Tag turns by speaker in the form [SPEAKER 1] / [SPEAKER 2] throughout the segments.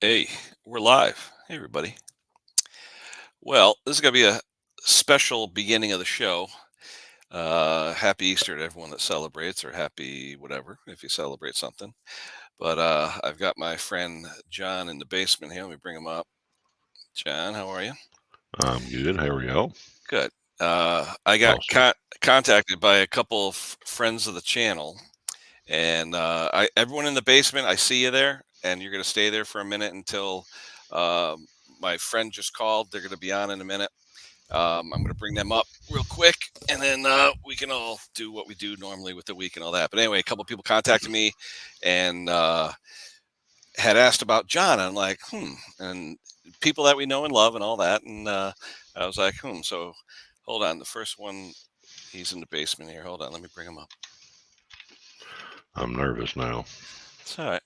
[SPEAKER 1] Hey, we're live. Hey, everybody. Well, this is going to be a special beginning of the show. Happy Easter to everyone that celebrates, or happy whatever if you celebrate something. But I've got my friend John in the basement here. Let me bring him up. John, how are you?
[SPEAKER 2] I'm good. How are y'all?
[SPEAKER 1] Good. I got
[SPEAKER 2] Awesome.
[SPEAKER 1] contacted by a couple of friends of the channel, and everyone in the basement, I see you there, and you're going to stay there for a minute until my friend just called. They're going to be on in a minute. I'm going to bring them up real quick, and then we can all do what we do normally with the week and all that. But anyway, a couple of people contacted me and had asked about John. I'm like, and people that we know and love and all that. And I was like, So hold on. The first one, he's in the basement here. Hold on. Let me bring him up.
[SPEAKER 2] I'm nervous now.
[SPEAKER 1] It's all right.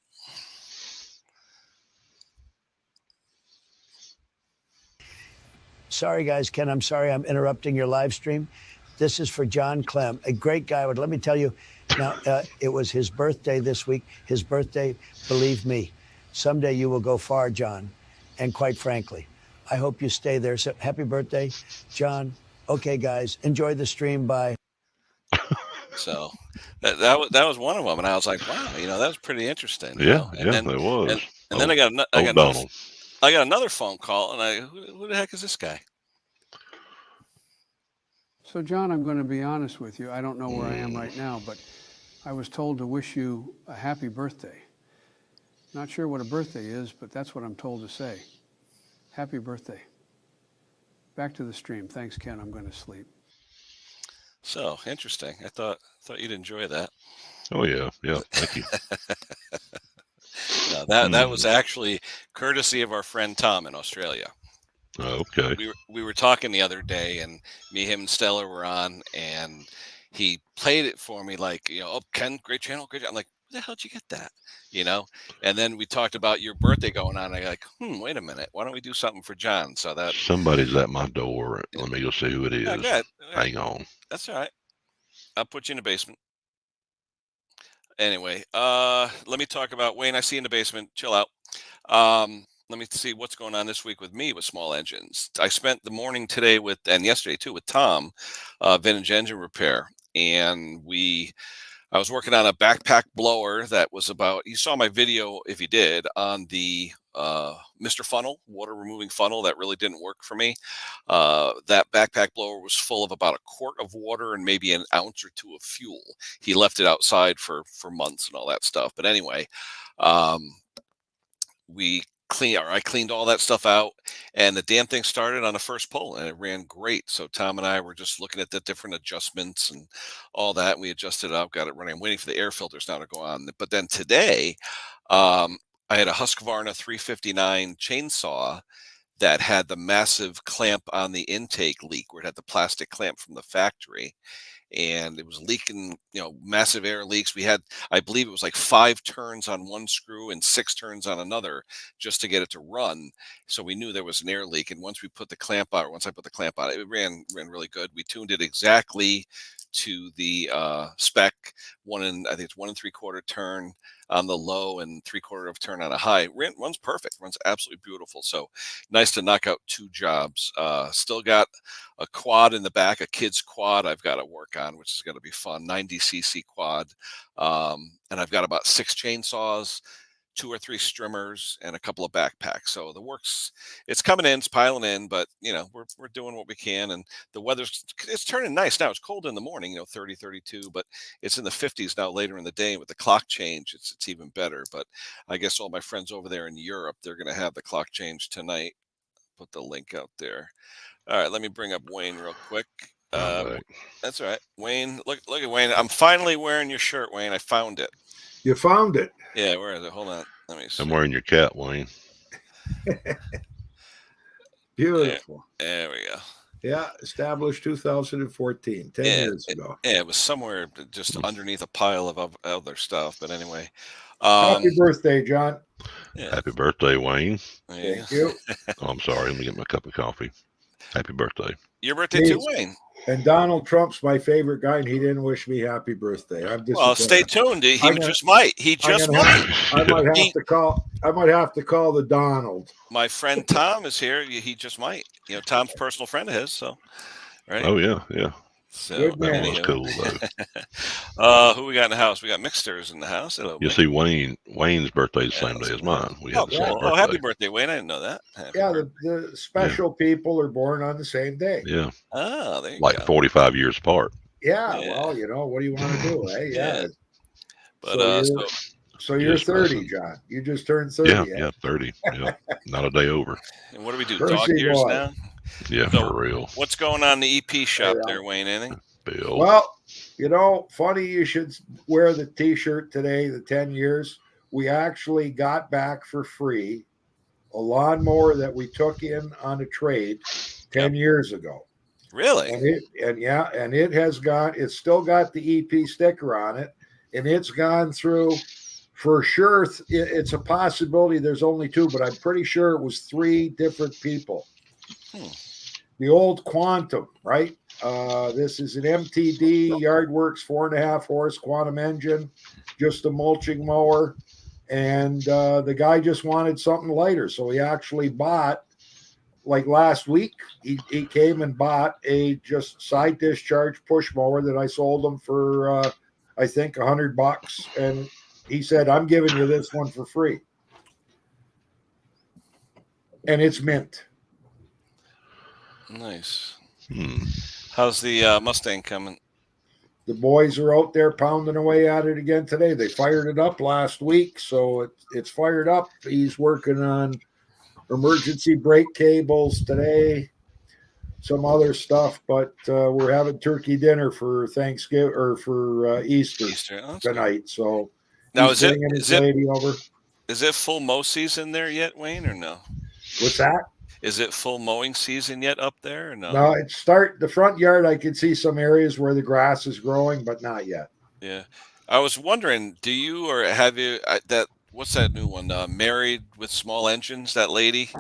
[SPEAKER 3] Sorry, guys. Ken, I'm sorry I'm interrupting your live stream. This is for John Clem, a great guy. But let me tell you, now, it was his birthday this week. His birthday, believe me, someday you will go far, John. And quite frankly, I hope you stay there. So happy birthday, John. Okay, guys, enjoy the stream. Bye.
[SPEAKER 1] So that was one of them, and I was like, wow, that was pretty interesting,
[SPEAKER 2] Yeah,
[SPEAKER 1] And
[SPEAKER 2] yeah,
[SPEAKER 1] then
[SPEAKER 2] it was.
[SPEAKER 1] and then
[SPEAKER 2] Old Donald.
[SPEAKER 1] I got another phone call, and who the heck is this guy?
[SPEAKER 4] So, John, I'm going to be honest with you. I don't know where I am right now, but I was told to wish you a happy birthday. Not sure what a birthday is, but that's what I'm told to say. Happy birthday. Back to the stream. Thanks, Ken. I'm going to sleep.
[SPEAKER 1] So interesting. I thought you'd enjoy that.
[SPEAKER 2] Oh yeah, yeah. Thank you.
[SPEAKER 1] No, that was actually courtesy of our friend Tom in Australia.
[SPEAKER 2] Okay.
[SPEAKER 1] We were talking the other day, and me, him, and Stella were on, and he played it for me like, oh, Ken, great channel, great. I'm like, where the hell did you get that? And then we talked about your birthday going on. And I like, wait a minute, why don't we do something for John? So that
[SPEAKER 2] Somebody's at my door. Let me go see who it is.
[SPEAKER 1] yeah, go ahead.
[SPEAKER 2] Hang on.
[SPEAKER 1] That's all right. I'll put you in the basement. Anyway, let me talk about Wayne. I see you in the basement. Chill out. Let me see what's going on this week with me with small engines. I spent the morning today and yesterday too with Tom, vintage engine repair, and I was working on a backpack blower that was about, you saw my video if you did on the Mr. Funnel, water removing funnel that really didn't work for me. That backpack blower was full of about a quart of water and maybe an ounce or two of fuel. He left it outside for months and all that stuff. But anyway, I cleaned all that stuff out, and the damn thing started on the first pull, and it ran great. So Tom and I were just looking at the different adjustments and all that. We adjusted it up, got it running. I'm waiting for the air filters now to go on. But then today, I had a Husqvarna 359 chainsaw that had the massive clamp on the intake leak, where it had the plastic clamp from the factory, and it was leaking, massive air leaks. We had, I believe it was like 5 turns on one screw and 6 turns on another just to get it to run. So we knew there was an air leak. And once I put the clamp on, it ran really good. We tuned it exactly to the spec. I think it's 1 3/4 turn on the low and 3/4 of turn on a high. Runs perfect, runs absolutely beautiful. So nice to knock out 2 jobs. Still got a quad in the back, a kid's quad I've got to work on, which is going to be fun. 90cc quad. And I've got about 6 chainsaws, 2 or 3 strimmers, and a couple of backpacks. So the work's, it's coming in, it's piling in, but we're doing what we can. And the it's turning nice now. It's cold in the morning, 30, 32, but it's in the 50s now later in the day. With the clock change, it's even better. But I guess all my friends over there in Europe, they're going to have the clock change tonight. Put the link out there. All right, let me bring up Wayne real quick. That's all right. Wayne, look at Wayne. I'm finally wearing your shirt, Wayne. I found it.
[SPEAKER 5] You found it.
[SPEAKER 1] Yeah, where is it? Hold on. Let me see.
[SPEAKER 2] I'm wearing your cat, Wayne.
[SPEAKER 5] Beautiful.
[SPEAKER 1] There we go.
[SPEAKER 5] Yeah, established 2014, 10 years ago.
[SPEAKER 1] Yeah, it was somewhere just underneath a pile of other stuff. But anyway.
[SPEAKER 5] Happy birthday, John.
[SPEAKER 1] Yeah.
[SPEAKER 2] Happy birthday, Wayne.
[SPEAKER 5] Thank you.
[SPEAKER 2] Oh, I'm sorry. Let me get my cup of coffee. Happy birthday.
[SPEAKER 1] Your birthday too, Wayne.
[SPEAKER 5] And Donald Trump's my favorite guy, and he didn't wish me happy birthday. I'm
[SPEAKER 1] Well, stay
[SPEAKER 5] disappointed.
[SPEAKER 1] tuned. He
[SPEAKER 5] I'm gonna-
[SPEAKER 1] just might. He
[SPEAKER 5] I'm
[SPEAKER 1] just
[SPEAKER 5] gonna
[SPEAKER 1] might.
[SPEAKER 5] I might have
[SPEAKER 1] He-
[SPEAKER 5] to call. I might have to call the Donald.
[SPEAKER 1] My friend Tom is here. He just might. Tom's a personal friend of his. So, right.
[SPEAKER 2] Oh yeah, yeah.
[SPEAKER 1] So,
[SPEAKER 5] Good
[SPEAKER 2] That
[SPEAKER 5] man.
[SPEAKER 2] was
[SPEAKER 1] anywho.
[SPEAKER 2] cool though.
[SPEAKER 1] Who we got in the house? We got Mixters in the house. Hello,
[SPEAKER 2] You
[SPEAKER 1] Wayne.
[SPEAKER 2] see, Wayne's birthday the same
[SPEAKER 1] Yeah,
[SPEAKER 2] day as mine. We
[SPEAKER 1] Oh,
[SPEAKER 2] had the same
[SPEAKER 1] cool.
[SPEAKER 2] birthday.
[SPEAKER 1] Oh, happy birthday, Wayne. I didn't know that. Happy
[SPEAKER 5] Yeah,
[SPEAKER 1] birthday.
[SPEAKER 5] the special people are born on the same day.
[SPEAKER 2] Yeah,
[SPEAKER 1] Oh, there you
[SPEAKER 2] like
[SPEAKER 1] go.
[SPEAKER 2] 45 years apart.
[SPEAKER 5] Yeah,
[SPEAKER 1] Yeah.
[SPEAKER 5] well, what do you want to do? Hey, yeah.
[SPEAKER 1] But
[SPEAKER 5] So you're
[SPEAKER 2] Just
[SPEAKER 5] 30,
[SPEAKER 2] messing.
[SPEAKER 5] John. You just turned 30.
[SPEAKER 2] Yeah,
[SPEAKER 5] eh?
[SPEAKER 2] yeah, 30. Yeah, not a day over.
[SPEAKER 1] and what do we do?
[SPEAKER 5] Mercy
[SPEAKER 1] Dog years
[SPEAKER 5] boy.
[SPEAKER 1] now.
[SPEAKER 2] Yeah,
[SPEAKER 1] So,
[SPEAKER 2] for real.
[SPEAKER 1] What's going on in the EP shop
[SPEAKER 5] Yeah.
[SPEAKER 1] there, Wayne? Anything?
[SPEAKER 2] Bill.
[SPEAKER 5] Well, funny you should wear the T-shirt today, the 10 years. We actually got back for free a lawnmower that we took in on a trade 10 years ago.
[SPEAKER 1] Really?
[SPEAKER 5] And it's still got the EP sticker on it, and it's gone through for sure. It's a possibility there's only 2, but I'm pretty sure it was 3 different people. The old Quantum, right? This is an MTD Yardworks 4.5 horse Quantum engine, just a mulching mower. And the guy just wanted something lighter. So he actually bought, like last week, he came and bought a just side discharge push mower that I sold him for, I think, $100. And he said, I'm giving you this one for free. And it's mint.
[SPEAKER 1] Nice.
[SPEAKER 2] Hmm.
[SPEAKER 1] How's the Mustang coming?
[SPEAKER 5] The boys are out there pounding away at it again today. They fired it up last week, so it's fired up. He's working on emergency brake cables today, some other stuff, but we're having turkey dinner for Thanksgiving or for Easter
[SPEAKER 1] Oh, that's
[SPEAKER 5] tonight.
[SPEAKER 1] good.
[SPEAKER 5] So
[SPEAKER 1] Now
[SPEAKER 5] he's bringing his lady over.
[SPEAKER 1] Is it full mow season there yet, Wayne, or no?
[SPEAKER 5] What's that?
[SPEAKER 1] Is it full mowing season yet up there, or no?
[SPEAKER 5] No, the front yard. I can see some areas where the grass is growing, but not yet.
[SPEAKER 1] Yeah, I was wondering, do you or have you what's that new one? Married with Small Engines, that lady.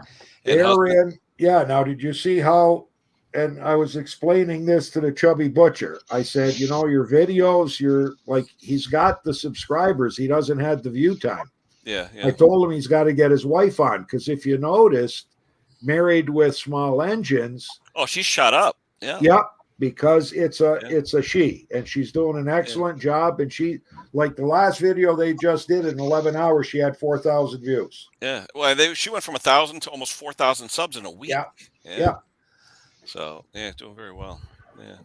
[SPEAKER 5] Yeah. Now, did you see how? And I was explaining this to the chubby butcher. I said, your videos, he's got the subscribers. He doesn't have the view time.
[SPEAKER 1] Yeah.
[SPEAKER 5] I told him he's got to get his wife on because if you noticed, Married with Small Engines.
[SPEAKER 1] Oh, she's shot up. Yeah.
[SPEAKER 5] Yep. Because it's a she, and she's doing an excellent job. And she, like the last video they just did in 11 hours, she had 4,000 views.
[SPEAKER 1] Yeah. Well, she went from 1,000 to almost 4,000 subs in a week.
[SPEAKER 5] Yeah.
[SPEAKER 1] So doing very well. Yeah.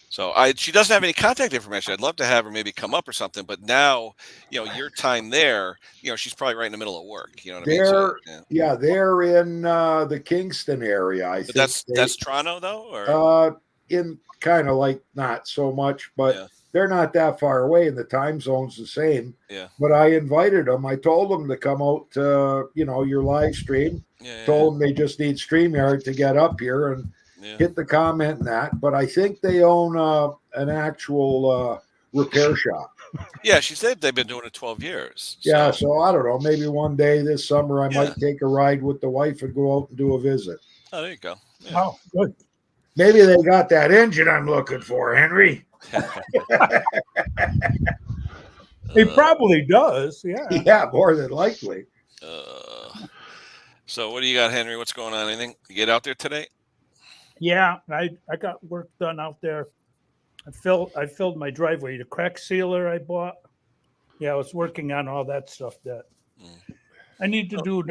[SPEAKER 2] So
[SPEAKER 1] she doesn't have any contact information. I'd love to have her maybe come up or something. But now, your time there, she's probably right in the middle of work. You know what I mean? So,
[SPEAKER 5] they're in the Kingston area. I think
[SPEAKER 1] that's Toronto though, or
[SPEAKER 5] in kind of like not so much, but they're not that far away, and the time zone's the same.
[SPEAKER 1] Yeah.
[SPEAKER 5] But I invited them. I told them to come out to your live stream. Told them they just need StreamYard to get up here and hit the comment and that. But I think they own an actual repair shop.
[SPEAKER 1] Yeah, she said they've been doing it 12 years.
[SPEAKER 5] Yeah, so I don't know. Maybe one day this summer I might take a ride with the wife and go out and do a visit.
[SPEAKER 1] Oh, there you go. Yeah.
[SPEAKER 3] Oh, good.
[SPEAKER 5] Maybe they got that engine I'm looking for, Henry.
[SPEAKER 6] He probably does. Yeah.
[SPEAKER 5] Yeah, more than likely.
[SPEAKER 1] So what do you got, Henry? What's going on? Anything? You get out there today?
[SPEAKER 6] Yeah, I got work done out there. I filled my driveway. The crack sealer I bought. Yeah, I was working on all that stuff that I need to do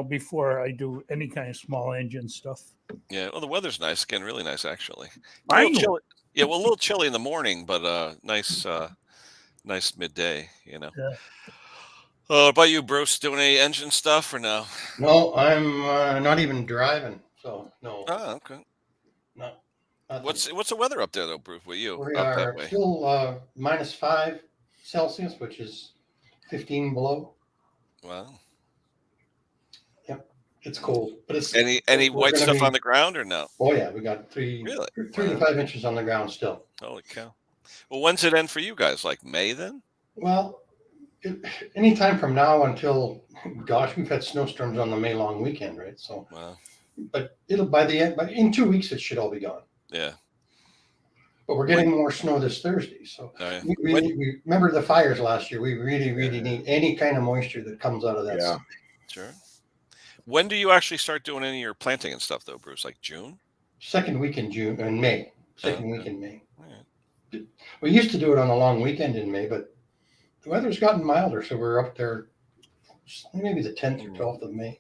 [SPEAKER 6] before I do any kind of small engine stuff.
[SPEAKER 1] Yeah, well, the weather's nice. Again, really nice, actually.
[SPEAKER 6] I know.
[SPEAKER 1] Chilly. Yeah, well, a little chilly in the morning, but nice midday,
[SPEAKER 6] Yeah.
[SPEAKER 1] What about you, Bruce? Doing any engine stuff or no?
[SPEAKER 7] No, I'm not even driving, so no.
[SPEAKER 1] Oh, okay.
[SPEAKER 7] No.
[SPEAKER 1] What's the weather up there, though, Bruce? With you
[SPEAKER 7] We
[SPEAKER 1] up that
[SPEAKER 7] are
[SPEAKER 1] way?
[SPEAKER 7] still -5 Celsius, which is 15 below.
[SPEAKER 1] Wow.
[SPEAKER 7] It's cold, but it's
[SPEAKER 1] Any
[SPEAKER 7] we're
[SPEAKER 1] white
[SPEAKER 7] gonna
[SPEAKER 1] stuff
[SPEAKER 7] be-
[SPEAKER 1] on the ground or no?
[SPEAKER 7] Oh yeah, we got three to 5 inches on the ground still.
[SPEAKER 1] Holy cow! Well, when's it end for you guys? Like May then?
[SPEAKER 7] Well, anytime from now until, gosh, we've had snowstorms on the May long weekend, right? So,
[SPEAKER 1] Wow.
[SPEAKER 7] but it'll by the end, but in 2 weeks it should all be gone.
[SPEAKER 1] Yeah.
[SPEAKER 7] but we're getting more snow this Thursday. So
[SPEAKER 1] Oh, yeah.
[SPEAKER 7] we remember the fires last year. We really need any kind of moisture that comes out of that.
[SPEAKER 5] Yeah.
[SPEAKER 1] Sure. When do you actually start doing any of your planting and stuff, though, Bruce? Like June?
[SPEAKER 7] Second week in June and May. Second
[SPEAKER 1] Okay.
[SPEAKER 7] week in May.
[SPEAKER 1] All right.
[SPEAKER 7] We used to do it on a long weekend in May, but the weather's gotten milder, so we're up there maybe the 10th or 12th of May.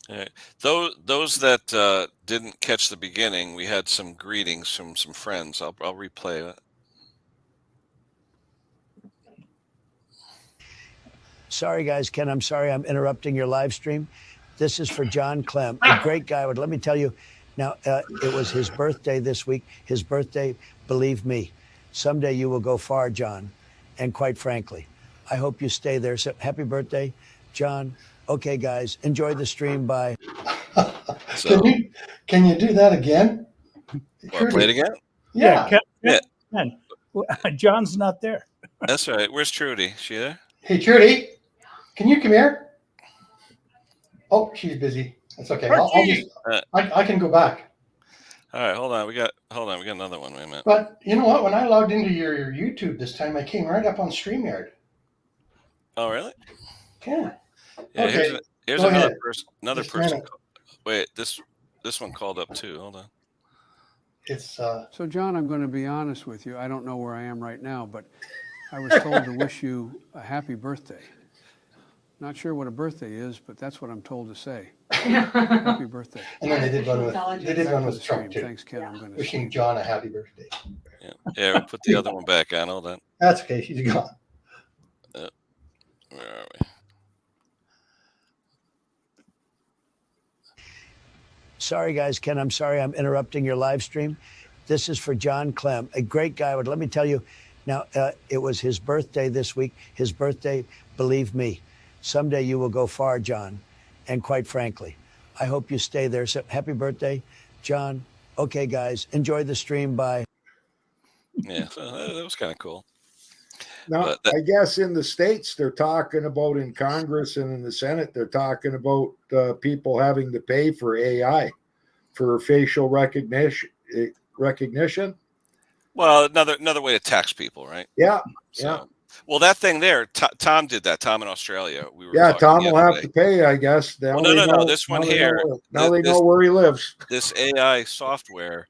[SPEAKER 1] All right. Those that didn't catch the beginning, we had some greetings from some friends. I'll replay it.
[SPEAKER 3] Sorry, guys, Ken, I'm sorry I'm interrupting your live stream. This is for John Clem, a great guy. Let me tell you, now, it was his birthday this week. His birthday, believe me, someday you will go far, John. And quite frankly, I hope you stay there. So happy birthday, John. Okay, guys, enjoy the stream. Bye.
[SPEAKER 1] So,
[SPEAKER 7] Can you do that again?
[SPEAKER 1] play it again?
[SPEAKER 7] Yeah.
[SPEAKER 6] Ken, John's not there.
[SPEAKER 1] That's right. Where's Trudy? She there?
[SPEAKER 7] Hey, Trudy, can you come here? Oh, she's busy. That's okay. I can go back.
[SPEAKER 1] All right, hold on. We got another one. Wait a minute.
[SPEAKER 7] But you know what? When I logged into your YouTube this time, I came right up on StreamYard.
[SPEAKER 1] Oh, really?
[SPEAKER 7] Yeah.
[SPEAKER 1] Yeah.
[SPEAKER 7] Okay,
[SPEAKER 1] Here's
[SPEAKER 7] go
[SPEAKER 1] another
[SPEAKER 7] ahead.
[SPEAKER 1] person. Another
[SPEAKER 7] Just a
[SPEAKER 1] person.
[SPEAKER 7] minute.
[SPEAKER 1] Wait, this one called up too. Hold on.
[SPEAKER 7] It's
[SPEAKER 4] So, John, I'm going to be honest with you. I don't know where I am right now, but I was told to wish you a happy birthday. Not sure what a birthday is, but that's what I'm told to say. Happy birthday.
[SPEAKER 7] and then they did one with Trump too.
[SPEAKER 4] Thanks, Ken. I'm going to
[SPEAKER 7] Wishing John a happy birthday.
[SPEAKER 1] Yeah, we put the other one back on. Hold on.
[SPEAKER 7] That's okay. She's gone.
[SPEAKER 1] Where are we?
[SPEAKER 3] Sorry, guys, Ken, I'm sorry I'm interrupting your live stream. This is for John Clem, a great guy. Let me tell you, now, it was his birthday this week. His birthday, believe me, someday you will go far, John. And quite frankly, I hope you stay there. So happy birthday, John. Okay, guys, enjoy the stream. Bye.
[SPEAKER 1] Yeah, so that was kind of cool.
[SPEAKER 5] Now, I guess in the States, they're talking about in Congress and in the Senate, they're talking about people having to pay for AI for facial recognition.
[SPEAKER 1] Well, another way to tax people, right?
[SPEAKER 5] Yeah.
[SPEAKER 1] So,
[SPEAKER 5] yeah.
[SPEAKER 1] Well, that thing there, Tom did that. Tom in Australia. We were
[SPEAKER 5] Tom will have to pay, I guess.
[SPEAKER 1] Well, no. This one here.
[SPEAKER 5] Now they know where he lives.
[SPEAKER 1] This AI software,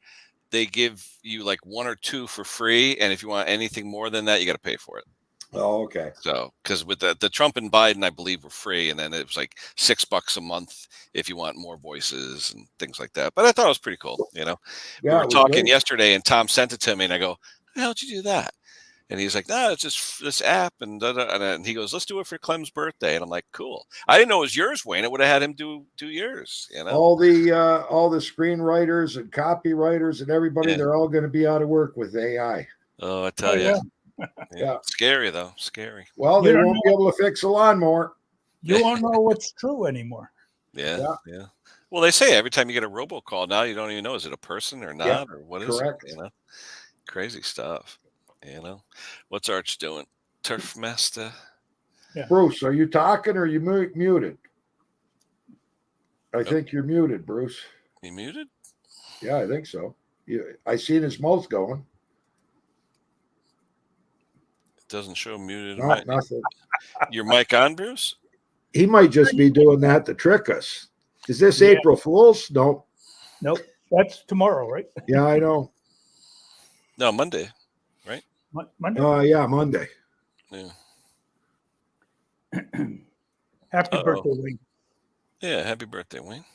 [SPEAKER 1] they give you like 1 or 2 for free, and if you want anything more than that, you got to pay for it.
[SPEAKER 5] Oh, okay.
[SPEAKER 1] So, because with the Trump and Biden, I believe were free, and then it was like $6 a month if you want more voices and things like that. But I thought it was pretty cool. You know, we were talking yesterday, and Tom sent it to me, and I go, "How the hell did you do that?" And he's like, "No, it's just this app," and he goes, "Let's do it for Clem's birthday." And I'm like, "Cool." I didn't know it was yours, Wayne. I would have had him do yours. You know,
[SPEAKER 5] all the screenwriters and copywriters and everybody, they're all going to be out of work with AI.
[SPEAKER 1] Oh, I tell you.
[SPEAKER 5] Yeah.
[SPEAKER 1] Scary though. Scary.
[SPEAKER 5] Well, they won't be able to fix a lawnmower.
[SPEAKER 6] You won't know what's true anymore.
[SPEAKER 1] Yeah. Well, they say every time you get a robocall now, you don't even know, is it a person or not, or what is
[SPEAKER 5] correct.
[SPEAKER 1] it? You know, crazy stuff. You know, what's Arch doing? Turf Master.
[SPEAKER 5] Yeah. Bruce, are you talking or are you muted? I think you're muted, Bruce.
[SPEAKER 1] You muted?
[SPEAKER 5] Yeah, I think so. I seen his mouth going.
[SPEAKER 1] Doesn't show muted.
[SPEAKER 5] No, nothing.
[SPEAKER 1] Your mic on, Bruce?
[SPEAKER 5] He might just be doing that to trick us. Is this April Fool's? Nope.
[SPEAKER 6] Nope. That's tomorrow, right?
[SPEAKER 5] Yeah, I know.
[SPEAKER 1] No, Monday, right?
[SPEAKER 6] Monday?
[SPEAKER 5] Yeah, Monday.
[SPEAKER 1] Yeah.
[SPEAKER 6] Happy birthday, Wayne.
[SPEAKER 1] Yeah, happy birthday, Wayne.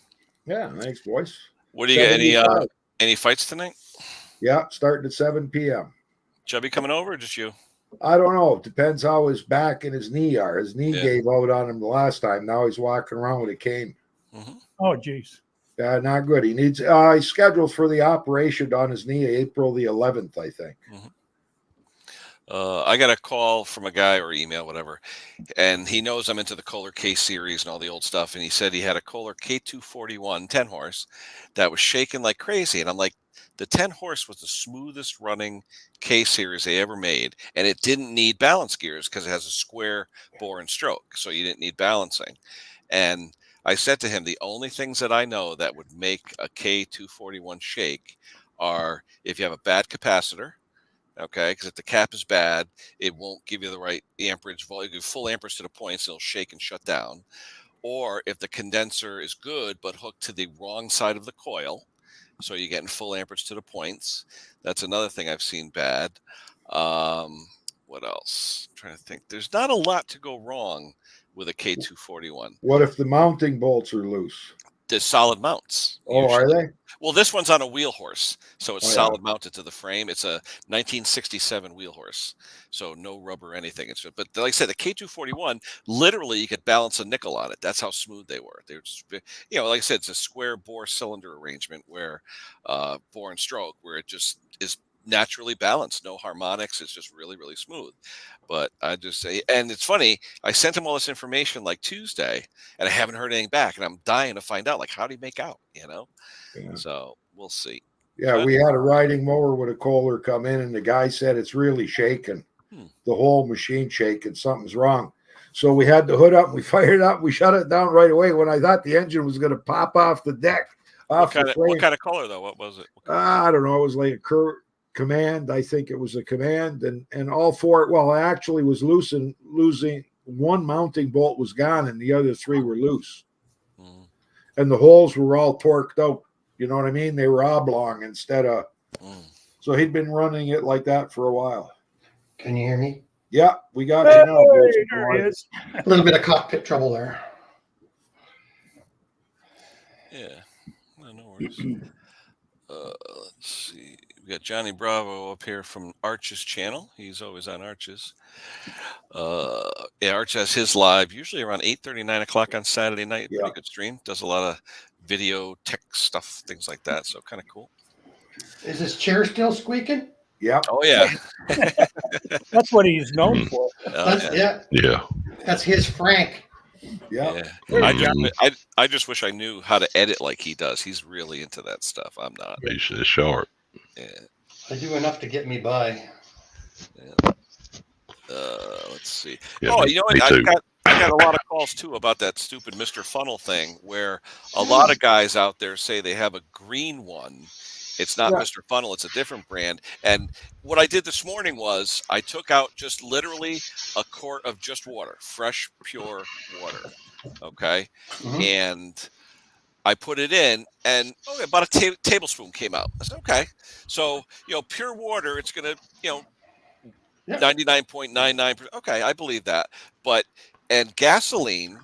[SPEAKER 5] Yeah, thanks, boys.
[SPEAKER 1] What do you got? Any fights tonight?
[SPEAKER 5] Yeah, starting at 7 p.m.
[SPEAKER 1] Chubby coming over or just you?
[SPEAKER 5] I don't know. It depends how his back and his knee are. His knee gave out on him the last time. Now he's walking around with a cane.
[SPEAKER 1] Mm-hmm.
[SPEAKER 6] Oh, geez.
[SPEAKER 5] Not good. He needs. He's scheduled for the operation on his knee April the 11th, I think.
[SPEAKER 1] Mm-hmm. I got a call from a guy or email, whatever, and he knows I'm into the Kohler K series and all the old stuff. And he said he had a Kohler K241 10 horse that was shaking like crazy. And I'm like, the 10 horse was the smoothest running K series they ever made. And it didn't need balance gears because it has a square bore and stroke. So you didn't need balancing. And I said to him, the only things that I know that would make a K241 shake are if you have a bad capacitor Okay, because if the cap is bad, it won't give you the right amperage volume. Give full amperage to the points, it'll shake and shut down. Or if the condenser is good but hooked to the wrong side of the coil, so you're getting full amperage to the points. That's another thing I've seen bad. What else? I'm trying to think. There's not a lot to go wrong with a K241.
[SPEAKER 5] What if the mounting bolts are loose?
[SPEAKER 1] There's solid mounts.
[SPEAKER 5] Oh, are
[SPEAKER 1] Usually.
[SPEAKER 5] they?
[SPEAKER 1] Well, this one's on a wheel horse, so it's
[SPEAKER 5] Oh, yeah.
[SPEAKER 1] solid mounted to the frame. It's a 1967 wheel horse, so no rubber or anything. But like I said, the K241, literally, you could balance a nickel on it. That's how smooth they were. They're just, like I said, it's a square bore cylinder arrangement where bore and stroke, where it just is naturally balanced, no harmonics. It's just really, really smooth. But I just say, and it's funny, I sent him all this information like Tuesday, and I haven't heard anything back, and I'm dying to find out, like, how do you make out,
[SPEAKER 5] Yeah.
[SPEAKER 1] So we'll see.
[SPEAKER 5] Yeah,
[SPEAKER 1] But
[SPEAKER 5] we had a riding mower with a Kohler come in, and the guy said it's really shaking. The whole machine shaking. Something's wrong. So we had the hood up. We fired it up. We shut it down right away when I thought the engine was going to pop off the deck.
[SPEAKER 1] what kind of color though? What was it?
[SPEAKER 5] I don't know. It was like a command. I think it was a command, and all four. Well, I actually was losing. One mounting bolt was gone, and the other three were loose. And the holes were all torqued out. You know what I mean? They were oblong instead of. So he'd been running it like that for a while.
[SPEAKER 7] Can you hear me?
[SPEAKER 5] Yeah, we got you now.
[SPEAKER 6] There he is.
[SPEAKER 7] A little bit of cockpit trouble there.
[SPEAKER 1] Yeah, no worries. Let's see. We got Johnny Bravo up here from Arch's channel. He's always on Arch's. Arch has his live usually around 8:30, 9 o'clock on Saturday night.
[SPEAKER 5] Yeah.
[SPEAKER 1] Pretty good stream. Does a lot of video, tech stuff, things like that. So kind of cool.
[SPEAKER 7] Is this chair still squeaking?
[SPEAKER 5] Yeah.
[SPEAKER 1] Oh yeah.
[SPEAKER 6] That's what he's known for.
[SPEAKER 7] Yeah. That's his Frank.
[SPEAKER 5] Yeah.
[SPEAKER 1] I just wish I knew how to edit like he does. He's really into that stuff. I'm not.
[SPEAKER 2] He's sharp.
[SPEAKER 1] Yeah.
[SPEAKER 7] I do enough to get me by.
[SPEAKER 1] Yeah. Let's see.
[SPEAKER 2] Yeah,
[SPEAKER 1] You know what? I got a lot of calls too about that stupid Mr. Funnel thing, where a lot of guys out there say they have a green one. It's not Mr. Funnel, it's a different brand. And what I did this morning was I took out just literally a quart of just water, fresh, pure water. Okay. And I put it in, and about a tablespoon came out. I said, okay. So, pure water, it's going to, 99.99%. Okay, I believe that. And gasoline,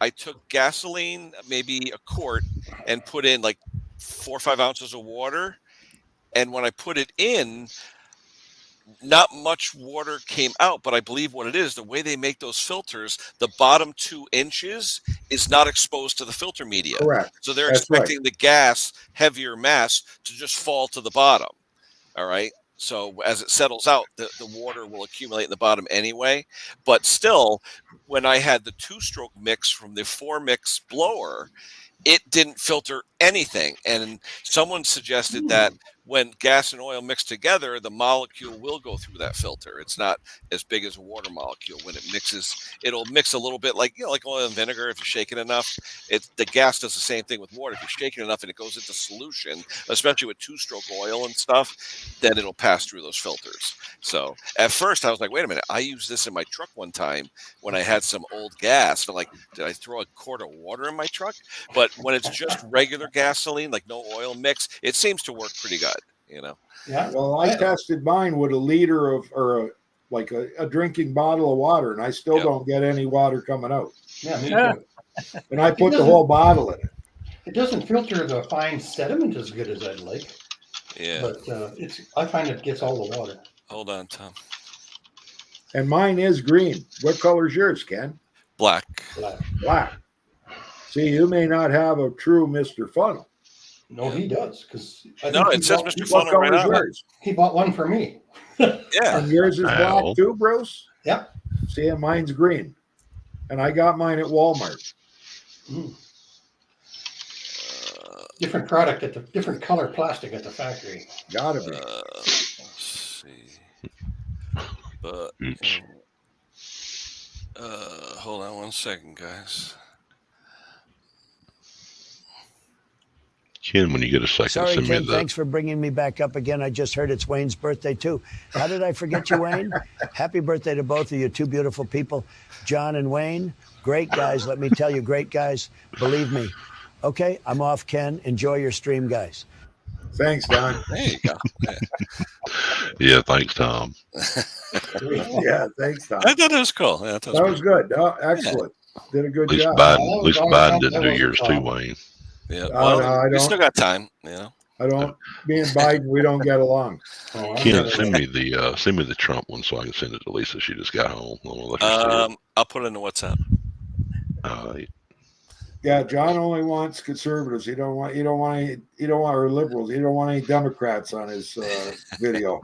[SPEAKER 1] I took gasoline, maybe a quart, and put in like 4 or 5 ounces of water. And when I put it in, not much water came out, but I believe what it is, the way they make those filters, the bottom 2 inches is not exposed to the filter media.
[SPEAKER 5] Correct.
[SPEAKER 1] So they're expecting the gas, heavier mass, to just fall to the bottom. All right. So as it settles out, the water will accumulate in the bottom anyway. But still, when I had the 2-stroke mix from the 4-mix blower, it didn't filter anything. And someone suggested that when gas and oil mix together, the molecule will go through that filter. It's not as big as a water molecule. When it mixes, it'll mix a little bit like oil and vinegar. If you shake it enough, the gas does the same thing with water. If you shake it enough and it goes into solution, especially with 2-stroke oil and stuff, then it'll pass through those filters. So at first I was like, wait a minute, I used this in my truck one time when I had some old gas. I'm like, did I throw a quart of water in my truck? But when it's just regular gasoline, like no oil mix, it seems to work pretty good,
[SPEAKER 7] Yeah.
[SPEAKER 5] Well, I tested mine with a liter of, or a drinking bottle of water, and I still don't get any water coming out.
[SPEAKER 7] Yeah, me too.
[SPEAKER 5] And I put the whole bottle in it.
[SPEAKER 7] It doesn't filter the fine sediment as good as I'd like.
[SPEAKER 1] Yeah.
[SPEAKER 7] But I find it gets all the water.
[SPEAKER 1] Hold on, Tom.
[SPEAKER 5] And mine is green. What color's yours, Ken?
[SPEAKER 1] Black.
[SPEAKER 5] Black. See, you may not have a true Mr. Funnel.
[SPEAKER 7] No, he does, because
[SPEAKER 1] it says Mr.
[SPEAKER 5] What
[SPEAKER 1] Funnel right
[SPEAKER 5] color's
[SPEAKER 1] on it.
[SPEAKER 5] yours?
[SPEAKER 7] he bought one for me.
[SPEAKER 1] Yeah.
[SPEAKER 5] And yours is black
[SPEAKER 2] Ow.
[SPEAKER 5] too, Bruce?
[SPEAKER 7] Yep.
[SPEAKER 5] See, and mine's green. And I got mine at Walmart.
[SPEAKER 7] Different product at the different color plastic at the factory.
[SPEAKER 5] Gotta be.
[SPEAKER 1] Let's see. But hold on one second, guys.
[SPEAKER 2] Ken, when you get a second,
[SPEAKER 3] Sorry,
[SPEAKER 2] send me
[SPEAKER 3] Ken.
[SPEAKER 2] the.
[SPEAKER 3] Thanks for bringing me back up again. I just heard it's Wayne's birthday, too. How did I forget you, Wayne? Happy birthday to both of you, two beautiful people. John and Wayne, great guys. Let me tell you, great guys. Believe me. Okay, I'm off, Ken. Enjoy your stream, guys.
[SPEAKER 5] Thanks, Don.
[SPEAKER 1] There you go. Yeah.
[SPEAKER 2] Yeah, thanks, Tom.
[SPEAKER 5] Yeah, thanks, Don.
[SPEAKER 1] I thought it was cool. Yeah, that
[SPEAKER 5] That was good. Oh, excellent. Did a good
[SPEAKER 2] At least
[SPEAKER 5] job.
[SPEAKER 2] Biden, at least
[SPEAKER 7] That was
[SPEAKER 2] Biden
[SPEAKER 7] Tom.
[SPEAKER 2] didn't
[SPEAKER 7] That
[SPEAKER 2] do
[SPEAKER 7] wasn't
[SPEAKER 2] yours too,
[SPEAKER 7] Tom.
[SPEAKER 2] Wayne.
[SPEAKER 1] Yeah.
[SPEAKER 5] No,
[SPEAKER 1] Well,
[SPEAKER 5] I
[SPEAKER 1] we still
[SPEAKER 5] don't.
[SPEAKER 1] got time. You know.
[SPEAKER 5] I don't. Me and Biden, we don't get along.
[SPEAKER 7] Oh, I
[SPEAKER 2] Ken,
[SPEAKER 7] never-
[SPEAKER 2] send me the Trump one so I can send it to Lisa. She just got home. I wanna let her see it.
[SPEAKER 1] I'll put it in the WhatsApp.
[SPEAKER 5] Yeah, John only wants conservatives. He don't want or liberals. He don't want any Democrats on his video.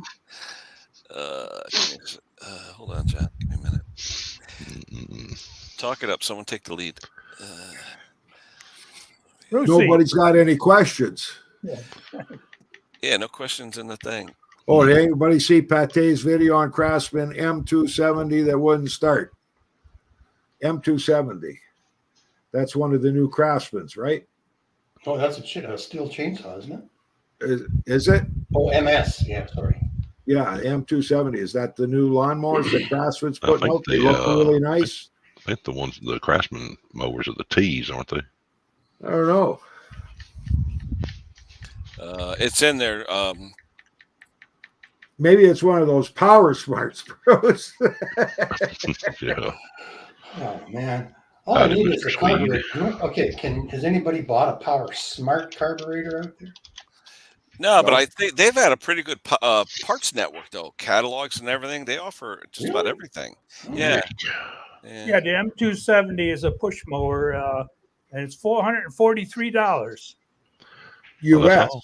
[SPEAKER 1] Hold on, John. Give me a minute.
[SPEAKER 2] Mm-mm.
[SPEAKER 1] Talk it up. Someone take the lead.
[SPEAKER 6] Brucey.
[SPEAKER 5] Nobody's got any questions.
[SPEAKER 1] Yeah, no questions in the thing.
[SPEAKER 5] Oh, did anybody see Pate's video on Craftsman M270 that wouldn't start? M270. That's one of the new Craftsmans, right?
[SPEAKER 7] Oh, that's a steel chainsaw, isn't it?
[SPEAKER 5] Is it?
[SPEAKER 7] Oh, MS. Yeah, sorry.
[SPEAKER 5] Yeah, M270. Is that the new lawnmowers that Craftsman's
[SPEAKER 2] I
[SPEAKER 5] putting
[SPEAKER 2] think
[SPEAKER 5] out? They look really nice.
[SPEAKER 2] I think the Craftsman mowers are the T's, aren't they?
[SPEAKER 5] I don't know.
[SPEAKER 1] It's in there.
[SPEAKER 5] Maybe it's one of those Power Smarts, Bruce.
[SPEAKER 2] Yeah.
[SPEAKER 7] Oh man. All I
[SPEAKER 2] Howdy,
[SPEAKER 7] need is
[SPEAKER 2] Mr.
[SPEAKER 7] a
[SPEAKER 2] Swede.
[SPEAKER 7] carburetor. Okay, has anybody bought a Power Smart carburetor out there?
[SPEAKER 1] No, but I think they've had a pretty good parts network, though. Catalogs and everything. They offer just about
[SPEAKER 7] Really?
[SPEAKER 1] everything.
[SPEAKER 7] Oh,
[SPEAKER 1] Yeah.
[SPEAKER 6] Yeah, the M270 is a push mower, and it's $443.
[SPEAKER 2] Well, that's
[SPEAKER 5] US.
[SPEAKER 2] all.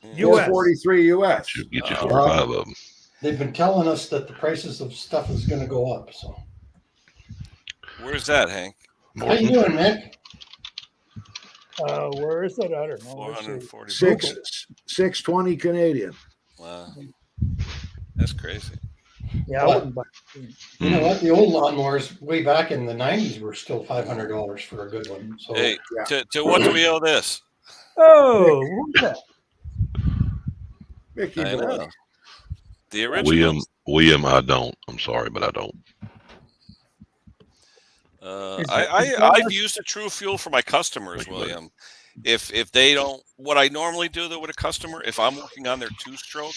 [SPEAKER 6] US.
[SPEAKER 5] 443 US.
[SPEAKER 2] Should get you
[SPEAKER 1] Oh.
[SPEAKER 2] 4 or 5 of them.
[SPEAKER 7] They've been telling us that the prices of stuff is going to go up. So,
[SPEAKER 1] Where's that, Hank?
[SPEAKER 7] how you doing, Nick?
[SPEAKER 6] Where is it? I don't know. Let's see.
[SPEAKER 1] 440.
[SPEAKER 5] 620 Canadian.
[SPEAKER 1] Wow. That's crazy.
[SPEAKER 6] Yeah, I wouldn't buy it.
[SPEAKER 7] You know what? The old lawnmowers way back in the '90s were still $500 for a good one. So,
[SPEAKER 1] Hey,
[SPEAKER 5] yeah.
[SPEAKER 1] to what do we owe this?
[SPEAKER 6] Oh, who's that?
[SPEAKER 5] Mickey
[SPEAKER 1] I
[SPEAKER 5] boy.
[SPEAKER 1] know. The original.
[SPEAKER 2] William, I don't. I'm sorry, but I don't.
[SPEAKER 6] Is that
[SPEAKER 1] I've used a True Fuel for my customers, William. If they don't, what I normally do though with a customer, if I'm working on their 2-stroke,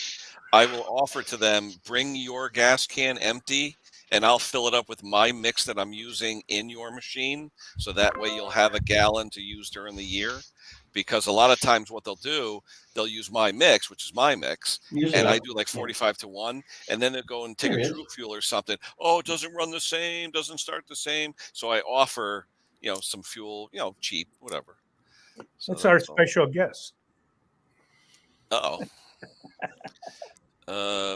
[SPEAKER 1] I will offer to them, bring your gas can empty, and I'll fill it up with my mix that I'm using in your machine. So that way you'll have a gallon to use during the year. Because a lot of times what they'll do, they'll use my mix, which is my mix, and I do like 45 to 1, and then they'll go and take a True Fuel or something. Oh, it doesn't run the same, doesn't start the same. So I offer, some fuel, cheap, whatever. So
[SPEAKER 6] That's our
[SPEAKER 1] all.
[SPEAKER 6] special guest.
[SPEAKER 1] Uh-oh.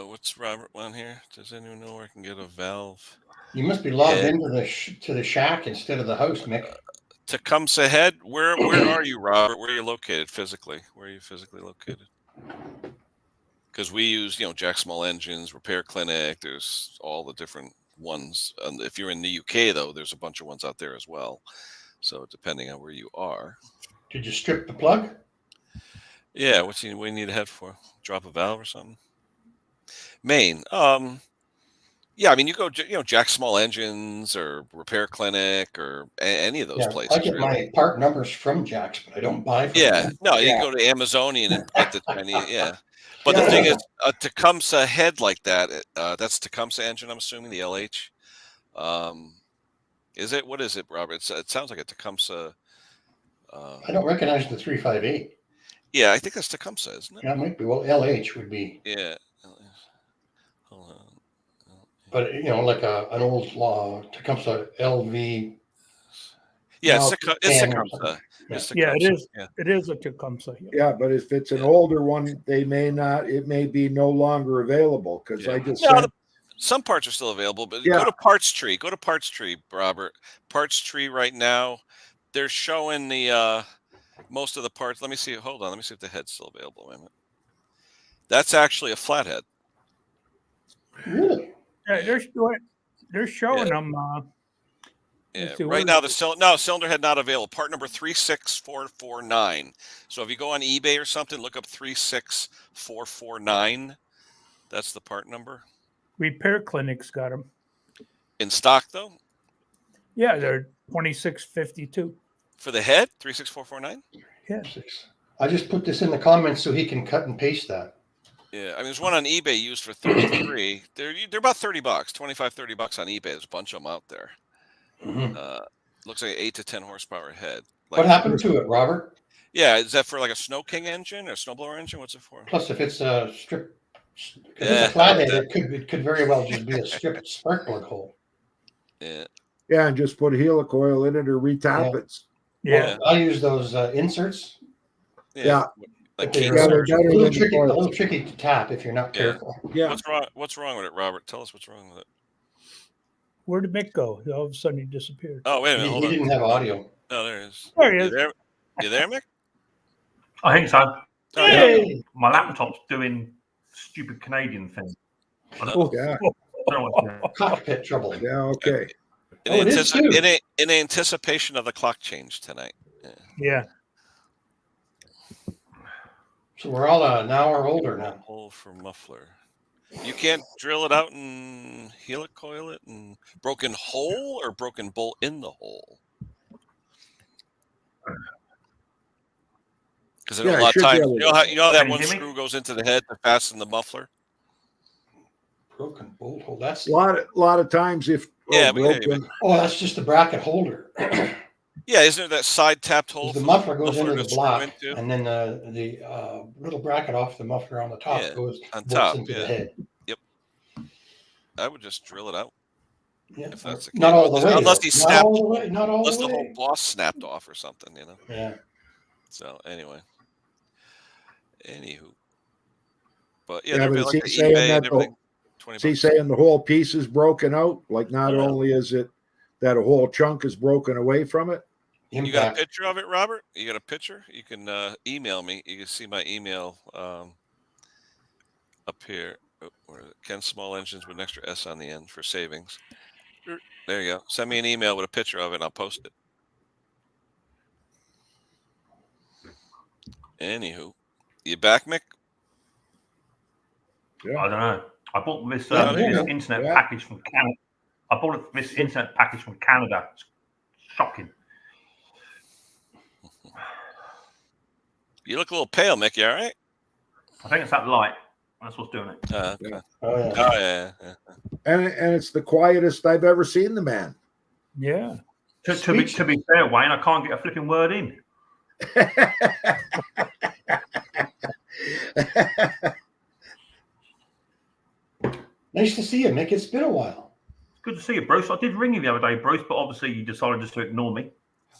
[SPEAKER 1] What's Robert on here? Does anyone know where I can get a valve?
[SPEAKER 7] you must be logged into the shack instead of the house, Mick.
[SPEAKER 1] Tecumseh Head. Where are you, Robert? Where are you located physically? Where are you physically located? Because we use, Jack Small Engines, Repair Clinic. There's all the different ones. And if you're in the UK, though, there's a bunch of ones out there as well. So depending on where you are.
[SPEAKER 7] Did you strip the plug?
[SPEAKER 1] Yeah, what do you need a head for? Drop a valve or something? Maine. Yeah, I mean, you go, Jack Small Engines or Repair Clinic or any of those places.
[SPEAKER 7] I get my part numbers from Jack's, but I don't buy from them.
[SPEAKER 1] No, you can go to Amazonian and get the Chinese. Yeah, but the thing is, a Tecumseh head like that, that's Tecumseh engine. I'm assuming the LH. Is it? What is it, Robert? It sounds like a Tecumseh.
[SPEAKER 7] I don't recognize the 358.
[SPEAKER 1] Yeah, I think that's Tecumseh, isn't it?
[SPEAKER 7] Yeah, it might be. Well, LH would be.
[SPEAKER 1] Yeah. Hold on.
[SPEAKER 7] But like an old Tecumseh LV.
[SPEAKER 1] Yeah,
[SPEAKER 7] No,
[SPEAKER 1] it's Tecumseh.
[SPEAKER 6] Yeah, it is. Yeah. It is a Tecumseh.
[SPEAKER 5] Yeah, but if it's an older one, it may be no longer available because I just
[SPEAKER 1] some parts are still available, but go to Parts Tree. Go to Parts Tree, Robert. Parts Tree right now, they're showing the most of the parts. Let me see. Hold on. Let me see if the head's still available. Wait a minute. That's actually a flathead.
[SPEAKER 7] Really?
[SPEAKER 6] Yeah, they're showing them.
[SPEAKER 1] Yeah,
[SPEAKER 6] Let's see,
[SPEAKER 1] right
[SPEAKER 6] what
[SPEAKER 1] now
[SPEAKER 6] is
[SPEAKER 1] cylinder head not available. Part number 36449. So if you go on eBay or something, look up 36449. That's the part number.
[SPEAKER 6] Repair Clinic's got them.
[SPEAKER 1] In stock though,
[SPEAKER 6] Yeah, they're 26.52.
[SPEAKER 1] for the head 36449.
[SPEAKER 6] Yeah.
[SPEAKER 7] I just put this in the comments so he can cut and paste that.
[SPEAKER 1] Yeah, I mean, there's one on eBay used for 33. They're about $30, 25, $30 on eBay. There's a bunch of them out there.
[SPEAKER 7] Mhm.
[SPEAKER 1] Looks like 8 to 10 horsepower head.
[SPEAKER 7] What happened to it, Robert?
[SPEAKER 1] Yeah, is that for like a Snow King engine or a snowblower engine? What's it for?
[SPEAKER 7] Plus, if it's a strip, because
[SPEAKER 1] Yeah,
[SPEAKER 7] it's a flathead, it could very well just be a strip spark plug hole.
[SPEAKER 1] Yeah.
[SPEAKER 5] Yeah, and just put a helicoil in it or retap
[SPEAKER 7] Yeah.
[SPEAKER 5] it.
[SPEAKER 6] Yeah.
[SPEAKER 7] I use those inserts.
[SPEAKER 5] Yeah.
[SPEAKER 1] Like
[SPEAKER 7] But they're
[SPEAKER 5] Yeah, they're
[SPEAKER 7] a
[SPEAKER 5] better
[SPEAKER 7] little
[SPEAKER 5] than
[SPEAKER 7] tricky,
[SPEAKER 5] the
[SPEAKER 7] a
[SPEAKER 5] coils.
[SPEAKER 7] little tricky to tap if you're not
[SPEAKER 1] Yeah.
[SPEAKER 7] careful.
[SPEAKER 5] Yeah.
[SPEAKER 1] What's wrong with it, Robert? Tell us what's wrong with it.
[SPEAKER 6] Where did Mick go? All of a sudden he disappeared.
[SPEAKER 1] Oh, wait a minute.
[SPEAKER 7] He
[SPEAKER 1] Hold on.
[SPEAKER 7] didn't have audio.
[SPEAKER 1] Oh, there he is.
[SPEAKER 6] There he is.
[SPEAKER 1] You there, Mick?
[SPEAKER 8] I think so.
[SPEAKER 1] Oh, yeah.
[SPEAKER 7] Hey!
[SPEAKER 8] My laptop's doing stupid Canadian thing. I don't,
[SPEAKER 5] Yeah.
[SPEAKER 8] I don't know what's going on.
[SPEAKER 7] Cockpit trouble.
[SPEAKER 5] Yeah. Okay.
[SPEAKER 1] In,
[SPEAKER 7] Oh, it is too.
[SPEAKER 1] in anticipation of the clock change tonight.
[SPEAKER 6] Yeah.
[SPEAKER 7] So we're all an hour older now.
[SPEAKER 1] Hole for muffler. You can't drill it out and helicoil it and broken hole or broken bolt in the hole. Because I know
[SPEAKER 5] Yeah,
[SPEAKER 1] a lot
[SPEAKER 5] should
[SPEAKER 1] of
[SPEAKER 5] be
[SPEAKER 1] times,
[SPEAKER 5] able
[SPEAKER 1] you know how that
[SPEAKER 8] Can you
[SPEAKER 1] one
[SPEAKER 8] hear me?
[SPEAKER 1] screw goes into the head to fasten the muffler.
[SPEAKER 7] Broken bolt hole. That's
[SPEAKER 5] A lot of times if
[SPEAKER 1] Yeah, we can hear you,
[SPEAKER 5] broken,
[SPEAKER 7] that's just the bracket holder.
[SPEAKER 1] Yeah, isn't there that side tapped hole?
[SPEAKER 7] The
[SPEAKER 1] for
[SPEAKER 7] muffler goes into
[SPEAKER 1] to
[SPEAKER 7] the
[SPEAKER 1] screw
[SPEAKER 7] block,
[SPEAKER 1] into?
[SPEAKER 7] and then the little bracket off the muffler on the top
[SPEAKER 1] Yeah,
[SPEAKER 7] goes
[SPEAKER 1] on
[SPEAKER 7] bolts
[SPEAKER 1] top,
[SPEAKER 7] into
[SPEAKER 1] yeah.
[SPEAKER 7] the head.
[SPEAKER 1] I would just drill it out.
[SPEAKER 7] Yeah,
[SPEAKER 1] If that's the
[SPEAKER 7] not
[SPEAKER 1] case.
[SPEAKER 7] all the way.
[SPEAKER 1] Unless
[SPEAKER 7] though.
[SPEAKER 1] he
[SPEAKER 7] Not
[SPEAKER 1] snapped-
[SPEAKER 7] all the way. Not all
[SPEAKER 1] Unless
[SPEAKER 7] the
[SPEAKER 1] the whole
[SPEAKER 7] way.
[SPEAKER 1] boss snapped off or something,
[SPEAKER 7] Yeah.
[SPEAKER 1] So anyway, anywho, but yeah,
[SPEAKER 5] Yeah,
[SPEAKER 1] there'd
[SPEAKER 5] but
[SPEAKER 1] be
[SPEAKER 5] is
[SPEAKER 1] like
[SPEAKER 5] he
[SPEAKER 1] the
[SPEAKER 5] saying
[SPEAKER 1] eBay
[SPEAKER 5] that
[SPEAKER 1] and everything.
[SPEAKER 5] is he
[SPEAKER 1] $20.
[SPEAKER 5] saying the whole piece is broken out? Like not
[SPEAKER 1] Yeah.
[SPEAKER 5] only is it that a whole chunk is broken away from it?
[SPEAKER 1] You got a
[SPEAKER 7] Impact.
[SPEAKER 1] picture of it, Robert? You got a picture? You can email me. You can see my email up here. Oh, where is it? Ken Small Engines with an extra S on the end for savings. There you go. Send me an email with a picture of it and I'll post it. Anywho, you back, Mick?
[SPEAKER 8] I don't know. I bought this,
[SPEAKER 1] Yeah,
[SPEAKER 8] this
[SPEAKER 7] yeah.
[SPEAKER 8] internet
[SPEAKER 5] Yeah.
[SPEAKER 8] package from Canada. I bought this internet package from Canada. It's shocking.
[SPEAKER 1] You look a little pale, Mick. You all right?
[SPEAKER 8] I think it's that light. That's what's doing it.
[SPEAKER 1] Okay.
[SPEAKER 5] Yeah.
[SPEAKER 7] Oh yeah.
[SPEAKER 1] Oh yeah.
[SPEAKER 5] And it's the quietest I've ever seen the man.
[SPEAKER 6] Yeah.
[SPEAKER 8] To be fair, Wayne, I can't get a flipping word in.
[SPEAKER 7] Nice to see you, Mick. It's been a while.
[SPEAKER 8] Good to see you, Bruce. I did ring you the other day, Bruce, but obviously you decided just to ignore me.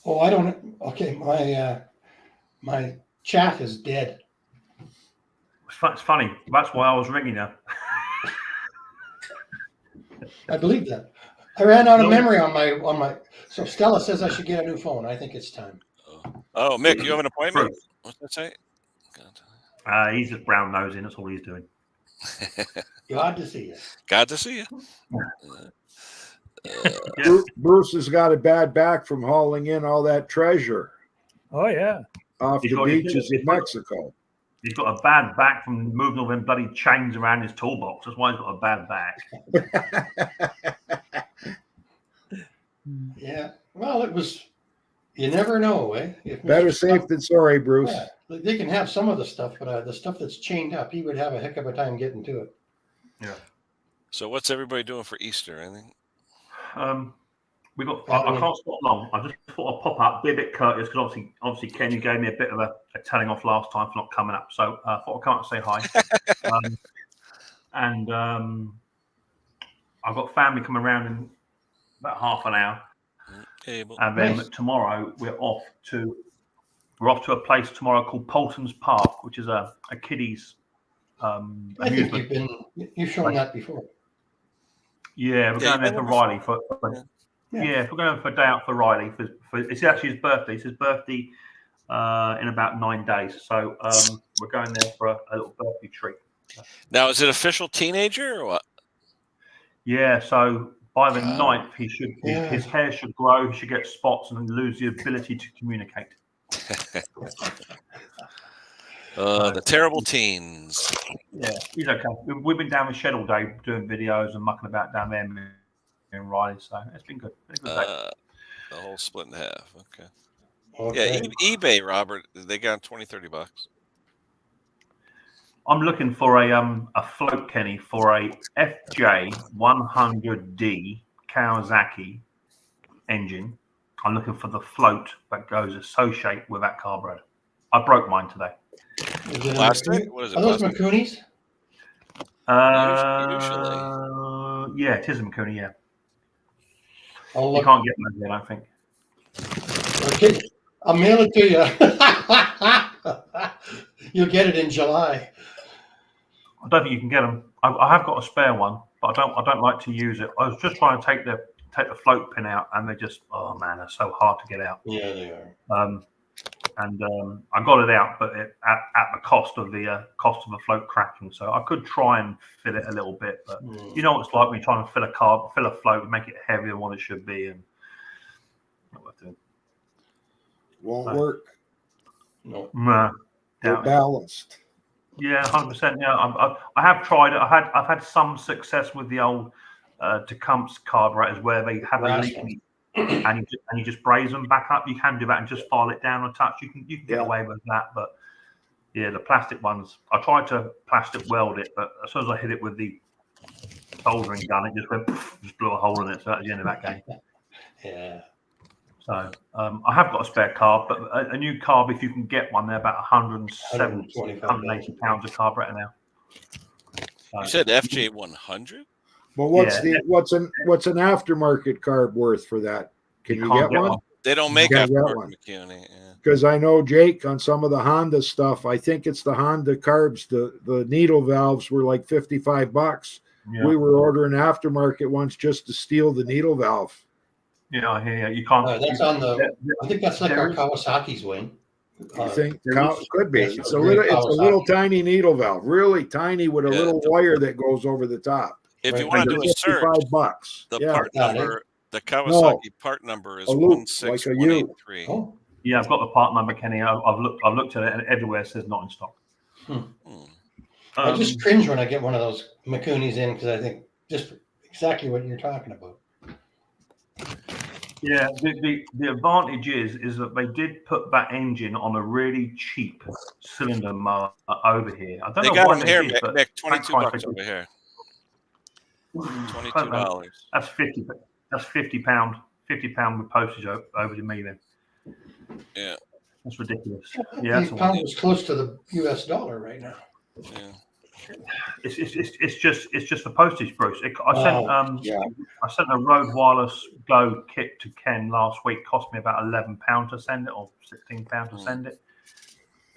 [SPEAKER 7] Oh, I don't. Okay, my chat is dead.
[SPEAKER 8] It's funny. That's why I was ringing you.
[SPEAKER 7] I believe that. I ran out of memory on my. So Stella says I should get a new phone. I think it's time.
[SPEAKER 1] Oh, Mick, you have an appointment?
[SPEAKER 8] Bruce.
[SPEAKER 1] What's that say? God.
[SPEAKER 8] He's just brown nosing. That's all he's doing.
[SPEAKER 7] Glad to see you.
[SPEAKER 1] Glad to see you.
[SPEAKER 8] Yeah.
[SPEAKER 5] Bruce has got a bad back from hauling in all that treasure
[SPEAKER 6] Oh yeah.
[SPEAKER 5] off
[SPEAKER 8] He's
[SPEAKER 5] the
[SPEAKER 8] got-
[SPEAKER 5] beaches of Mexico.
[SPEAKER 8] He's got a bad back from moving all them bloody chains around his toolbox. That's why he's got a bad back.
[SPEAKER 7] Yeah. Well, it was. You never know, eh? If
[SPEAKER 5] Better
[SPEAKER 7] Mr.
[SPEAKER 5] safe than sorry, Bruce.
[SPEAKER 7] Yeah, they can have some of the stuff, but the stuff that's chained up, he would have a heck of a time getting to it.
[SPEAKER 8] Yeah.
[SPEAKER 1] So what's everybody doing for Easter? Anything?
[SPEAKER 8] We got. I can't stop long. I just thought I'd pop up, be a bit courteous because obviously Ken, you gave me a bit of a telling off last time for not coming up, so I thought I'd come up and say hi. I've got family coming around in about half an hour,
[SPEAKER 1] Cable.
[SPEAKER 8] and then
[SPEAKER 7] Nice.
[SPEAKER 8] tomorrow we're off to a place tomorrow called Polton's Park, which is a kiddies
[SPEAKER 7] I think
[SPEAKER 8] amusement.
[SPEAKER 7] you've shown that before.
[SPEAKER 8] Yeah, we're
[SPEAKER 1] Yeah,
[SPEAKER 8] going there
[SPEAKER 1] you
[SPEAKER 8] for
[SPEAKER 1] went
[SPEAKER 8] Riley for
[SPEAKER 7] Yeah.
[SPEAKER 8] we're going for a day out for Riley for it's actually his birthday. It's his birthday in about 9 days. So we're going there for a little birthday treat.
[SPEAKER 1] Now, is it official teenager or what?
[SPEAKER 8] Yeah, so By the ninth, his hair should grow, he should get spots and lose the ability to communicate.
[SPEAKER 1] The terrible teens.
[SPEAKER 8] Yeah, he's okay. We've been down the shed all day doing videos and mucking about down there in Riley, so it's been good. Been a good day.
[SPEAKER 1] The whole split in half. Okay.
[SPEAKER 7] Okay.
[SPEAKER 1] Yeah, eBay, Robert, they got $20-$30.
[SPEAKER 8] I'm looking for a float, Kenny, for a FJ 100D Kawasaki engine. I'm looking for the float that goes associated with that carburetor. I broke mine today.
[SPEAKER 7] Is it
[SPEAKER 1] Plastic? What is it?
[SPEAKER 7] Are those
[SPEAKER 1] Plastic?
[SPEAKER 7] Macoonies?
[SPEAKER 1] Usually.
[SPEAKER 8] Yeah, it is a Mikuni, yeah.
[SPEAKER 7] I'll
[SPEAKER 8] You
[SPEAKER 7] look.
[SPEAKER 8] can't get them here, I don't think.
[SPEAKER 7] Okay. I'll mail it to you. You'll get it in July.
[SPEAKER 8] I don't think you can get them. I have got a spare one, but I don't like to use it. I was just trying to take the float pin out, and they're just, oh man, they're so hard to get out.
[SPEAKER 7] Yeah, they are.
[SPEAKER 8] I got it out, but at the cost of the float cracking. So I could try and fit it a little bit, but you know what it's like when you're trying to fill a float, make it heavier than what it should be, and not worth it.
[SPEAKER 5] Won't work.
[SPEAKER 7] No.
[SPEAKER 8] Nah,
[SPEAKER 5] They're
[SPEAKER 8] doubt it.
[SPEAKER 5] balanced.
[SPEAKER 8] Yeah, 100%. Yeah, I have tried it. I've had some success with the old Tecumseh carburetors where they have a leak and you just braze them back up. You can do that and just file it down a touch. You can get away with that, but yeah, the plastic ones. I tried to plastic weld it, but as soon as I hit it with the soldering gun, it just went, just blew a hole in it. So that was the end of that game.
[SPEAKER 7] Yeah.
[SPEAKER 8] So I have got a spare carb, but a new carb, if you can get one, they're about 170, 180 pounds of carburetor now.
[SPEAKER 1] You said FJ 100?
[SPEAKER 5] But what's an aftermarket carb worth for that? Can you get one?
[SPEAKER 1] They don't make aftermarket Mikuni.
[SPEAKER 5] Because I know Jake on some of the Honda stuff. I think it's the Honda carbs. The needle valves were like $55. Yeah. We were ordering aftermarket ones just to steal the needle valve.
[SPEAKER 8] Yeah, I hear you. You can't.
[SPEAKER 7] That's on the. I think that's like our Kawasaki's wing.
[SPEAKER 5] I think could be. It's a little tiny needle valve, really tiny, with a little wire that goes over the top.
[SPEAKER 1] If you want to do a search,
[SPEAKER 5] $55.
[SPEAKER 1] The part number, the Kawasaki part number is 16183.
[SPEAKER 7] Oh.
[SPEAKER 8] Yeah, I've got the part number, Kenny. I've looked at it, and everywhere it says not in stock.
[SPEAKER 7] I just cringe when I get one of those Macoonies in because I think just exactly what you're talking about.
[SPEAKER 8] Yeah, the advantage is that they did put that engine on a really cheap cylinder mower over here. I don't know why
[SPEAKER 1] they
[SPEAKER 8] did, but
[SPEAKER 1] Mick, $22 over here. $22.
[SPEAKER 8] That's £50. That's £50. £50 with postage over to me then.
[SPEAKER 1] Yeah,
[SPEAKER 8] that's ridiculous. Yeah,
[SPEAKER 7] the pound is close to the US dollar right now.
[SPEAKER 1] Yeah.
[SPEAKER 8] It's just the postage, Bruce. I sent a Rode Wireless Go kit to Ken last week. Cost me about £11 to send it, or £16 to send it.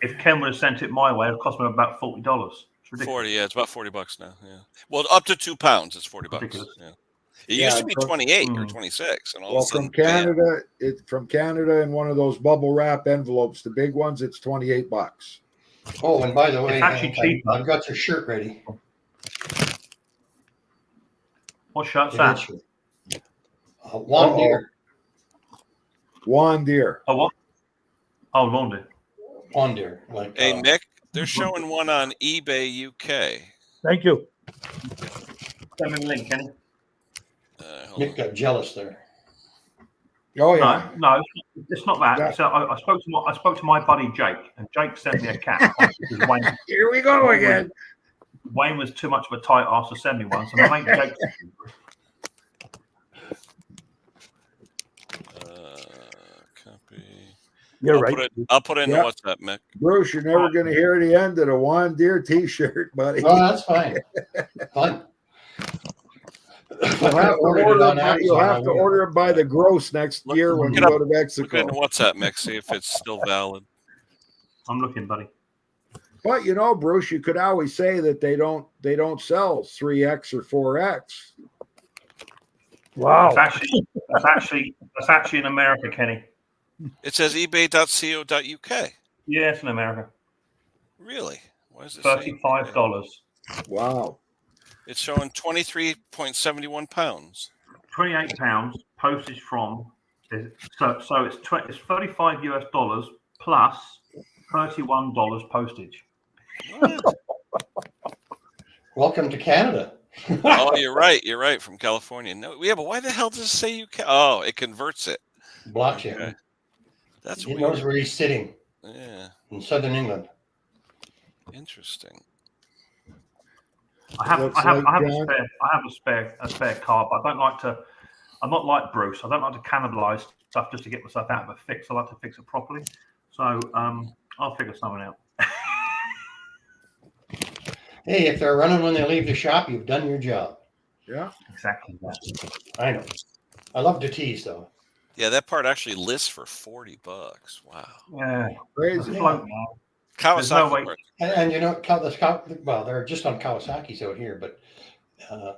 [SPEAKER 8] If Ken would have sent it my way, it cost me about $40. It's ridiculous.
[SPEAKER 1] 40, yeah, it's about $40 now. Yeah, well, up to £2, it's $40. Yeah. It used to be 28 or 26, and all of a sudden,
[SPEAKER 5] from Canada in one of those bubble wrap envelopes, the big ones, it's $28.
[SPEAKER 7] Oh, and by the way,
[SPEAKER 8] it's actually cheap.
[SPEAKER 7] I've got your shirt ready.
[SPEAKER 8] What shirt's that?
[SPEAKER 7] Juan Deere.
[SPEAKER 5] Juan Deere.
[SPEAKER 8] Oh, what? Oh, Juan Deere.
[SPEAKER 7] Juan Deere. Like,
[SPEAKER 1] hey, Mick, they're showing one on eBay UK.
[SPEAKER 6] Thank you.
[SPEAKER 8] Send me the link, Kenny.
[SPEAKER 7] Nick got jealous there.
[SPEAKER 5] Oh yeah.
[SPEAKER 8] No, it's not that. So I spoke to my buddy Jake, and Jake sent me a cat. Wayne,
[SPEAKER 5] here we go again.
[SPEAKER 8] Wayne was too much of a tight ass to send me one, so my mate Jake.
[SPEAKER 1] Copy.
[SPEAKER 6] You're right.
[SPEAKER 1] I'll put it in the WhatsApp, Mick.
[SPEAKER 5] Bruce, you're never going to hear the end of the Juan Deere T-shirt, buddy.
[SPEAKER 7] Oh, that's fine. Fine.
[SPEAKER 5] You'll have to order it by the gross next year when you go to Mexico.
[SPEAKER 1] Look at WhatsApp, Mick, see if it's still valid.
[SPEAKER 8] I'm looking, buddy.
[SPEAKER 5] But you know, Bruce, you could always say that they don't sell 3X or 4X.
[SPEAKER 6] Wow.
[SPEAKER 8] That's actually in America, Kenny.
[SPEAKER 1] It says ebay.co.uk.
[SPEAKER 8] Yeah, it's in America.
[SPEAKER 1] Really? Why is it
[SPEAKER 8] $35?
[SPEAKER 5] Wow.
[SPEAKER 1] It's showing 23.71 pounds.
[SPEAKER 8] £28 postage from. So it's $35 US plus $31 postage.
[SPEAKER 1] What?
[SPEAKER 7] Welcome to Canada.
[SPEAKER 1] Oh, you're right. You're right. From California. No, yeah, but why the hell does it say you can? Oh, it converts it.
[SPEAKER 7] Blockchain.
[SPEAKER 1] Okay. That's
[SPEAKER 7] He
[SPEAKER 1] weird.
[SPEAKER 7] knows where he's sitting
[SPEAKER 1] Yeah.
[SPEAKER 7] in southern England.
[SPEAKER 1] Interesting.
[SPEAKER 8] I have
[SPEAKER 5] Looks
[SPEAKER 8] I have
[SPEAKER 5] like
[SPEAKER 8] I have
[SPEAKER 5] John-
[SPEAKER 8] a spare car, but I don't like to. I'm not like Bruce. I don't like to cannibalize stuff just to get myself out of a fix. I like to fix it properly. So I'll figure something out.
[SPEAKER 7] Hey, if they're running when they leave the shop, you've done your job.
[SPEAKER 5] Yeah.
[SPEAKER 8] Exactly.
[SPEAKER 7] I know. I love to tease though.
[SPEAKER 1] Yeah, that part actually lists for $40. Wow.
[SPEAKER 8] Yeah.
[SPEAKER 5] Crazy.
[SPEAKER 8] Float now. There's
[SPEAKER 1] Kawasaki.
[SPEAKER 8] no way.
[SPEAKER 7] And you know, well, they're just on Kawasaki's out here, but man,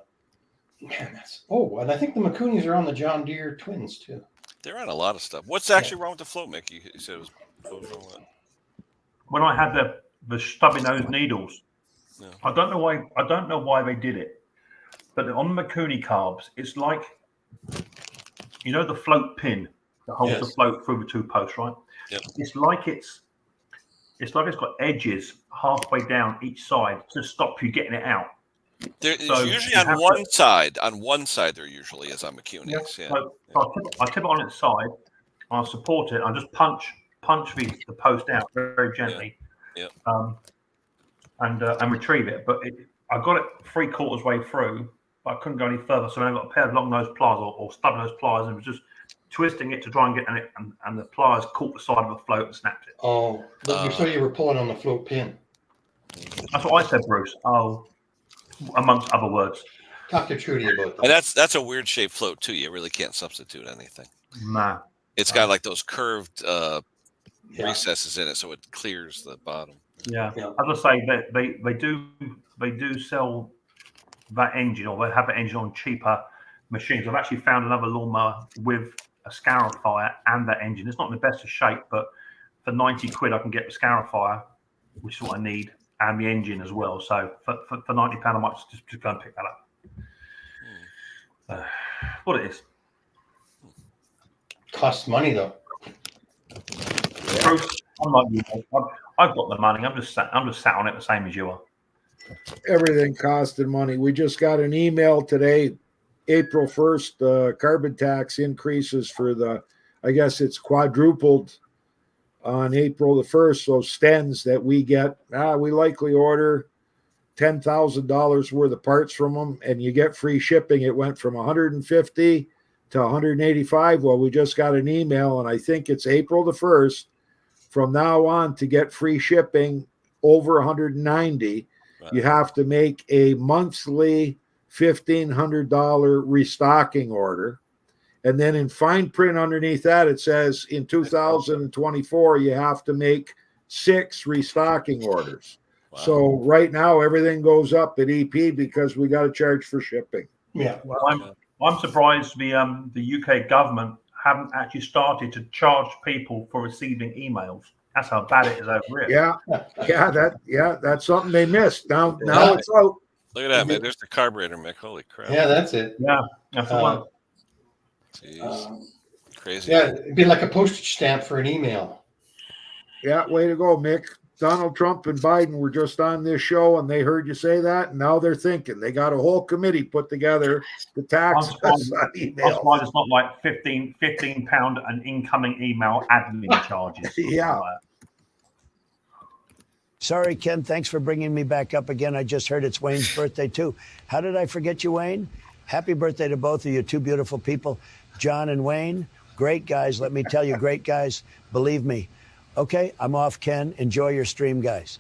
[SPEAKER 7] and I think the Makunis are on the John Deere twins too.
[SPEAKER 1] They're on a lot of stuff. What's actually wrong with the float, Mick? You said it was.
[SPEAKER 8] When I had the stubby nose needles,
[SPEAKER 1] No.
[SPEAKER 8] I don't know why they did it, but on the Makuni carbs, it's like, you know, the float pin that holds the float through the two posts, right?
[SPEAKER 1] Yep.
[SPEAKER 8] It's like it's got edges halfway down each side to stop you getting it out.
[SPEAKER 1] There's
[SPEAKER 8] So
[SPEAKER 1] usually
[SPEAKER 8] you
[SPEAKER 1] on
[SPEAKER 8] have
[SPEAKER 1] one side. On one side, there usually is on McCuni's. Yeah.
[SPEAKER 8] So I tip it on its side, I'll support it, I just punch the post out very gently.
[SPEAKER 1] Yeah.
[SPEAKER 8] And retrieve it. But I got it 3/4 way through, but I couldn't go any further. So then I got a pair of long nose pliers or stub nose pliers and was just twisting it to try and get in it, and the pliers caught the side of the float and snapped it.
[SPEAKER 7] Oh, so you were pulling on the float pin.
[SPEAKER 8] That's what I said, Bruce. Oh, amongst other words.
[SPEAKER 7] Talk to Trudy about that.
[SPEAKER 1] And that's a weird shaped float too. You really can't substitute anything.
[SPEAKER 8] Nah.
[SPEAKER 1] It's got like those curved recesses in it, so it clears the bottom.
[SPEAKER 8] Yeah. As I say, they do sell that engine, or they have the engine on cheaper machines. I've actually found another lawnmower with a scarifier and that engine. It's not in the best of shape, but for 90 quid I can get the scarifier, which is what I need, and the engine as well. So for £90 I might just go and pick that up. What it is.
[SPEAKER 7] Costs money though.
[SPEAKER 8] Bruce, I'm like you. I've got the money. I'm just sat on it the same as you are.
[SPEAKER 5] Everything costing money. We just got an email today, April 1st, carbon tax increases for I guess it's quadrupled on April the 1st. So stems that we get, we likely order $10,000 worth of parts from them and you get free shipping. It went from 150 to 185. Well, we just got an email and I think it's April the 1st from now on to get free shipping over 190. Wow. You have to make a monthly $1,500 restocking order. And then in fine print underneath that, it says in 2024, you have to make 6 restocking orders. Wow. So right now, everything goes up at EP because we got to charge for shipping.
[SPEAKER 7] Yeah.
[SPEAKER 8] Well, I'm surprised the UK government haven't actually started to charge people for receiving emails. That's how bad it is over
[SPEAKER 5] here. That's something they missed. Now it's out.
[SPEAKER 1] Look at that, man. There's the carburetor, Mick. Holy crap.
[SPEAKER 7] Yeah, that's it.
[SPEAKER 8] Yeah, that's the one.
[SPEAKER 1] Jeez. Crazy.
[SPEAKER 7] Yeah, it'd be like a postage stamp for an email.
[SPEAKER 5] Yeah, way to go, Mick. Donald Trump and Biden were just on this show and they heard you say that, and now they're thinking. They got a whole committee put together to tax us on email.
[SPEAKER 8] That's why it's not like £15 an incoming email admin charges.
[SPEAKER 5] Yeah.
[SPEAKER 3] Sorry, Ken. Thanks for bringing me back up again. I just heard it's Wayne's birthday, too. How did I forget you, Wayne? Happy birthday to both of you, two beautiful people. John and Wayne, great guys. Let me tell you, great guys. Believe me. Okay, I'm off, Ken. Enjoy your stream, guys.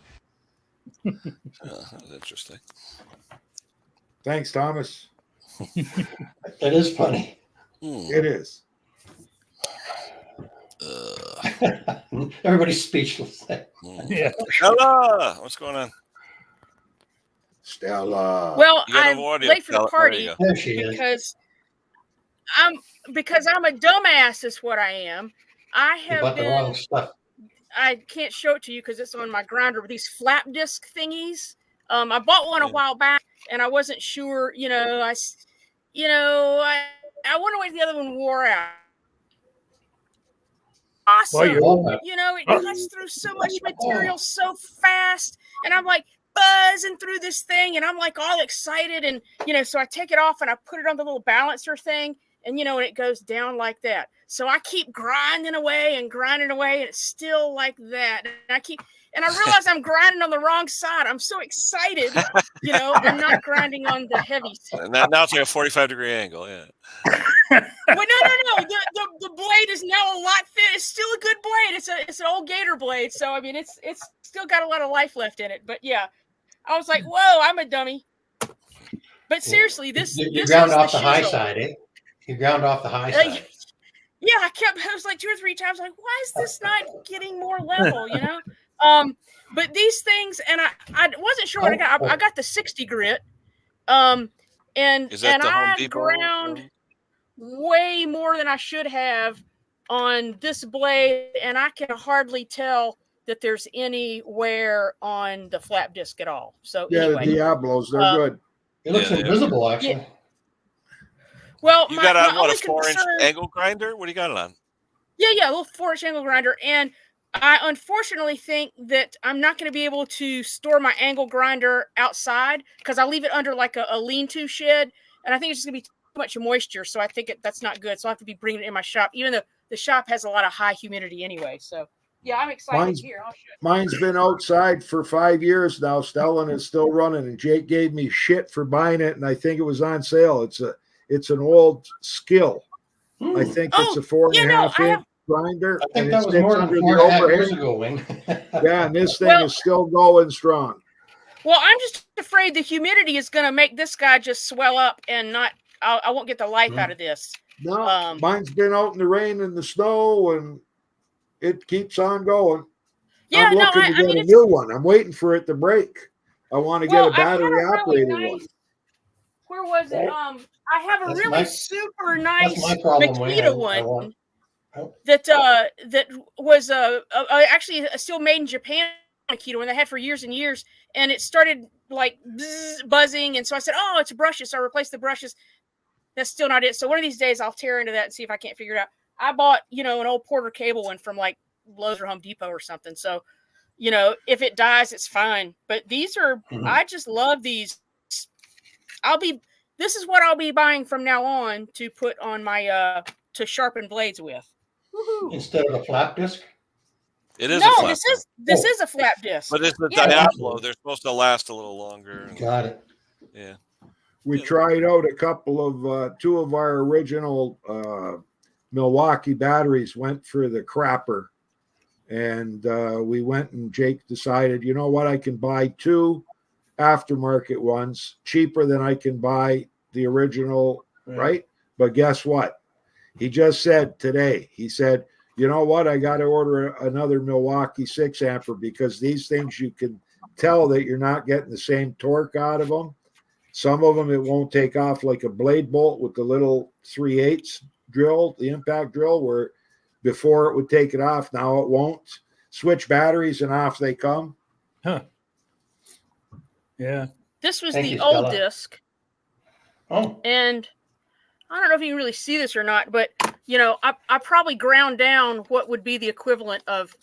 [SPEAKER 1] That's interesting.
[SPEAKER 5] Thanks, Thomas.
[SPEAKER 7] That is funny.
[SPEAKER 5] It is.
[SPEAKER 7] Everybody's speechless.
[SPEAKER 6] Yeah.
[SPEAKER 1] Stella, what's going on?
[SPEAKER 5] Stella.
[SPEAKER 9] Well, I'm late for the party
[SPEAKER 7] There she is.
[SPEAKER 9] because I'm a dumbass is what I am. I
[SPEAKER 7] You bought the wrong stuff.
[SPEAKER 9] I can't show it to you because it's on my grinder with these flap disc thingies. I bought one a while back and I wasn't sure, I I wonder why the other one wore out.
[SPEAKER 6] Well,
[SPEAKER 9] Awesome.
[SPEAKER 6] you're,
[SPEAKER 9] You know, it cuts through so much material so fast. And I'm like buzzing through this thing and I'm like all excited. And, you know, so I take it off and I put it on the little balancer thing. And, you know, and it goes down like that. So I keep grinding away and it's still like that. And I realize I'm grinding on the wrong side. I'm so excited. You know, I'm not grinding on the heavy side.
[SPEAKER 1] Now it's like a 45-degree angle. Yeah.
[SPEAKER 9] Well, no. The blade is now a lot thin. It's still a good blade. It's an old gator blade. So I mean, it's still got a lot of life left in it. But yeah, I was like, whoa, I'm a dummy. But seriously,
[SPEAKER 7] you ground off the high side, eh? You ground off the high side.
[SPEAKER 9] Yeah, I was like 2 or 3 times, like, why is this not getting more level? You know. But these things, and I wasn't sure what I got. I got the 60 grit. And I ground way more than I should have on this blade, and I can hardly tell that there's any wear on the flap disc at all. So
[SPEAKER 5] yeah,
[SPEAKER 9] anyway,
[SPEAKER 5] the Diablos, they're good.
[SPEAKER 7] It looks invisible, actually.
[SPEAKER 9] Yeah. Well,
[SPEAKER 1] you got on what, a 4-inch
[SPEAKER 9] concern,
[SPEAKER 1] angle grinder? What do you got it on?
[SPEAKER 9] Yeah, a little 4-inch angle grinder, and I unfortunately think that I'm not going to be able to store my angle grinder outside because I leave it under like a lean-to shed, and I think it's just going to be too much moisture. So I think that's not good. So I have to be bringing it in my shop, even though the shop has a lot of high humidity anyway. So yeah, I'm excited. Here, I'll show you.
[SPEAKER 5] Mine's been outside for 5 years now. Stellan is still running, and Jake gave me shit for buying it, and I think it was on sale. It's an old Skill. I think it's a 4.5 inch grinder.
[SPEAKER 7] I think that was more than 4.5 years ago, Wayne.
[SPEAKER 5] Yeah, and this thing is still going strong.
[SPEAKER 9] Well, I'm just afraid the humidity is going to make this guy just swell up and not. I won't get the life out of this.
[SPEAKER 5] No, mine's been out in the rain and the snow, and it keeps on going.
[SPEAKER 9] Yeah,
[SPEAKER 5] I'm looking to get a new one. I'm waiting for it to break. I want to get a battery operated one.
[SPEAKER 9] Where was it? I have a really super nice Makita one that was actually still made in Japan Makita one they had for years and years, and it started like buzzing, and so I said, "Oh, it's brushes." So I replaced the brushes. That's still not it. So one of these days I'll tear into that and see if I can't figure it out. I bought, an old Porter cable one from like Lowe's or Home Depot or something. So, if it dies, it's fine. But these are, I just love these. This is what I'll be buying from now on to put on my, to sharpen blades with. Woo-hoo.
[SPEAKER 7] Instead of a flap disc?
[SPEAKER 1] It is.
[SPEAKER 9] No, this is a flap disc.
[SPEAKER 1] But it's the Diablo. They're supposed to last a little longer.
[SPEAKER 7] Got it.
[SPEAKER 1] Yeah.
[SPEAKER 5] We tried out a couple of 2 of our original Milwaukee batteries went for the crapper, and we went and Jake decided, you know what, I can buy 2 aftermarket ones cheaper than I can buy the original, right? But guess what? He just said today, he said, you know what, I got to order another Milwaukee 6 amper because these things you can tell that you're not getting the same torque out of them. Some of them, it won't take off like a blade bolt with the little 3/8 drill, the impact drill, where before it would take it off. Now it won't. Switch batteries and off they come.
[SPEAKER 6] Huh. Yeah.
[SPEAKER 9] This was the old disc.
[SPEAKER 7] Oh.
[SPEAKER 9] And I don't know if you can really see this or not, but, I probably ground down what would be the equivalent of,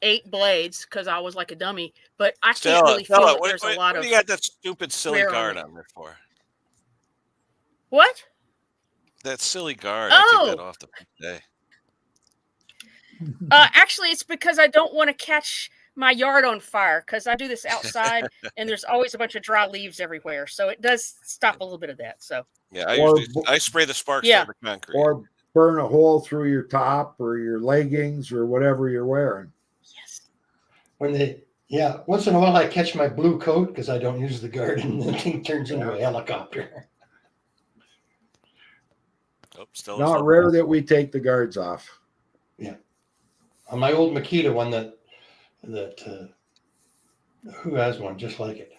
[SPEAKER 9] 8 blades because I was like a dummy, but I can't really feel that there's a lot of.
[SPEAKER 1] What do you got that stupid silly guard on there for?
[SPEAKER 9] What?
[SPEAKER 1] That silly guard. I took that off the day.
[SPEAKER 9] Actually, it's because I don't want to catch my yard on fire because I do this outside and there's always a bunch of dry leaves everywhere, so it does stop a little bit of that. So
[SPEAKER 1] yeah, I spray the sparks on the concrete,
[SPEAKER 5] or burn a hole through your top or your leggings or whatever you're wearing.
[SPEAKER 7] Once in a while I catch my blue coat because I don't use the guard and the thing turns into a helicopter.
[SPEAKER 5] Not rare that we take the guards off.
[SPEAKER 7] Yeah. On my old Makita one that who has one just like it?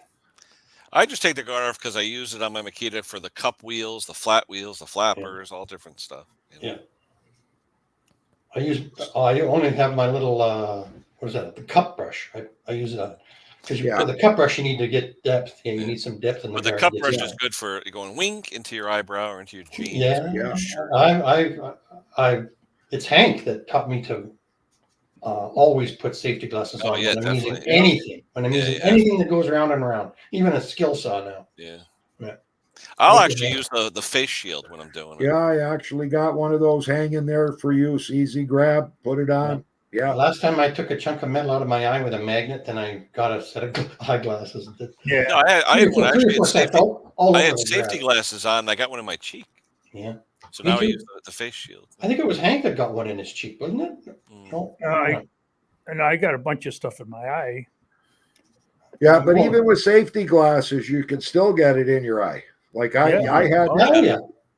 [SPEAKER 1] I just take the guard off because I use it on my Makita for the cup wheels, the flat wheels, the flappers, all different stuff.
[SPEAKER 7] Yeah. I only have my little what is that? The cup brush. I use it Because for the cut brush, you need to get depth. Yeah, you need some depth in the
[SPEAKER 1] But the
[SPEAKER 7] guard.
[SPEAKER 1] cut brush is good for going wink into your eyebrow or into your jeans.
[SPEAKER 7] Yeah. It's Hank that taught me to always put safety glasses on when I'm using anything. When I'm using anything that goes around and around, even a skill saw now.
[SPEAKER 1] Yeah.
[SPEAKER 7] Yeah.
[SPEAKER 1] I'll actually use the face shield when I'm doing it.
[SPEAKER 5] Yeah, I actually got one of those hanging there for use. Easy grab, put it on. Yeah.
[SPEAKER 7] The last time I took a chunk of metal out of my eye with a magnet, then I got a set of eyeglasses.
[SPEAKER 6] Yeah.
[SPEAKER 1] No, I had safety glasses on. I got one in my cheek.
[SPEAKER 7] Yeah.
[SPEAKER 1] So now I use the face shield.
[SPEAKER 7] I think it was Hank that got one in his cheek, wasn't it? No.
[SPEAKER 6] And I got a bunch of stuff in my eye.
[SPEAKER 5] Yeah, but even with safety glasses, you can still get it in your eye. Like I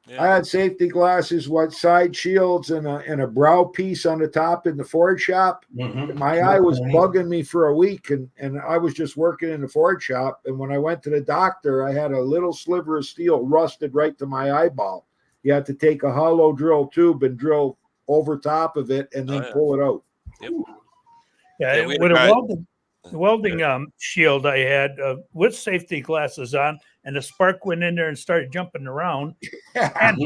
[SPEAKER 5] had safety glasses, side shields, and a brow piece on the top in the Ford shop.
[SPEAKER 7] Mm-hmm.
[SPEAKER 5] My eye was bugging me for a week, and I was just working in the Ford shop. And when I went to the doctor, I had a little sliver of steel rusted right to my eyeball. You had to take a hollow drill tube and drill over top of it, and then pull it out.
[SPEAKER 1] Yep.
[SPEAKER 6] Yeah, with a welding shield I had with safety glasses on, and the spark went in there and started jumping around. And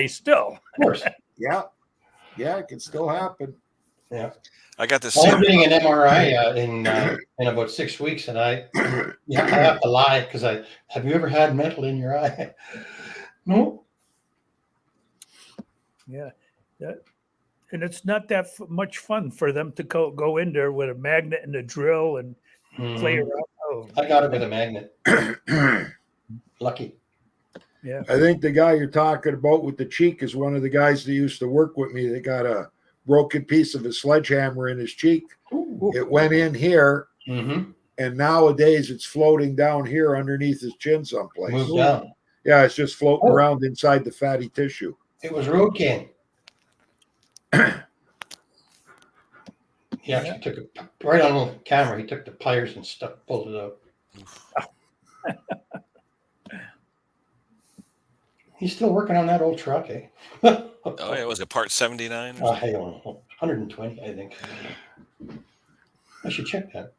[SPEAKER 6] still.
[SPEAKER 7] Of course.
[SPEAKER 5] Yeah, it can still happen.
[SPEAKER 7] Yeah.
[SPEAKER 1] I got this.
[SPEAKER 7] I'm getting an MRI in about 6 weeks, and I have to lie because have you ever had metal in your eye? No.
[SPEAKER 6] Yeah. And it's not that much fun for them to go in there with a magnet and a drill and play around. Oh.
[SPEAKER 7] I got it with a magnet. Lucky.
[SPEAKER 6] Yeah.
[SPEAKER 5] I think the guy you're talking about with the cheek is one of the guys that used to work with me. They got a broken piece of a sledgehammer in his cheek. Ooh. It went in here, and nowadays it's floating down here underneath his chin someplace.
[SPEAKER 7] Moved down.
[SPEAKER 5] Yeah, it's just floating around inside the fatty tissue.
[SPEAKER 7] It was Road King. He actually took it right on the camera. He took the pliers and pulled it out. He's still working on that old truck, eh?
[SPEAKER 1] Oh, yeah, was it part 79?
[SPEAKER 7] I don't know. 120, I think. I should check that.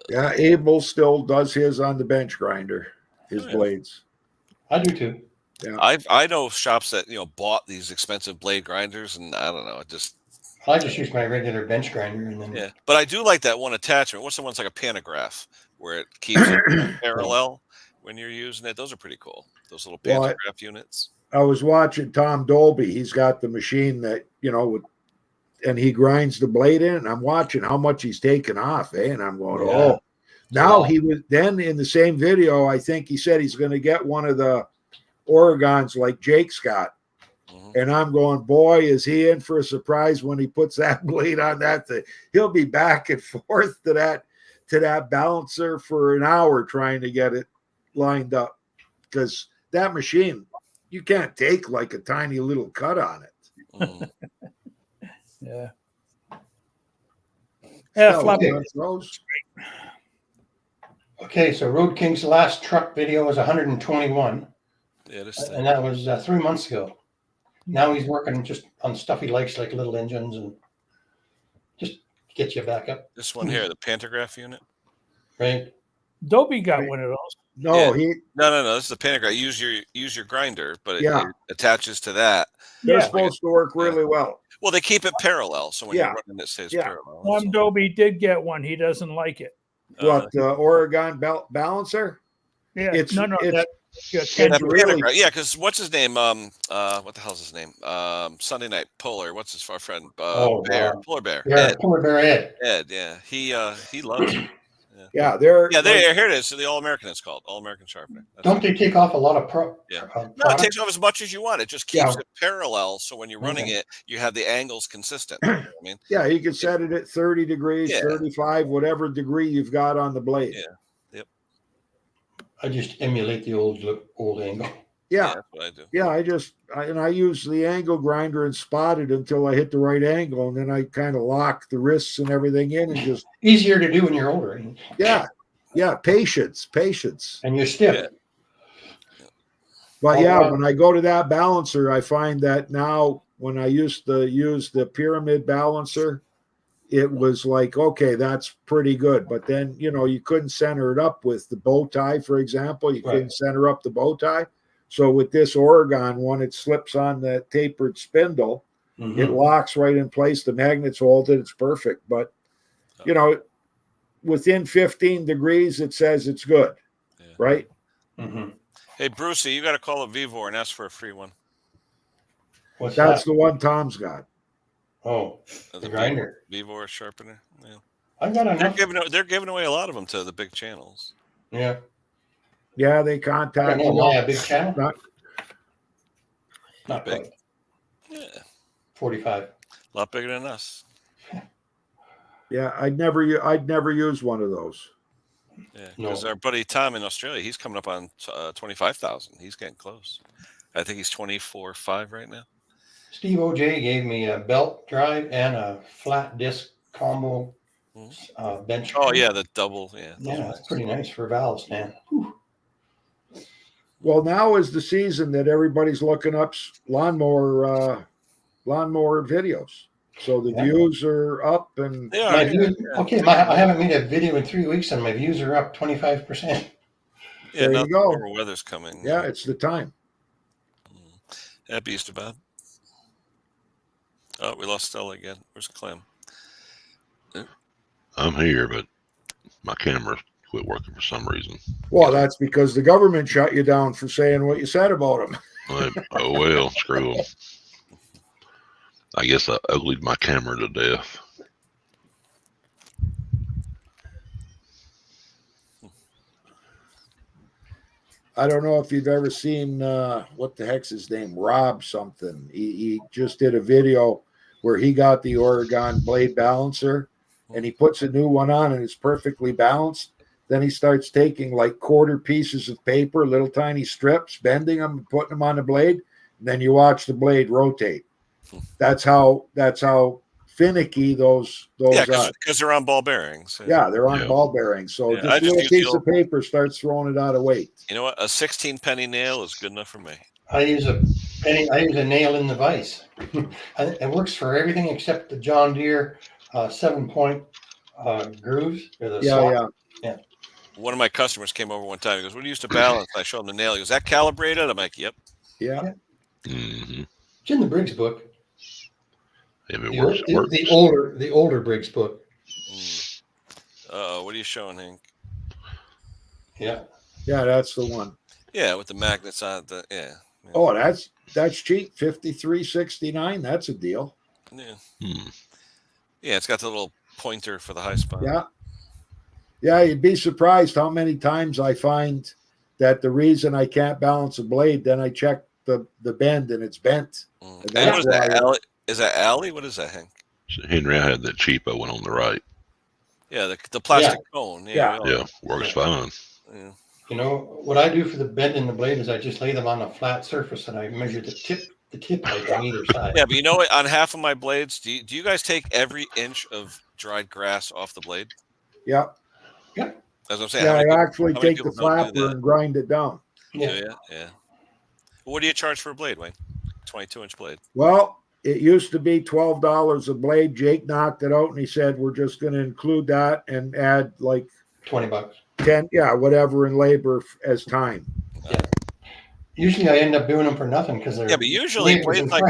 [SPEAKER 5] Yeah, Abel still does his on the bench grinder, his blades.
[SPEAKER 7] I do too.
[SPEAKER 5] Yeah.
[SPEAKER 1] I know shops that bought these expensive blade grinders, and I don't know,
[SPEAKER 7] I just use my regular bench grinder, and then
[SPEAKER 1] but I do like that one attachment. What's the one's like a pantograph where it keeps it parallel when you're using it? Those are pretty cool. Those little pantograph units.
[SPEAKER 5] I was watching Tom Dolby. He's got the machine that and he grinds the blade in. And I'm watching how much he's taking off, and I'm going, Now he was then in the same video. I think he said he's going to get one of the Oregons like Jake's got. And I'm going, boy, is he in for a surprise when he puts that blade on that thing. He'll be back and forth to that balancer for an hour trying to get it lined up. Because that machine, you can't take like a tiny little cut on it.
[SPEAKER 6] Yeah.
[SPEAKER 7] Okay, so Road King's last truck video was 121.
[SPEAKER 1] Yeah,
[SPEAKER 7] and that was 3 months ago. Now he's working just on stuff he likes, like little engines, and just get you back up.
[SPEAKER 1] This one here, the pantograph unit.
[SPEAKER 7] Right.
[SPEAKER 6] Dobie got one of those.
[SPEAKER 5] No,
[SPEAKER 1] no. This is the pantograph. Use your grinder, but it attaches to that.
[SPEAKER 5] They're supposed to work really well.
[SPEAKER 1] Well, they keep it parallel, so when you're running, it stays parallel.
[SPEAKER 6] Tom Dobie did get one. He doesn't like it.
[SPEAKER 5] What, the Oregon balancer?
[SPEAKER 6] Yeah,
[SPEAKER 5] it's
[SPEAKER 1] really, because what's his name? What the hell's his name? Sunday Night Polar. What's his friend? Polar Bear.
[SPEAKER 7] Yeah, Polar Bear Ed.
[SPEAKER 1] Ed, yeah, he loves it.
[SPEAKER 5] Here
[SPEAKER 1] it is. So the All American, it's called All American Sharpening.
[SPEAKER 7] Don't they take off a lot of
[SPEAKER 1] no, it takes off as much as you want. It just keeps it parallel, so when you're running it, you have the angles consistent. You know what I mean,
[SPEAKER 5] you can set it at 30 degrees, 35, whatever degree you've got on the blade.
[SPEAKER 7] I just emulate the old angle.
[SPEAKER 5] Yeah,
[SPEAKER 1] that's what I do.
[SPEAKER 5] Yeah, I use the angle grinder and spot it until I hit the right angle, and then I kind of lock the wrists and everything in, and just
[SPEAKER 7] easier to do when you're older.
[SPEAKER 5] Yeah, patience,
[SPEAKER 7] and you're stiff.
[SPEAKER 5] But when I go to that balancer, I find that now when I used to use the pyramid balancer, it was like, okay, that's pretty good. But then, you couldn't center it up with the bow tie, for example. You couldn't center up the bow tie. So with this Oregon one, it slips on the tapered spindle. Mm-hmm. It locks right in place. The magnets hold it. It's perfect. But, within 15 degrees, it says it's good, right?
[SPEAKER 1] Mm-hmm. Hey, Brucey, you got to call up Vivor and ask for a free one.
[SPEAKER 5] That's the one Tom's got.
[SPEAKER 7] Oh, the grinder.
[SPEAKER 1] Vivor sharpener. Yeah.
[SPEAKER 7] I got enough.
[SPEAKER 1] They're giving away a lot of them to the big channels.
[SPEAKER 7] Yeah.
[SPEAKER 5] Yeah, they contact
[SPEAKER 7] me. A big channel? Not
[SPEAKER 1] big.
[SPEAKER 7] Quite. Yeah. 45.
[SPEAKER 1] A lot bigger than us.
[SPEAKER 5] Yeah, I'd never use one of those.
[SPEAKER 1] Yeah, because our buddy Tom in Australia, he's coming up on 25,000. He's getting close. I think he's 24.5 right now.
[SPEAKER 7] Steve OJ gave me a belt drive and a flat disc combo bench.
[SPEAKER 1] Oh yeah, the double. Yeah,
[SPEAKER 7] it's pretty nice for a valve stand. Whew.
[SPEAKER 5] Well, now is the season that everybody's looking up lawnmower videos. So the views are up, and
[SPEAKER 7] I haven't made a video in 3 weeks, and my views are up 25%.
[SPEAKER 1] Yeah, there you go. Weather's coming.
[SPEAKER 5] Yeah, it's the time.
[SPEAKER 1] Happy Easter, Bob. Oh, we lost Stella again. Where's Clem?
[SPEAKER 2] I'm here, but my camera quit working for some reason.
[SPEAKER 5] Well, that's because the government shut you down for saying what you said about them.
[SPEAKER 2] Oh well, screw them. I guess I uglied my camera to death.
[SPEAKER 5] I don't know if you've ever seen what the heck's his name, Rob something. He just did a video where he got the Oregon blade balancer and he puts a new one on and it's perfectly balanced. Then he starts taking like quarter pieces of paper, little tiny strips, bending them, and putting them on the blade. And then you watch the blade rotate. That's how finicky those are.
[SPEAKER 1] Because they're on ball bearings.
[SPEAKER 5] Yeah, they're on ball bearings. So just a little piece of paper starts throwing it out of weight.
[SPEAKER 1] You know what? A 16 penny nail is good enough for me.
[SPEAKER 7] I use a nail in the vise. It works for everything except the John Deere 7-point grooves.
[SPEAKER 5] Yeah.
[SPEAKER 1] One of my customers came over one time. He goes, "What do you use to balance?" I showed him the nail. He goes, "That calibrated?" I'm like, "Yep."
[SPEAKER 5] Yeah.
[SPEAKER 2] Mm-hmm.
[SPEAKER 7] It's in the Briggs book.
[SPEAKER 2] If it works, it works.
[SPEAKER 7] The older Briggs book.
[SPEAKER 1] What are you showing, Hank?
[SPEAKER 7] Yeah,
[SPEAKER 5] that's the one.
[SPEAKER 1] Yeah, with the magnets on the
[SPEAKER 5] Oh, that's cheap. $53.69. That's a deal.
[SPEAKER 1] Yeah. Yeah, it's got the little pointer for the high spot.
[SPEAKER 5] Yeah, you'd be surprised how many times I find that the reason I can't balance a blade, then I check the bend and it's bent.
[SPEAKER 1] And what is that alley? What is that, Hank?
[SPEAKER 2] So Henry, I had that cheapo one on the right.
[SPEAKER 1] Yeah, the plastic cone.
[SPEAKER 2] Yeah, works fine.
[SPEAKER 1] Yeah.
[SPEAKER 7] You know, what I do for the bend in the blade is I just lay them on a flat surface and I measure the tip height on either side.
[SPEAKER 1] Yeah, but you know what? On half of my blades, do you guys take every inch of dried grass off the blade?
[SPEAKER 5] Yeah.
[SPEAKER 7] Yeah.
[SPEAKER 1] As I'm saying,
[SPEAKER 5] I actually take the flapper and grind it down.
[SPEAKER 1] Yeah. What do you charge for a blade, Wayne? 22-inch blade.
[SPEAKER 5] Well, it used to be $12 a blade. Jake knocked it out and he said, "We're just going to include that and add like
[SPEAKER 7] $20.
[SPEAKER 5] 10, whatever in labor as time."
[SPEAKER 7] Yeah. Usually I end up doing them for nothing because they're
[SPEAKER 1] but usually blades like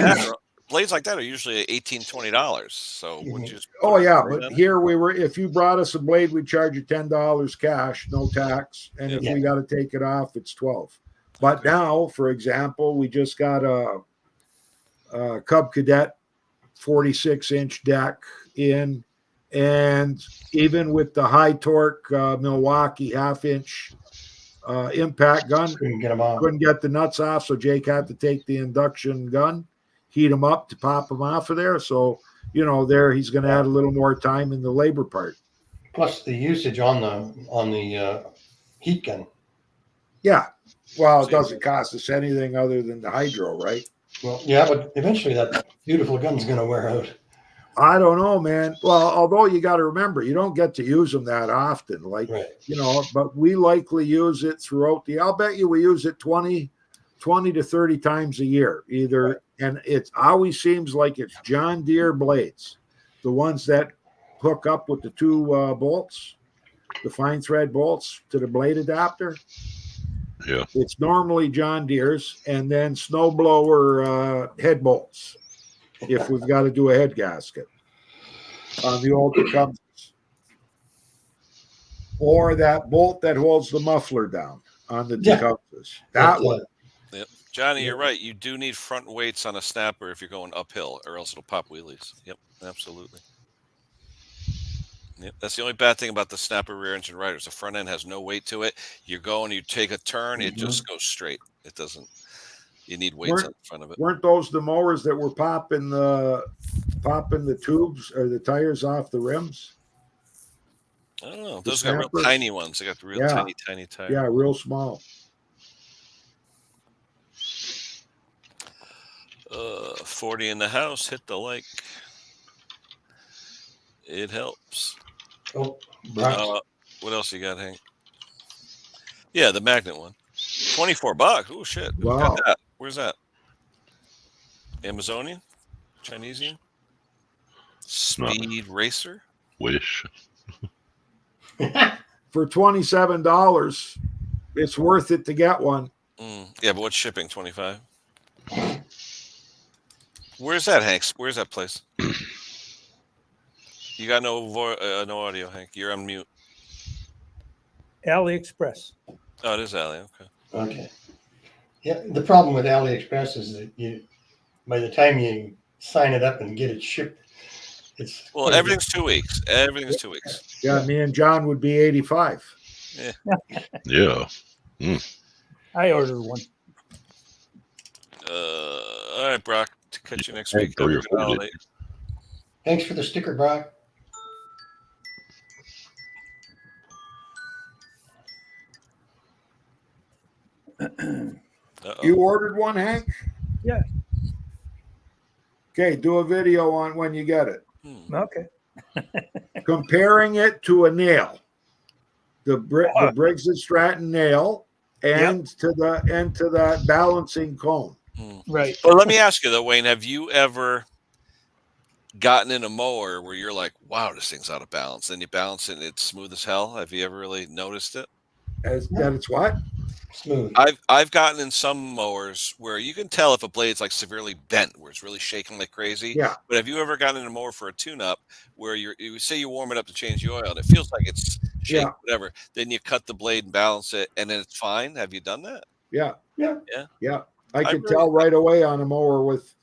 [SPEAKER 1] that are usually $18, $20. So would you just
[SPEAKER 5] but here if you brought us a blade, we charge you $10 cash, no tax, and if we got to take it off, it's $12. But now, for example, we just got a Cub Cadet 46-inch deck in, and even with the high torque Milwaukee half-inch impact gun, couldn't get the nuts off, so Jake had to take the induction gun, heat them up to pop them off of there. So there he's going to add a little more time in the labor part.
[SPEAKER 7] Plus the usage on the heat gun.
[SPEAKER 5] Yeah, well, it doesn't cost us anything other than the hydro, right?
[SPEAKER 7] Well, yeah, but eventually that beautiful gun's going to wear out.
[SPEAKER 5] I don't know, man. Well, although you got to remember, you don't get to use them that often, but we likely use it throughout I'll bet you we use it 20 to 30 times a year, either. And it always seems like it's John Deere blades, the ones that hook up with the two bolts, the fine thread bolts to the blade adapter.
[SPEAKER 2] Yeah.
[SPEAKER 5] It's normally John Deere's, and then snowblower head bolts if we've got to do a head gasket on the old Tecumsehs. Or that bolt that holds the muffler down on the Tecumsehs. That one.
[SPEAKER 1] Yep. Johnny, you're right. You do need front weights on a snapper if you're going uphill, or else it'll pop wheelies. Yep, absolutely. Yep. That's the only bad thing about the snapper rear engine riders. The front end has no weight to it. You go and you take a turn, it just goes straight. It doesn't. You need weights on the front of it.
[SPEAKER 5] Weren't those the mowers that were popping the tubes or the tires off the rims?
[SPEAKER 1] I don't know. Those got real tiny ones. They got the real tiny tires.
[SPEAKER 5] Yeah, real small.
[SPEAKER 1] 40 in the house. Hit the like. It helps.
[SPEAKER 7] Oh,
[SPEAKER 1] what else you got, Hank? Yeah, the magnet one. $24. Oh shit! Who's got that? Where's that? Amazonian, Chinesian, Speed Racer.
[SPEAKER 2] Wish.
[SPEAKER 5] For $27, it's worth it to get one.
[SPEAKER 1] Yeah, but what's shipping? 25. Where's that, Hank? Where's that place? You got no audio, Hank. You're on mute.
[SPEAKER 6] AliExpress.
[SPEAKER 1] Oh, it is Ali. Okay.
[SPEAKER 7] Okay. Yeah, the problem with AliExpress is that by the time you sign it up and get it shipped, it's
[SPEAKER 1] everything's 2 weeks. Everything's 2 weeks.
[SPEAKER 5] Yeah, me and John would be 85.
[SPEAKER 1] Yeah.
[SPEAKER 2] Yeah.
[SPEAKER 6] I ordered one.
[SPEAKER 1] All right, Brock. To catch you next week.
[SPEAKER 2] 3 or 4 days.
[SPEAKER 7] Thanks for the sticker, Brock.
[SPEAKER 5] You ordered one, Hank?
[SPEAKER 6] Yeah.
[SPEAKER 5] Okay, do a video on when you get it.
[SPEAKER 6] Okay.
[SPEAKER 5] Comparing it to a nail, the Briggs and Stratton nail, and to that balancing cone.
[SPEAKER 6] Right.
[SPEAKER 1] Well, let me ask you though, Wayne. Have you ever gotten in a mower where you're like, "Wow, this thing's out of balance," and you balance it and it's smooth as hell? Have you ever really noticed it?
[SPEAKER 5] That it's what?
[SPEAKER 7] Smooth.
[SPEAKER 1] I've gotten in some mowers where you can tell if a blade's like severely bent, where it's really shaking like crazy.
[SPEAKER 5] Yeah.
[SPEAKER 1] But have you ever gotten in a mower for a tune-up where you say you warm it up to change the oil and it feels like it's shaking, whatever. Then you cut the blade and balance it, and then it's fine. Have you done that?
[SPEAKER 5] Yeah.
[SPEAKER 1] Yeah.
[SPEAKER 5] I could tell right away on a mower with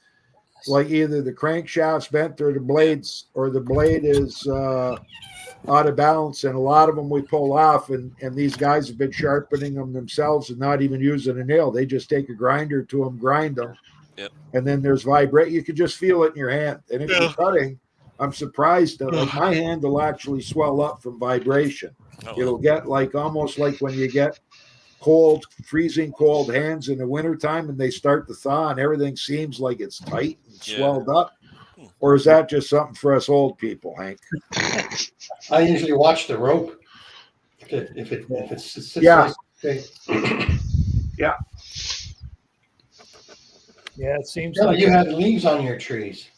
[SPEAKER 5] like either the crankshaft's bent or the blade is out of balance, and a lot of them we pull off, and these guys have been sharpening them themselves and not even using a nail. They just take a grinder to them, grind them, and then there's vibrate. You can just feel it in your hand, and if you're cutting, I'm surprised that like my hand will actually swell up from vibration. It'll get like almost like when you get freezing cold hands in the wintertime and they start to thaw and everything seems like it's tight and swelled up. Or is that just something for us old people, Hank?
[SPEAKER 7] I usually watch the rope. If it's
[SPEAKER 5] yeah.
[SPEAKER 6] Yeah, it seems
[SPEAKER 7] like you had leaves on your trees.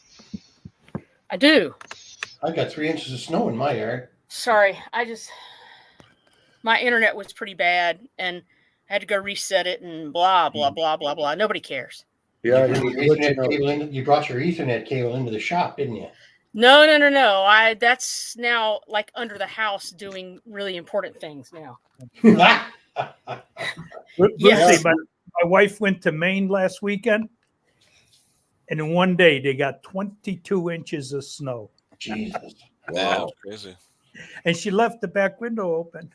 [SPEAKER 9] I do.
[SPEAKER 7] I got 3 inches of snow in my yard.
[SPEAKER 9] Sorry, my internet was pretty bad and I had to go reset it and blah, blah, blah, blah, blah. Nobody cares.
[SPEAKER 5] Yeah,
[SPEAKER 7] you brought your Ethernet cable into the shop, didn't you?
[SPEAKER 9] No. That's now like under the house doing really important things now.
[SPEAKER 6] Yes. My wife went to Maine last weekend, and in one day they got 22 inches of snow.
[SPEAKER 7] Jesus.
[SPEAKER 1] Wow. That's crazy.
[SPEAKER 6] And she left the back window open.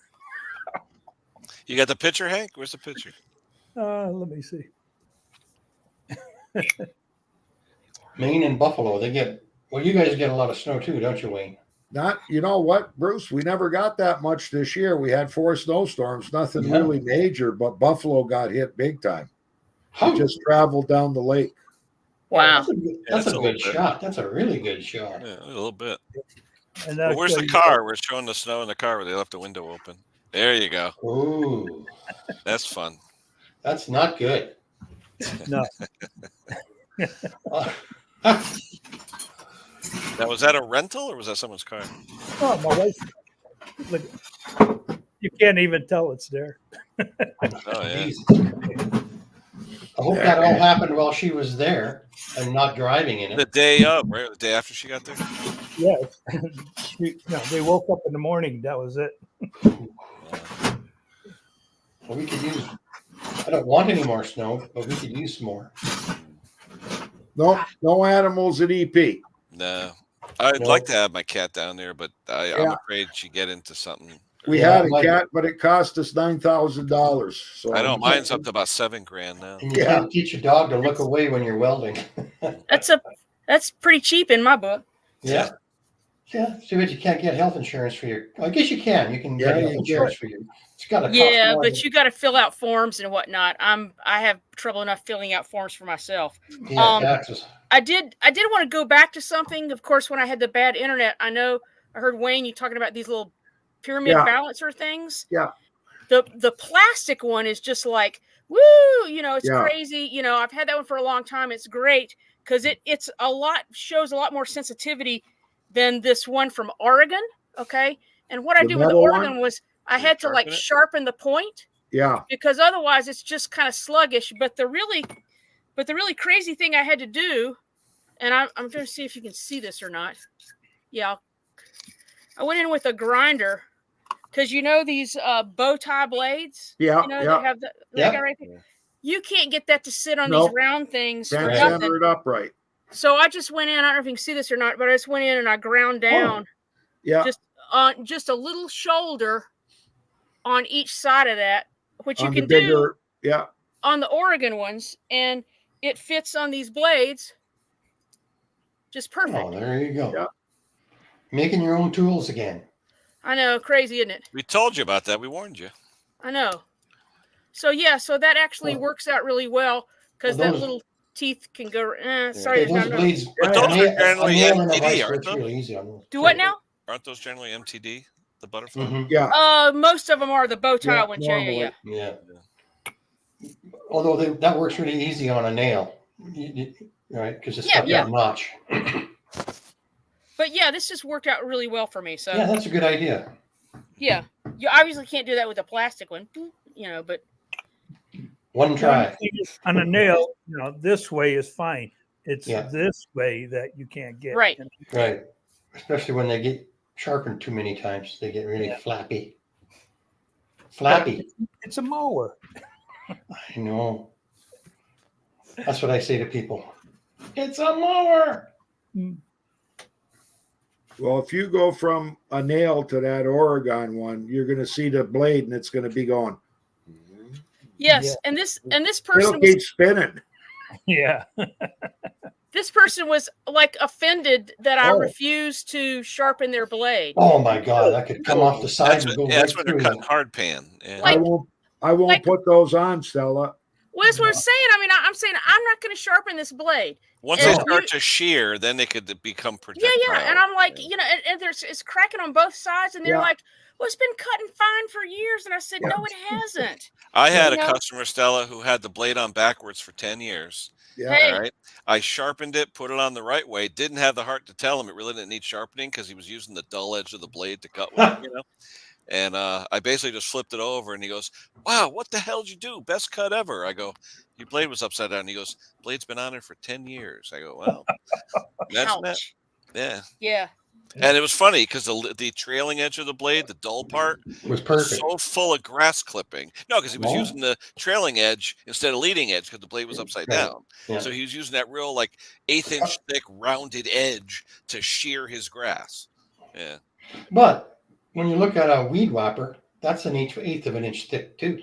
[SPEAKER 1] You got the picture, Hank? Where's the picture?
[SPEAKER 6] Let me see.
[SPEAKER 7] Maine and Buffalo, you guys get a lot of snow too, don't you, Wayne?
[SPEAKER 5] You know what, Bruce? We never got that much this year. We had 4 snowstorms, nothing really major, but Buffalo got hit big time. It just traveled down the lake.
[SPEAKER 9] Wow.
[SPEAKER 7] That's a good shot. That's a really good shot.
[SPEAKER 1] Yeah, a little bit.
[SPEAKER 6] And
[SPEAKER 1] where's the car? We're showing the snow in the car where they left the window open. There you go.
[SPEAKER 7] Ooh.
[SPEAKER 1] That's fun.
[SPEAKER 7] That's not good.
[SPEAKER 6] No.
[SPEAKER 1] Now, was that a rental or was that someone's car?
[SPEAKER 6] Oh, my wife. Look, you can't even tell it's there.
[SPEAKER 1] Oh, yeah.
[SPEAKER 7] I hope that all happened while she was there and not driving in it.
[SPEAKER 1] The day of, right? The day after she got there?
[SPEAKER 6] Yes. They woke up in the morning. That was it.
[SPEAKER 7] Well, we could use, I don't want any more snow, but we could use some more.
[SPEAKER 5] No animals at EP.
[SPEAKER 1] No. I'd like to have my cat down there, but I'm afraid she'd get into something.
[SPEAKER 5] We had a cat, but it cost us $9,000. So
[SPEAKER 1] I know mine's up to about $7,000 now.
[SPEAKER 7] And you can't teach a dog to look away when you're welding.
[SPEAKER 9] That's pretty cheap in my book.
[SPEAKER 7] Yeah. Yeah. See, but you can't get health insurance for your. I guess you can. You can get health insurance for your. It's got to cost more
[SPEAKER 9] but you got to fill out forms and whatnot. I have trouble enough filling out forms for myself.
[SPEAKER 7] Yeah, taxes.
[SPEAKER 9] I did want to go back to something. Of course, when I had the bad internet, I heard Wayne you talking about these little pyramid balancer things.
[SPEAKER 5] Yeah.
[SPEAKER 9] The plastic one is just like, woo, it's crazy. I've had that one for a long time. It's great because it's shows a lot more sensitivity than this one from Oregon. Okay. And what I did with the Oregon was I had to sharpen the point.
[SPEAKER 5] Yeah.
[SPEAKER 9] Because otherwise it's just kind of sluggish. But the really crazy thing I had to do, and I'm going to see if you can see this or not. Yeah. I went in with a grinder because these bow tie blades.
[SPEAKER 5] Yeah.
[SPEAKER 9] They have that guy right there. You can't get that to sit on these round things.
[SPEAKER 5] Can't center it up right.
[SPEAKER 9] So I just went in. I don't know if you can see this or not, but I just went in and I ground down. Just a little shoulder on each side of that, which you can do on the Oregon ones, and it fits on these blades just perfect.
[SPEAKER 7] Oh, there you go. Yeah. Making your own tools again.
[SPEAKER 9] I know, crazy, isn't it?
[SPEAKER 1] We told you about that. We warned you.
[SPEAKER 9] I know. So that actually works out really well because that little teeth can go. Sorry,
[SPEAKER 7] those blades.
[SPEAKER 1] But those are generally MTD, aren't they?
[SPEAKER 7] Really easy on those.
[SPEAKER 9] Do what now?
[SPEAKER 1] Aren't those generally MTD? The butterfly.
[SPEAKER 7] Mm-hmm.
[SPEAKER 5] Yeah.
[SPEAKER 9] Most of them are the bow tie ones.
[SPEAKER 7] Yeah. Although that works really easy on a nail, right? Because it's got that notch.
[SPEAKER 9] But this just worked out really well for me. So
[SPEAKER 7] that's a good idea.
[SPEAKER 9] Yeah, you obviously can't do that with a plastic one, but
[SPEAKER 7] one try
[SPEAKER 6] on a nail. This way is fine. It's this way that you can't get.
[SPEAKER 9] Right.
[SPEAKER 7] Right. Especially when they get sharpened too many times, they get really flappy. Flappy.
[SPEAKER 6] It's a mower.
[SPEAKER 7] I know. That's what I say to people. It's a mower.
[SPEAKER 5] Well, if you go from a nail to that Oregon one, you're going to see the blade, and it's going to be going.
[SPEAKER 9] Yes, and this person
[SPEAKER 5] it'll keep spinning.
[SPEAKER 6] Yeah.
[SPEAKER 9] This person was offended that I refused to sharpen their blade.
[SPEAKER 7] Oh my God, that could come off the side and go right
[SPEAKER 1] that's when
[SPEAKER 7] through.
[SPEAKER 1] they're cutting hard pan. Yeah.
[SPEAKER 5] I won't put those on, Stella.
[SPEAKER 9] Well, that's what I'm saying. I mean, I'm saying I'm not going to sharpen this blade.
[SPEAKER 1] Once they start to shear, then they could become projectile.
[SPEAKER 9] Yeah. And I'm like, and it's cracking on both sides, and they're like, well, it's been cutting fine for years. And I said, no, it hasn't.
[SPEAKER 1] I had a customer, Stella, who had the blade on backwards for 10 years.
[SPEAKER 5] Yeah.
[SPEAKER 9] Hey.
[SPEAKER 1] All right. I sharpened it, put it on the right way. Didn't have the heart to tell him it really didn't need sharpening because he was using the dull edge of the blade to cut with, And I basically just flipped it over, and he goes, "Wow, what the hell did you do? Best cut ever." I go, "Your blade was upside down." He goes, "Blade's been on it for 10 years." I go, "Well, that's that." Yeah.
[SPEAKER 9] Yeah.
[SPEAKER 1] And it was funny because the trailing edge of the blade, the dull part,
[SPEAKER 7] was perfect.
[SPEAKER 1] So full of grass clipping. No, because he was using the trailing edge instead of leading edge because the blade was upside down. Yeah. So he was using that real 1/8 inch thick rounded edge to shear his grass. Yeah.
[SPEAKER 7] But when you look at a weed whapper, that's an 1/8 of an inch thick too.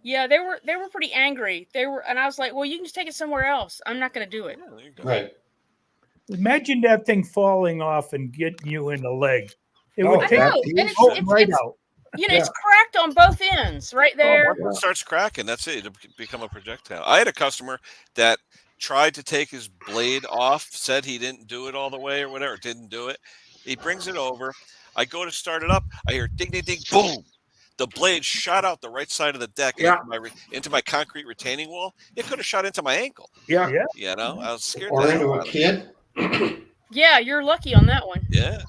[SPEAKER 9] Yeah, they were pretty angry. And I was like, well, you can just take it somewhere else. I'm not going to do it.
[SPEAKER 1] Yeah, there you go.
[SPEAKER 7] Right.
[SPEAKER 6] Imagine that thing falling off and getting you in the leg. It would take
[SPEAKER 9] out. It's cracked on both ends right there.
[SPEAKER 1] Once it starts cracking, that's it. It'll become a projectile. I had a customer that tried to take his blade off, said he didn't do it all the way or whatever, didn't do it. He brings it over. I go to start it up. I hear ding, ding, ding, boom. the blade shot out the right side of the deck into my concrete retaining wall. It could have shot into my ankle.
[SPEAKER 5] Yeah.
[SPEAKER 1] You know, I was scared.
[SPEAKER 7] Or into a kid.
[SPEAKER 9] Yeah, you're lucky on that one.
[SPEAKER 1] Yeah.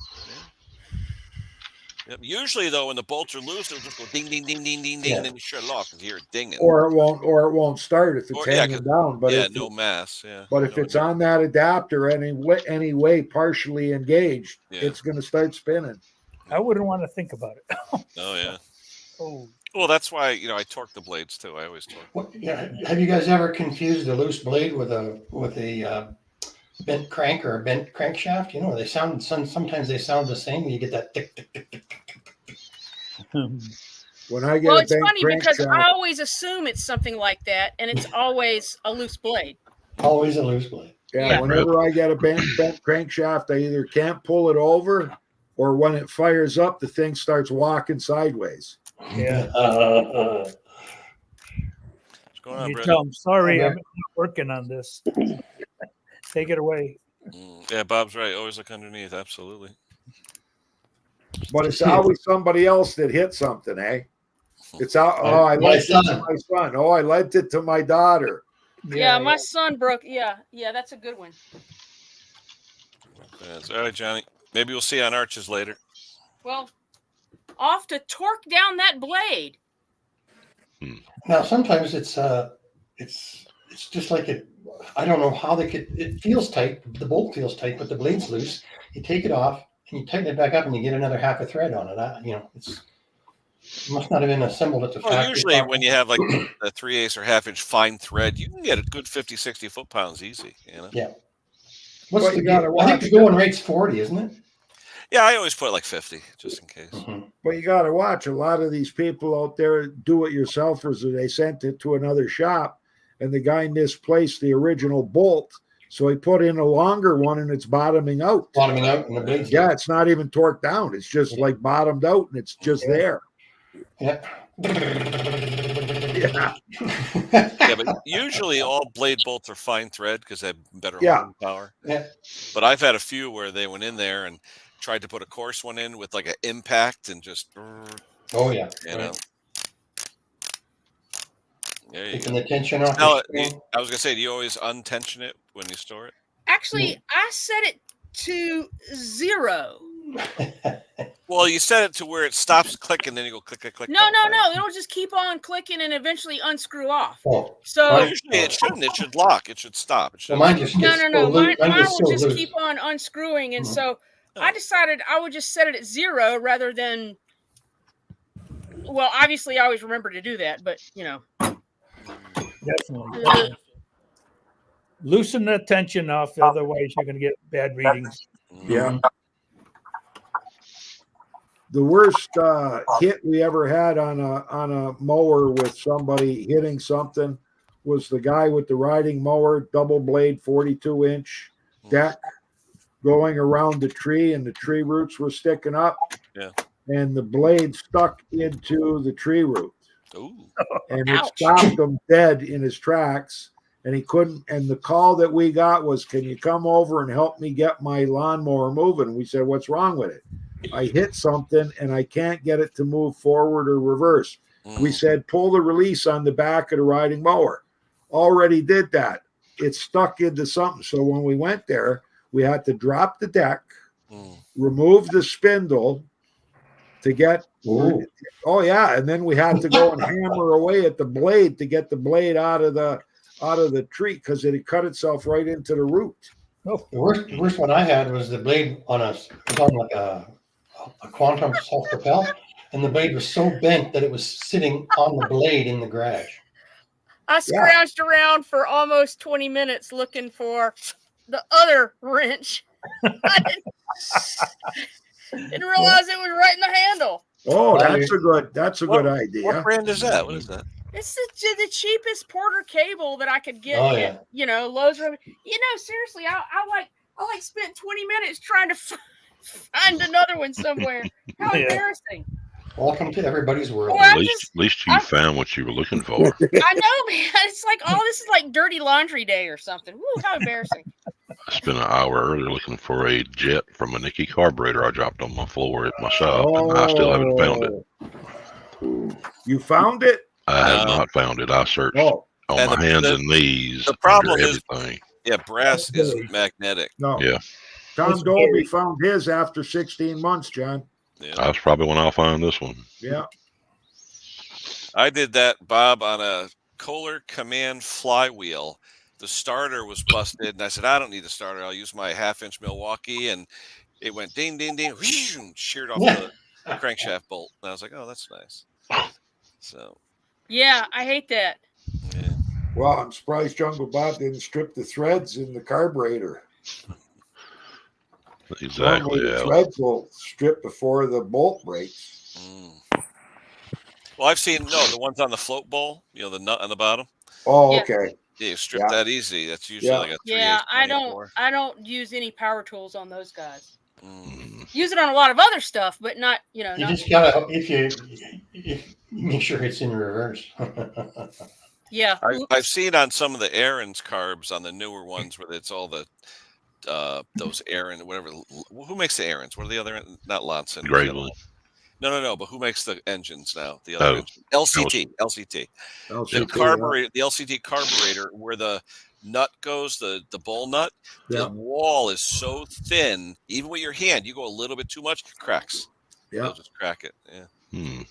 [SPEAKER 1] Yep. Usually, though, when the bolts are loose, it'll just go ding, ding, ding, ding, ding, ding, and then you shut it off because you hear it dinging.
[SPEAKER 5] Or it won't start if it's hanging down. But
[SPEAKER 1] no mass. Yeah.
[SPEAKER 5] But if it's on that adapter anyway partially engaged, it's going to start spinning.
[SPEAKER 6] I wouldn't want to think about it.
[SPEAKER 1] Oh yeah.
[SPEAKER 6] Oh.
[SPEAKER 1] Well, that's why I torque the blades too. I always torque.
[SPEAKER 7] Have you guys ever confused a loose blade with a bent crank or a bent crankshaft? You know, they sound sometimes they sound the same. You get that tick tick tick tick tick tick.
[SPEAKER 5] When I get
[SPEAKER 9] well, it's funny because I always assume it's something like that, and it's always a loose blade.
[SPEAKER 7] Always a loose blade.
[SPEAKER 5] Yeah. Whenever I get a bent crankshaft, I either can't pull it over, or when it fires up, the thing starts walking sideways.
[SPEAKER 6] Yeah.
[SPEAKER 1] What's going on, Brett?
[SPEAKER 6] I'm sorry, I'm working on this. Take it away.
[SPEAKER 1] Yeah, Bob's right. Always look underneath. Absolutely.
[SPEAKER 5] But it's always somebody else that hit something, eh? It's out. Oh, I lent it to my son. Oh, I lent it to my daughter.
[SPEAKER 9] Yeah, my son broke. Yeah, that's a good one.
[SPEAKER 1] All right, Johnny. Maybe we'll see you on Arches later.
[SPEAKER 9] Well, off to torque down that blade.
[SPEAKER 7] Now, sometimes it's just like it. I don't know how it feels tight. The bolt feels tight, but the blade's loose. You take it off and you tighten it back up, and you get another half a thread on it. It must not have been assembled at the factory.
[SPEAKER 1] Usually, when you have like a 3/8 or half-inch fine thread, you can get a good 50, 60 foot-pounds easy. You know.
[SPEAKER 7] Yeah. I think the going rate's 40, isn't it?
[SPEAKER 1] Yeah, I always put like 50 just in case.
[SPEAKER 5] But you got to watch a lot of these people out there, do-it-yourselfers, they sent it to another shop, and the guy misplaced the original bolt, so he put in a longer one, and it's bottoming out.
[SPEAKER 7] Bottoming out, and the blade's
[SPEAKER 5] it's not even torqued down. It's just like bottomed out, and it's just there.
[SPEAKER 7] Yeah.
[SPEAKER 1] Yeah, but usually all blade bolts are fine thread because they have better holding power.
[SPEAKER 7] Yeah.
[SPEAKER 1] But I've had a few where they went in there and tried to put a coarse one in with like an impact and just.
[SPEAKER 7] Oh yeah.
[SPEAKER 1] You know. There you
[SPEAKER 7] Taking
[SPEAKER 1] go.
[SPEAKER 7] the tension off.
[SPEAKER 1] Now, I was gonna say, do you always untension it when you store it?
[SPEAKER 9] Actually, I set it to 0.
[SPEAKER 1] Well, you set it to where it stops clicking, then you go click, click, click.
[SPEAKER 9] No. It'll just keep on clicking and eventually unscrew off.
[SPEAKER 7] Oh.
[SPEAKER 9] So
[SPEAKER 1] usually it shouldn't. It should lock. It should stop. It should.
[SPEAKER 7] Mine just
[SPEAKER 9] no. Mine will just keep on unscrewing, and so I decided I would just set it at 0 rather than. Well, obviously, I always remember to do that, but
[SPEAKER 6] Definitely. Loosen the tension off, otherwise you're going to get bad readings.
[SPEAKER 5] Yeah. The worst hit we ever had on a mower with somebody hitting something was the guy with the riding mower, double blade, 42-inch deck, going around the tree, and the tree roots were sticking up.
[SPEAKER 1] Yeah.
[SPEAKER 5] And the blade stuck into the tree root.
[SPEAKER 1] Ooh.
[SPEAKER 5] And it stopped him dead in his tracks. And he couldn't. And the call that we got was, "Can you come over and help me get my lawnmower moving?" And we said, "What's wrong with it?" "I hit something and I can't get it to move forward or reverse." We said, "Pull the release on the back of the riding mower." Already did that. It stuck into something. So when we went there, we had to drop the deck, remove the spindle to get. Oh yeah, and then we had to go and hammer away at the blade to get the blade out of the tree because it had cut itself right into the root.
[SPEAKER 7] The worst one I had was the blade on like a quantum self-propel, and the blade was so bent that it was sitting on the blade in the garage.
[SPEAKER 9] I scrounged around for almost 20 minutes looking for the other wrench. I didn't realize it was right in the handle.
[SPEAKER 5] Oh, that's a good idea.
[SPEAKER 1] What brand is that? What is that?
[SPEAKER 9] It's the cheapest Porter cable that I could get.
[SPEAKER 7] Oh, yeah.
[SPEAKER 9] At, Lowe's. Seriously, I spent 20 minutes trying to find another one somewhere. How embarrassing!
[SPEAKER 7] Welcome to everybody's world.
[SPEAKER 2] At least you found what you were looking for.
[SPEAKER 9] I know, man. It's like, this is like dirty laundry day or something. Woo, how embarrassing!
[SPEAKER 2] I spent an hour earlier looking for a jet from a Nicky carburetor I dropped on my floor at my shop, and I still haven't found it.
[SPEAKER 5] You found it?
[SPEAKER 2] I have
[SPEAKER 1] No.
[SPEAKER 2] not found it. I searched
[SPEAKER 5] Oh,
[SPEAKER 2] on
[SPEAKER 1] And
[SPEAKER 2] my hands and knees.
[SPEAKER 1] the problem
[SPEAKER 2] under
[SPEAKER 1] is-
[SPEAKER 2] everything.
[SPEAKER 1] Yeah, brass is magnetic.
[SPEAKER 5] no.
[SPEAKER 2] Yeah,
[SPEAKER 5] Tom Dolby found his after 16 months, John.
[SPEAKER 1] Yeah.
[SPEAKER 2] that's probably when I'll find this one.
[SPEAKER 5] Yeah.
[SPEAKER 1] I did that, Bob, on a Kohler Command flywheel. The starter was busted, and I said, I don't need a starter. I'll use my 1/2-inch Milwaukee, and it went ding, ding, ding, whoosh, and sheared off the crankshaft bolt. And I was like, oh, that's nice. So,
[SPEAKER 9] Yeah, I hate that.
[SPEAKER 1] yeah.
[SPEAKER 5] Well, I'm surprised Jungle Bob didn't strip the threads in the carburetor.
[SPEAKER 2] Exactly.
[SPEAKER 5] Normally the
[SPEAKER 2] Yeah.
[SPEAKER 5] threads will strip before the bolt breaks.
[SPEAKER 1] Well, I've seen the ones on the float bowl, the nut on the bottom.
[SPEAKER 5] Oh,
[SPEAKER 9] Yeah.
[SPEAKER 5] okay.
[SPEAKER 1] Yeah, you strip that easy. That's usually like a 3/8,
[SPEAKER 9] Yeah, I
[SPEAKER 1] 24.
[SPEAKER 9] don't use any power tools on those guys.
[SPEAKER 1] Mm.
[SPEAKER 9] Use it on a lot of other stuff, but not,
[SPEAKER 7] You
[SPEAKER 9] not.
[SPEAKER 7] just gotta if you make sure it's in reverse.
[SPEAKER 9] Yeah.
[SPEAKER 1] I've seen on some of the Aaron's carbs on the newer ones where it's all the those Aaron whatever. Who makes the Aaron's? What are the other? Not Lonson.
[SPEAKER 2] Gravely.
[SPEAKER 1] No. But who makes the engines now? The other engine. LCT. The carburetor, the LCT carburetor, where the nut goes, the bowl nut. The wall is so thin, even with your hand, you go a little bit too much, it cracks.
[SPEAKER 5] Yeah,
[SPEAKER 1] you'll just crack it. Yeah.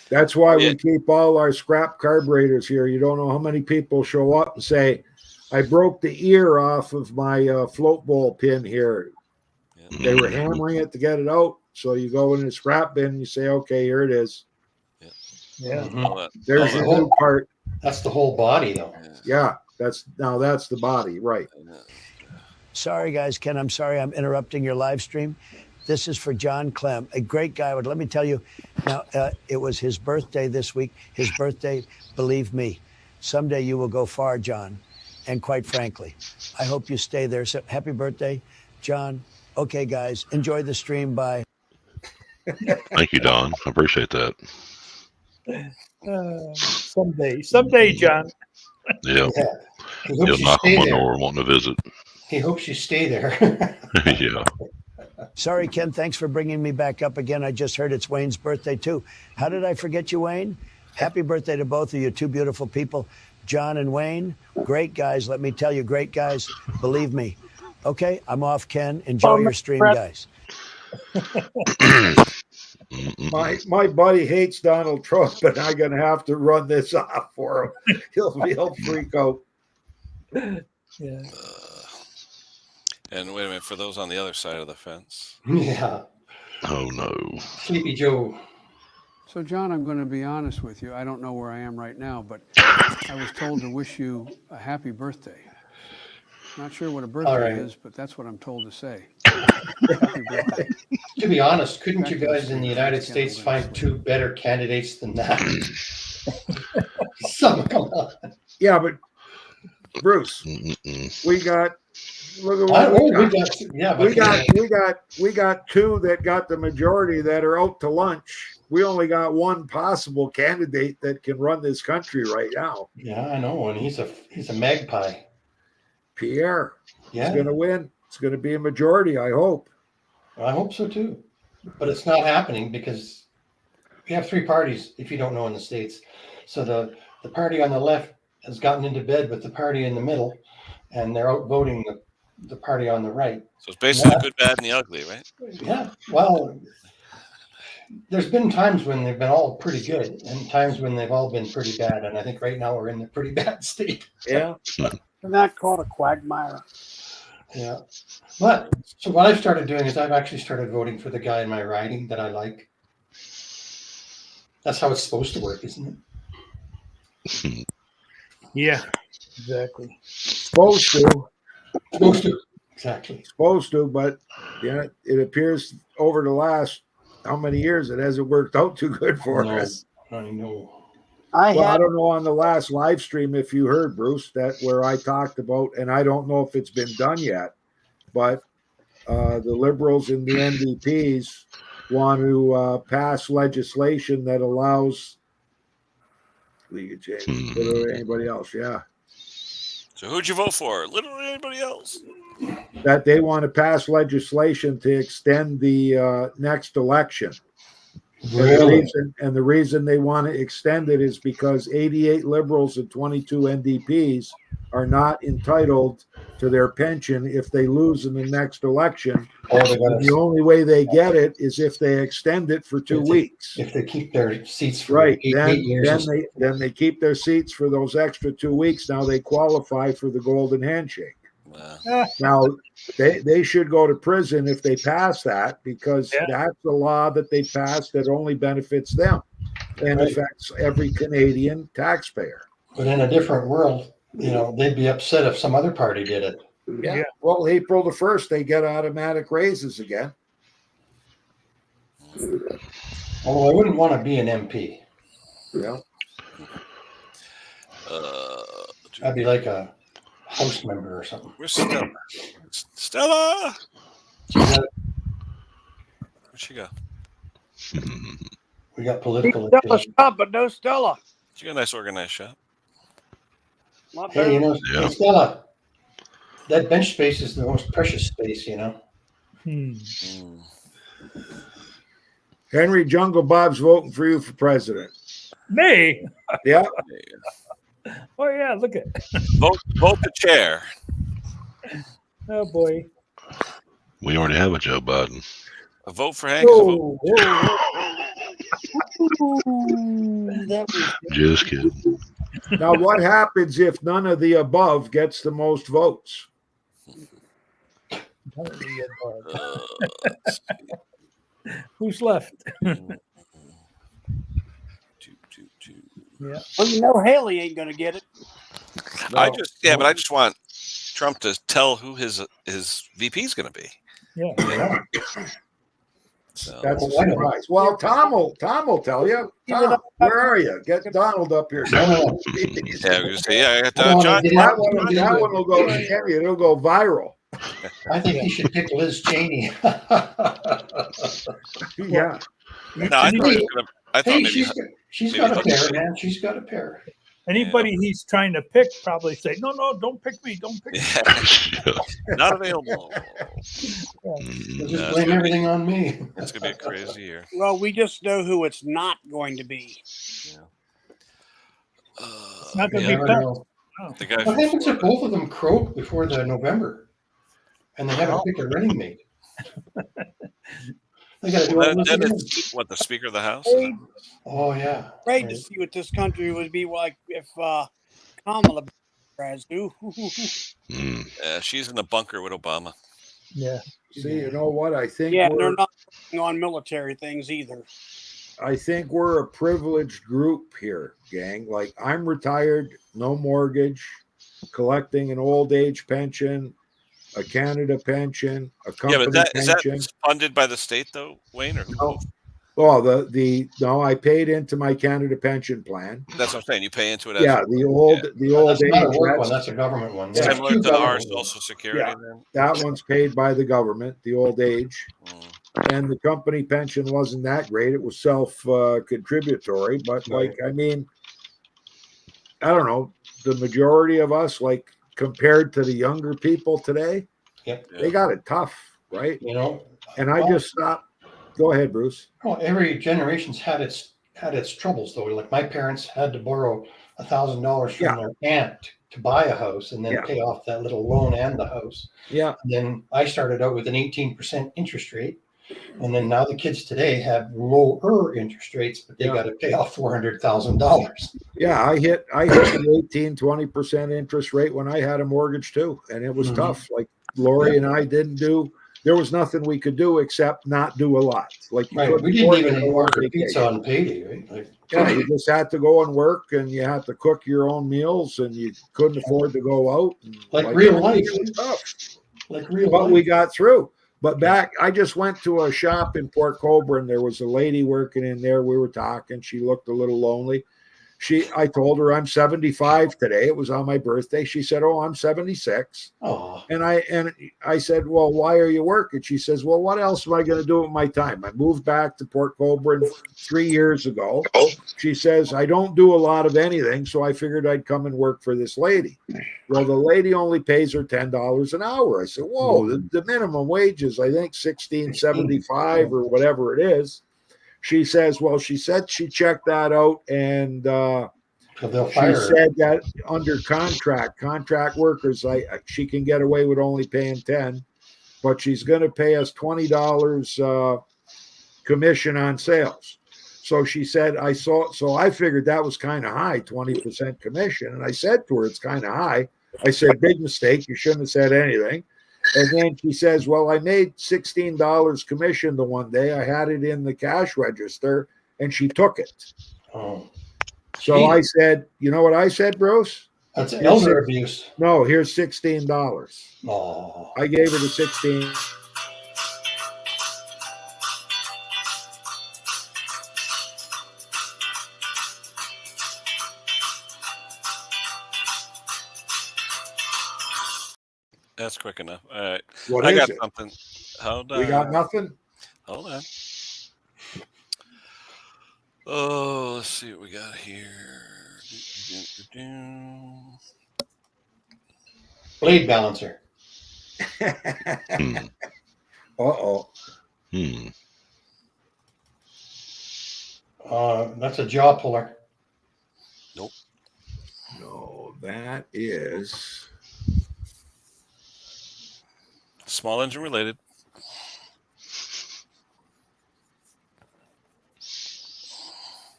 [SPEAKER 5] That's why we keep all our scrap carburetors here. You don't know how many people show up and say, I broke the ear off of my float bowl pin here. Yeah. They were hammering it to get it out. So you go in the scrap bin and you say, okay, here it is.
[SPEAKER 6] Yeah.
[SPEAKER 7] Mm-hmm.
[SPEAKER 5] There's your new part.
[SPEAKER 7] That's the whole body, though.
[SPEAKER 5] Yeah, that's the body, right?
[SPEAKER 3] Sorry, guys. Ken, I'm sorry I'm interrupting your live stream. This is for John Clem, a great guy. But let me tell you, now, it was his birthday this week. His birthday, believe me, someday you will go far, John. And quite frankly, I hope you stay there. So happy birthday, John. Okay, guys, enjoy the stream. Bye.
[SPEAKER 2] Thank you, Don. I appreciate that.
[SPEAKER 6] Someday, John.
[SPEAKER 2] Yeah. He'll knock on my door wanting to visit.
[SPEAKER 7] He hopes you stay there.
[SPEAKER 2] Yeah.
[SPEAKER 3] Sorry, Ken. Thanks for bringing me back up again. I just heard it's Wayne's birthday, too. How did I forget you, Wayne? Happy birthday to both of you, two beautiful people. John and Wayne, great guys. Let me tell you, great guys. Believe me. Okay, I'm off, Ken. Enjoy your stream, guys.
[SPEAKER 5] My buddy hates Donald Trump, but I'm going to have to run this off for him. He'll freak out.
[SPEAKER 6] Yeah.
[SPEAKER 1] And wait a minute, for those on the other side of the fence.
[SPEAKER 7] Yeah.
[SPEAKER 2] Oh, no.
[SPEAKER 7] Sleepy Joe.
[SPEAKER 4] So, John, I'm going to be honest with you. I don't know where I am right now, but I was told to wish you a happy birthday. Not sure what a birthday is, but that's what I'm told to say. Happy birthday.
[SPEAKER 7] To be honest, couldn't you guys in the United States find two better candidates than that? Come on.
[SPEAKER 5] Yeah, but Bruce, we got. Look at what we got two that got the majority that are out to lunch. We only got one possible candidate that can run this country right now.
[SPEAKER 7] Yeah, I know, and he's a magpie.
[SPEAKER 5] Pierre.
[SPEAKER 7] Yeah.
[SPEAKER 5] He's going to win. It's going to be a majority, I hope.
[SPEAKER 7] I hope so too. But it's not happening because we have three parties, if you don't know, in the States. So the party on the left has gotten into bed with the party in the middle, and they're outvoting the party on the right.
[SPEAKER 1] So it's basically the good, bad, and the ugly, right?
[SPEAKER 7] Yeah. Well, there's been times when they've been all pretty good and times when they've all been pretty bad. And I think right now we're in a pretty bad state.
[SPEAKER 5] Yeah.
[SPEAKER 10] Isn't that called a quagmire?
[SPEAKER 7] Yeah. But so what I've started doing is I've actually started voting for the guy in my riding that I like. That's how it's supposed to work, isn't it?
[SPEAKER 6] Yeah, exactly.
[SPEAKER 5] Supposed to.
[SPEAKER 7] Exactly.
[SPEAKER 5] Supposed to, but yeah, it appears over the last how many years it hasn't worked out too good for us.
[SPEAKER 7] I know.
[SPEAKER 5] I don't know on the last live stream if you heard, Bruce, that where I talked about, and I don't know if it's been done yet, but the liberals and the NDPs want to pass legislation that allows anybody else. Yeah.
[SPEAKER 1] So who'd you vote for? Literally anybody else?
[SPEAKER 5] That they want to pass legislation to extend the next election
[SPEAKER 7] Really?
[SPEAKER 5] And the reason they want to extend it is because 88 liberals and 22 NDPs are not entitled to their pension if they lose in the next election.
[SPEAKER 7] Oh, they
[SPEAKER 5] And the
[SPEAKER 7] got
[SPEAKER 5] only way they get it is if they extend it for 2 weeks.
[SPEAKER 7] if they keep their seats for
[SPEAKER 5] Right.
[SPEAKER 7] eight years.
[SPEAKER 5] Then they keep their seats for those extra 2 weeks. Now they qualify for the golden handshake. Now they should go to prison if they pass that, because that's a law that they passed that only benefits them and affects every Canadian taxpayer.
[SPEAKER 7] But in a different world, they'd be upset if some other party did it.
[SPEAKER 5] Yeah. Well, April the 1st, they get automatic raises again.
[SPEAKER 7] Although I wouldn't want to be an MP.
[SPEAKER 5] Yeah.
[SPEAKER 7] I'd be like a House member or something.
[SPEAKER 1] Where's Stella? Stella! Where'd she go?
[SPEAKER 7] We got political.
[SPEAKER 10] Stella shop, but no Stella.
[SPEAKER 1] She got a nice organized shop.
[SPEAKER 7] Hey, hey, Stella, that bench space is the most precious space,
[SPEAKER 5] Henry Jungle Bob's voting for you for president.
[SPEAKER 6] Me?
[SPEAKER 5] Yeah.
[SPEAKER 6] Oh yeah, look at
[SPEAKER 1] vote the chair.
[SPEAKER 6] Oh boy.
[SPEAKER 2] We already have a Joe Biden.
[SPEAKER 1] A vote for Hank.
[SPEAKER 2] Just kidding.
[SPEAKER 5] Now, what happens if none of the above gets the most votes?
[SPEAKER 6] Who's left?
[SPEAKER 10] Yeah. Well, Haley ain't gonna get it.
[SPEAKER 1] No. I just want Trump to tell who his VP is going to be.
[SPEAKER 6] Yeah.
[SPEAKER 1] So.
[SPEAKER 5] That's a surprise. Well, Tom will tell you. Tom, where are you? Get Donald up here.
[SPEAKER 1] I got John.
[SPEAKER 5] That one will go. It'll go viral.
[SPEAKER 7] I think he should pick Liz Cheney.
[SPEAKER 5] Yeah.
[SPEAKER 1] No, I thought maybe
[SPEAKER 7] she's got a pair, man. She's got a pair.
[SPEAKER 6] Anybody he's trying to pick probably say, no, don't pick me. Don't pick me.
[SPEAKER 1] Not available.
[SPEAKER 7] Just blame everything on me.
[SPEAKER 1] It's going to be a crazy year.
[SPEAKER 10] Well, we just know who it's not going to be.
[SPEAKER 6] It's not going to be Pence.
[SPEAKER 1] The guy
[SPEAKER 7] What happens if both of them croak before the November and they haven't picked a running mate? They got to do it.
[SPEAKER 1] What, the Speaker of the House?
[SPEAKER 7] Oh, yeah.
[SPEAKER 10] Great to see what this country would be like if Kamala has to.
[SPEAKER 1] She's in the bunker with Obama.
[SPEAKER 6] Yeah.
[SPEAKER 5] See, you know what? I think
[SPEAKER 10] they're not working on military things either.
[SPEAKER 5] I think we're a privileged group here, gang. Like, I'm retired, no mortgage, collecting an old age pension, a Canada pension, a company pension.
[SPEAKER 1] Is that funded by the state though, Wayne? Or
[SPEAKER 5] no. Well, no, I paid into my Canada pension plan.
[SPEAKER 1] That's what I'm saying. You pay into it.
[SPEAKER 5] The old
[SPEAKER 7] that's
[SPEAKER 5] age.
[SPEAKER 7] Not a work one. That's a government one.
[SPEAKER 1] Similar to our Social Security.
[SPEAKER 5] Yeah, that one's paid by the government. The old age, and the company pension wasn't that great. It was self-contributory, but I don't know. The majority of us, compared to the younger people today, they got it tough, right? And I just stopped. Go ahead, Bruce.
[SPEAKER 7] Well, every generation's had its troubles, though. Like my parents had to borrow $1,000 from their aunt to buy a house and then pay off that little loan and the house.
[SPEAKER 5] Yeah.
[SPEAKER 7] And then I started out with an 18% interest rate. And then now the kids today have lower interest rates, but they got to pay off $400,000.
[SPEAKER 5] Yeah, I hit the 18-20% interest rate when I had a mortgage too, and it was tough. Like Lori and I there was nothing we could do except not do a lot. Like
[SPEAKER 7] we didn't even order pizza on payday, right?
[SPEAKER 5] You just had to go and work, and you had to cook your own meals, and you couldn't afford to go out.
[SPEAKER 7] Like real life,
[SPEAKER 5] but we got through. But I just went to a shop in Port Colborne. There was a lady working in there. We were talking. She looked a little lonely. I told her I'm 75 today. It was on my birthday. She said, "Oh, I'm 76."
[SPEAKER 7] Oh.
[SPEAKER 5] And I said, "Well, why are you working?" She says, "Well, what else am I going to do with my time? I moved back to Port Colborne 3 years ago." She says, "I don't do a lot of anything, so I figured I'd come and work for this lady." Well, the lady only pays her $10 an hour. I said, "Whoa, the minimum wage is, I think, $16.75 or whatever it is." she says, well, she said she checked that out, and she said that under contract workers, she can get away with only paying 10, but she's going to pay us $20 commission on sales. So she said, so I figured that was kind of high, 20% commission. And I said to her, it's kind of high. I said, big mistake. You shouldn't have said anything. And then she says, well, I made $16 commission the one day. I had it in the cash register, and she took it.
[SPEAKER 7] Oh.
[SPEAKER 5] So I said, you know what I said, Bruce?
[SPEAKER 7] That's elder abuse.
[SPEAKER 5] No, here's $16.
[SPEAKER 7] Oh.
[SPEAKER 5] I gave her the 16.
[SPEAKER 1] That's quick enough. All right.
[SPEAKER 5] What
[SPEAKER 1] I
[SPEAKER 5] is
[SPEAKER 1] got
[SPEAKER 5] it?
[SPEAKER 1] something. Hold on.
[SPEAKER 5] We got nothing?
[SPEAKER 1] Hold on. Oh, let's see what we got here.
[SPEAKER 7] Blade balancer.
[SPEAKER 5] Uh-oh.
[SPEAKER 7] That's a jaw puller.
[SPEAKER 1] Nope.
[SPEAKER 5] No, that is
[SPEAKER 1] small engine related.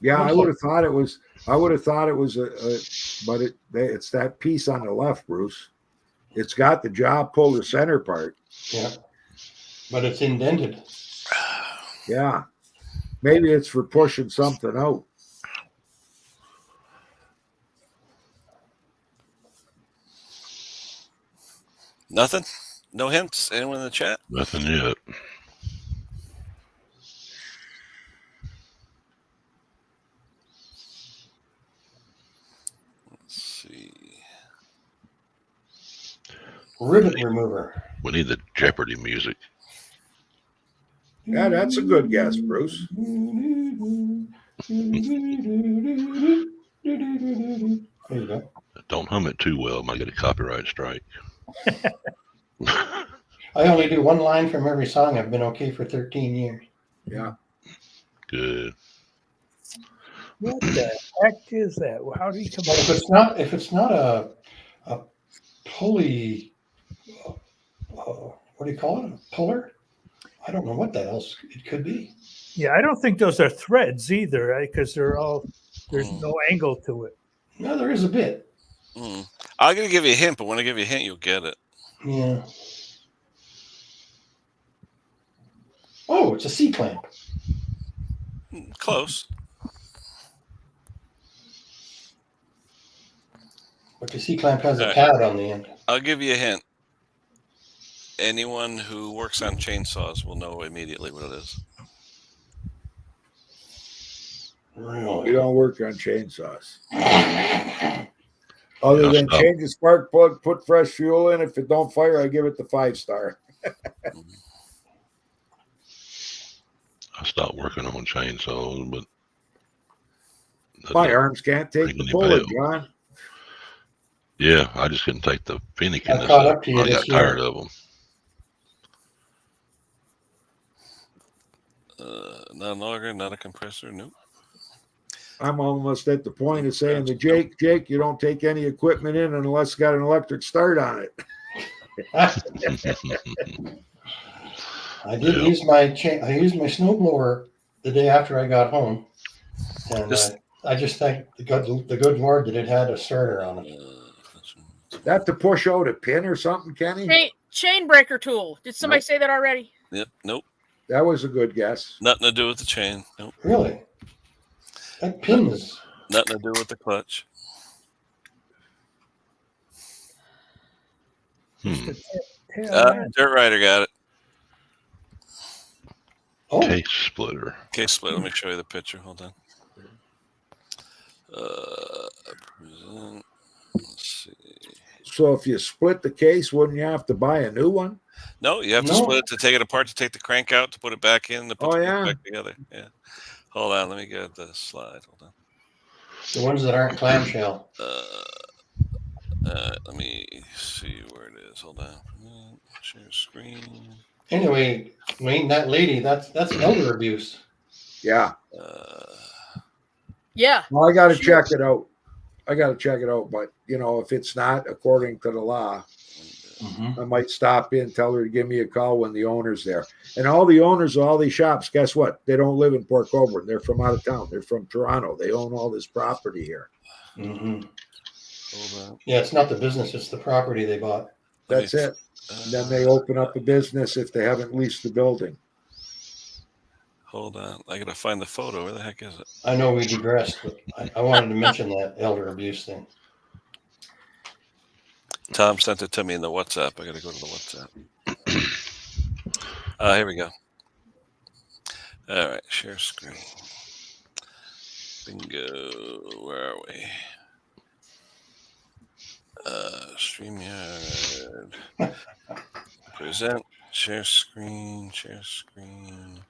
[SPEAKER 5] Yeah, I would have thought it was. I would have thought it was but it's that piece on the left, Bruce. It's got the jaw puller center part.
[SPEAKER 7] Yeah, but it's indented.
[SPEAKER 5] Yeah, maybe it's for pushing something out.
[SPEAKER 1] Nothing? No hints? Anyone in the chat?
[SPEAKER 2] Nothing yet.
[SPEAKER 1] Let's see.
[SPEAKER 7] Rivet remover.
[SPEAKER 2] We need the Jeopardy music.
[SPEAKER 5] Yeah, that's a good guess, Bruce.
[SPEAKER 7] There you go.
[SPEAKER 2] Don't hum it too well. Might get a copyright strike.
[SPEAKER 7] I only do one line from every song. I've been okay for 13 years.
[SPEAKER 5] Yeah.
[SPEAKER 2] Good.
[SPEAKER 6] What the heck is that? How do you come
[SPEAKER 7] But if it's not a pulley, what do you call it? A puller? I don't know what that else it could be.
[SPEAKER 6] Yeah, I don't think those are threads either, right? Because there's no angle to it.
[SPEAKER 7] No, there is a bit.
[SPEAKER 1] I'm going to give you a hint, but when I give you a hint, you'll get it.
[SPEAKER 7] Yeah. Oh, it's a C-clamp.
[SPEAKER 1] Close.
[SPEAKER 7] But the C-clamp has a pad on the end.
[SPEAKER 1] I'll give you a hint. Anyone who works on chainsaws will know immediately what it is.
[SPEAKER 7] Really?
[SPEAKER 5] We don't work on chainsaws. Other than change the spark plug, put fresh fuel in. If it don't fire, I give it the 5-star.
[SPEAKER 2] I stopped working on chainsaws, but
[SPEAKER 5] my arms can't take the puller, John.
[SPEAKER 2] Yeah, I just couldn't take the finickiness.
[SPEAKER 7] I caught up to you.
[SPEAKER 2] I got tired of them.
[SPEAKER 1] Not an auger, not a compressor. Nope.
[SPEAKER 5] I'm almost at the point of saying to Jake, you don't take any equipment in unless it's got an electric start on it.
[SPEAKER 7] I did use my I used my snowblower the day after I got home, and I just thank the good Lord that it had a starter on it.
[SPEAKER 5] That to push out a pin or something, Kenny?
[SPEAKER 9] Chain breaker tool. Did somebody say that already?
[SPEAKER 1] Yep. Nope.
[SPEAKER 5] That was a good guess.
[SPEAKER 1] Nothing to do with the chain. Nope.
[SPEAKER 7] Really? That pin is
[SPEAKER 1] nothing to do with the clutch. Dirt Rider got it.
[SPEAKER 7] Oh.
[SPEAKER 2] Case splitter.
[SPEAKER 1] Case splitter. Let me show you the picture. Hold on. Let's see.
[SPEAKER 5] So if you split the case, wouldn't you have to buy a new one?
[SPEAKER 1] No, you have to split it to take it apart, to take the crank out, to put it back in, to put it back together. Yeah. Hold on. Let me get the slide. Hold on.
[SPEAKER 7] the ones that aren't clamshell.
[SPEAKER 1] Let me see where it is. Hold on. Share screen.
[SPEAKER 7] Anyway, Wayne, that lady, that's elder abuse.
[SPEAKER 5] Yeah.
[SPEAKER 9] Yeah.
[SPEAKER 5] Well, I got to check it out. But if it's not according to the law, I might stop in, tell her to give me a call when the owner's there. And all the owners of all these shops, guess what? They don't live in Port Colborne. They're from out of town. They're from Toronto. They own all this property here.
[SPEAKER 7] Yeah, it's not the business; it's the property they bought.
[SPEAKER 5] That's it. And then they open up a business if they haven't leased the building.
[SPEAKER 1] Hold on, I gotta find the photo. Where the heck is it?
[SPEAKER 7] I know we digressed, but I wanted to mention that elder abuse thing.
[SPEAKER 1] Tom sent it to me in the WhatsApp. I gotta go to the WhatsApp. Here we go. All right, share screen. Bingo. Where are we? StreamYard. Present. Share screen. Share screen.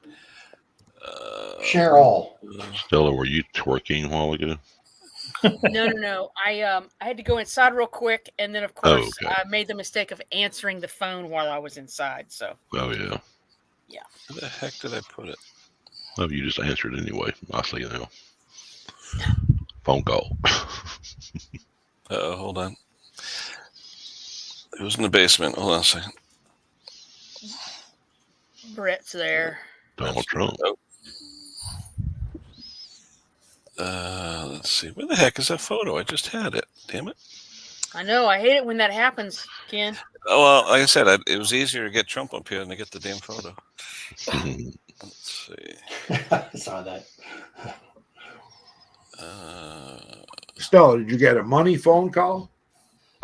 [SPEAKER 7] Share all.
[SPEAKER 2] Stella, were you twerking a while ago?
[SPEAKER 9] No. I had to go inside real quick, and then of course I made the mistake of answering the phone while I was inside. So.
[SPEAKER 2] Oh yeah.
[SPEAKER 9] Yeah.
[SPEAKER 1] Where the heck did I put it?
[SPEAKER 2] Oh, you just answered anyway. I see you now. Phone call.
[SPEAKER 1] Hold on. It was in the basement. Hold on a second.
[SPEAKER 9] Brett's there.
[SPEAKER 2] Donald Trump.
[SPEAKER 1] Let's see. Where the heck is that photo? I just had it. Damn it.
[SPEAKER 9] I know. I hate it when that happens, Ken.
[SPEAKER 1] Oh, well, like I said, it was easier to get Trump up here than to get the damn photo. Let's see.
[SPEAKER 7] I saw that.
[SPEAKER 5] Stella, did you get a money phone call?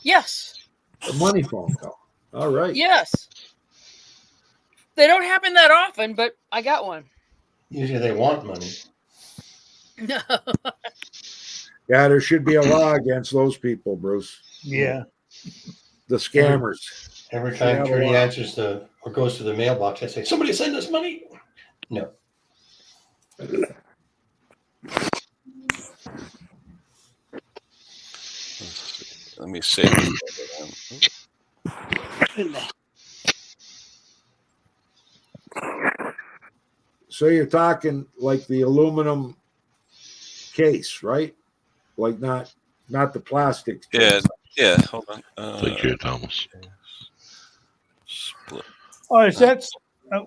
[SPEAKER 9] Yes.
[SPEAKER 5] A money phone call. All right.
[SPEAKER 9] Yes. They don't happen that often, but I got one.
[SPEAKER 7] Usually they want money.
[SPEAKER 9] No.
[SPEAKER 5] Yeah, there should be a law against those people, Bruce.
[SPEAKER 6] Yeah.
[SPEAKER 5] The scammers.
[SPEAKER 7] Every time Trudy answers or goes to the mailbox, I say, "Somebody send us money." No.
[SPEAKER 1] Let me save it.
[SPEAKER 5] So you're talking like the aluminum case, right? Like not the plastic.
[SPEAKER 1] Yeah. Hold on.
[SPEAKER 2] Take care, Thomas.
[SPEAKER 1] Split.
[SPEAKER 6] Oh, is that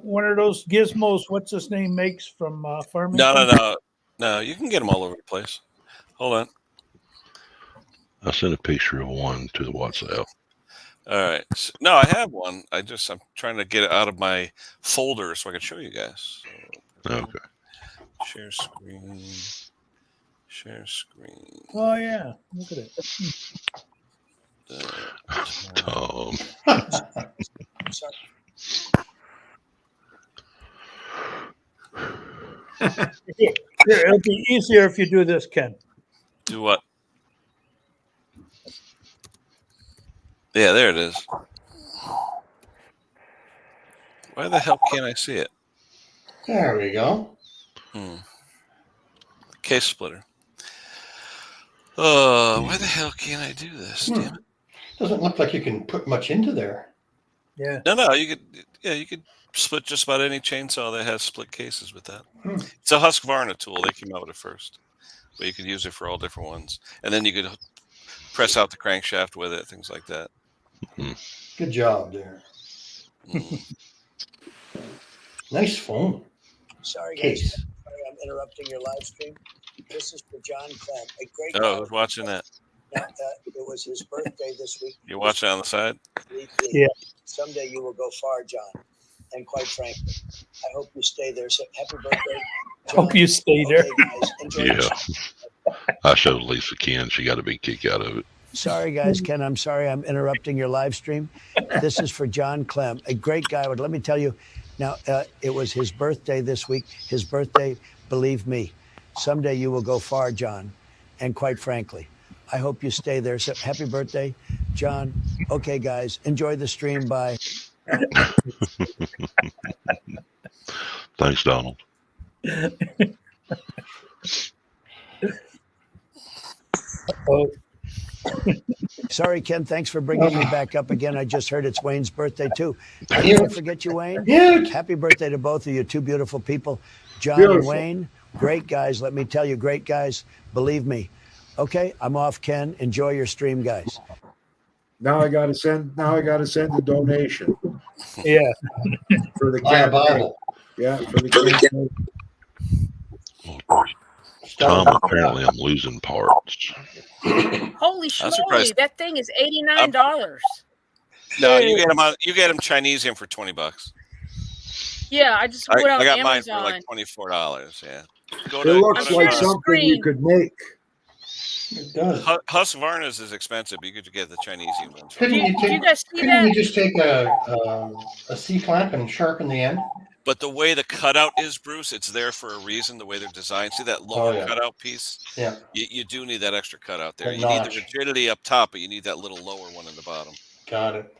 [SPEAKER 6] one of those gizmos? What's his name makes from Farmington?
[SPEAKER 1] No. You can get them all over the place. Hold on.
[SPEAKER 2] I sent a picture of one to the WhatsApp.
[SPEAKER 1] All right. No, I have one. I'm trying to get it out of my folder so I can show you guys. So,
[SPEAKER 2] Okay.
[SPEAKER 1] Share screen. Share screen.
[SPEAKER 6] Oh yeah, look at it.
[SPEAKER 2] Tom.
[SPEAKER 6] Here, it'll be easier if you do this, Ken.
[SPEAKER 1] Do what? Yeah, there it is. Why the hell can't I see it?
[SPEAKER 7] There we go.
[SPEAKER 1] Case splitter. Oh, why the hell can't I do this? Damn it.
[SPEAKER 7] Doesn't look like you can put much into there.
[SPEAKER 6] Yeah.
[SPEAKER 1] No, you could split just about any chainsaw that has split cases with that. It's a Husqvarna tool. They came out with it first. But you could use it for all different ones. And then you could press out the crankshaft with it, things like that.
[SPEAKER 7] Good job there. Nice phone.
[SPEAKER 3] Sorry,
[SPEAKER 7] Case.
[SPEAKER 3] guys. Sorry, I'm interrupting your live stream. This is for John Clem, a great.
[SPEAKER 1] Oh, who's watching that?
[SPEAKER 3] It was his birthday this week.
[SPEAKER 1] You watching on the side?
[SPEAKER 6] Yeah.
[SPEAKER 3] Someday you will go far, John. And quite frankly, I hope you stay there. So happy birthday. John.
[SPEAKER 6] Hope you stay there.
[SPEAKER 3] Okay, guys, enjoy
[SPEAKER 2] I showed Lisa Ken. She got a big kick out of it.
[SPEAKER 3] Sorry, guys. Ken, I'm sorry I'm interrupting your live stream. This is for John Clem, a great guy. Let me tell you, now, it was his birthday this week. His birthday, believe me, someday you will go far, John. And quite frankly, I hope you stay there. So happy birthday, John. Okay, guys, enjoy the stream. Bye.
[SPEAKER 2] Thanks, Donald.
[SPEAKER 3] Sorry, Ken. Thanks for bringing me back up again. I just heard it's Wayne's birthday, too.
[SPEAKER 7] Thank you.
[SPEAKER 3] Did I forget you, Wayne?
[SPEAKER 7] Yeah.
[SPEAKER 3] Happy birthday to both of you, two beautiful people. John and
[SPEAKER 5] Beautiful.
[SPEAKER 3] Wayne, great guys. Let me tell you, great guys. Believe me. Okay, I'm off, Ken. Enjoy your stream, guys.
[SPEAKER 5] Now I got to send the donation
[SPEAKER 6] Yeah.
[SPEAKER 5] for the
[SPEAKER 7] Buy a
[SPEAKER 5] campaign.
[SPEAKER 7] bottle.
[SPEAKER 5] Yeah, for the campaign.
[SPEAKER 2] Tom, apparently I'm losing parts.
[SPEAKER 9] Holy
[SPEAKER 1] I'm
[SPEAKER 9] schmoly,
[SPEAKER 1] surprised.
[SPEAKER 9] that thing is $89.
[SPEAKER 1] No, you get them Chinesium for $20.
[SPEAKER 9] Yeah, I just
[SPEAKER 1] I
[SPEAKER 9] went on
[SPEAKER 1] got
[SPEAKER 9] Amazon.
[SPEAKER 1] mine for like $24. Yeah.
[SPEAKER 5] It looks like
[SPEAKER 9] the
[SPEAKER 5] something you
[SPEAKER 9] screen.
[SPEAKER 5] could make.
[SPEAKER 7] It does.
[SPEAKER 1] Husqvarna's is expensive. You could get the Chinesium ones.
[SPEAKER 9] Do you guys see
[SPEAKER 7] Couldn't you
[SPEAKER 9] that?
[SPEAKER 7] just take a C clamp and sharpen the end?
[SPEAKER 1] But the way the cutout is, Bruce, it's there for a reason. The way they're designed. See that lower cutout piece?
[SPEAKER 7] Yeah.
[SPEAKER 1] You do need that extra cutout there.
[SPEAKER 7] That
[SPEAKER 1] You need the
[SPEAKER 7] notch.
[SPEAKER 1] rigidity up top, but you need that little lower one in the bottom.
[SPEAKER 7] Got it.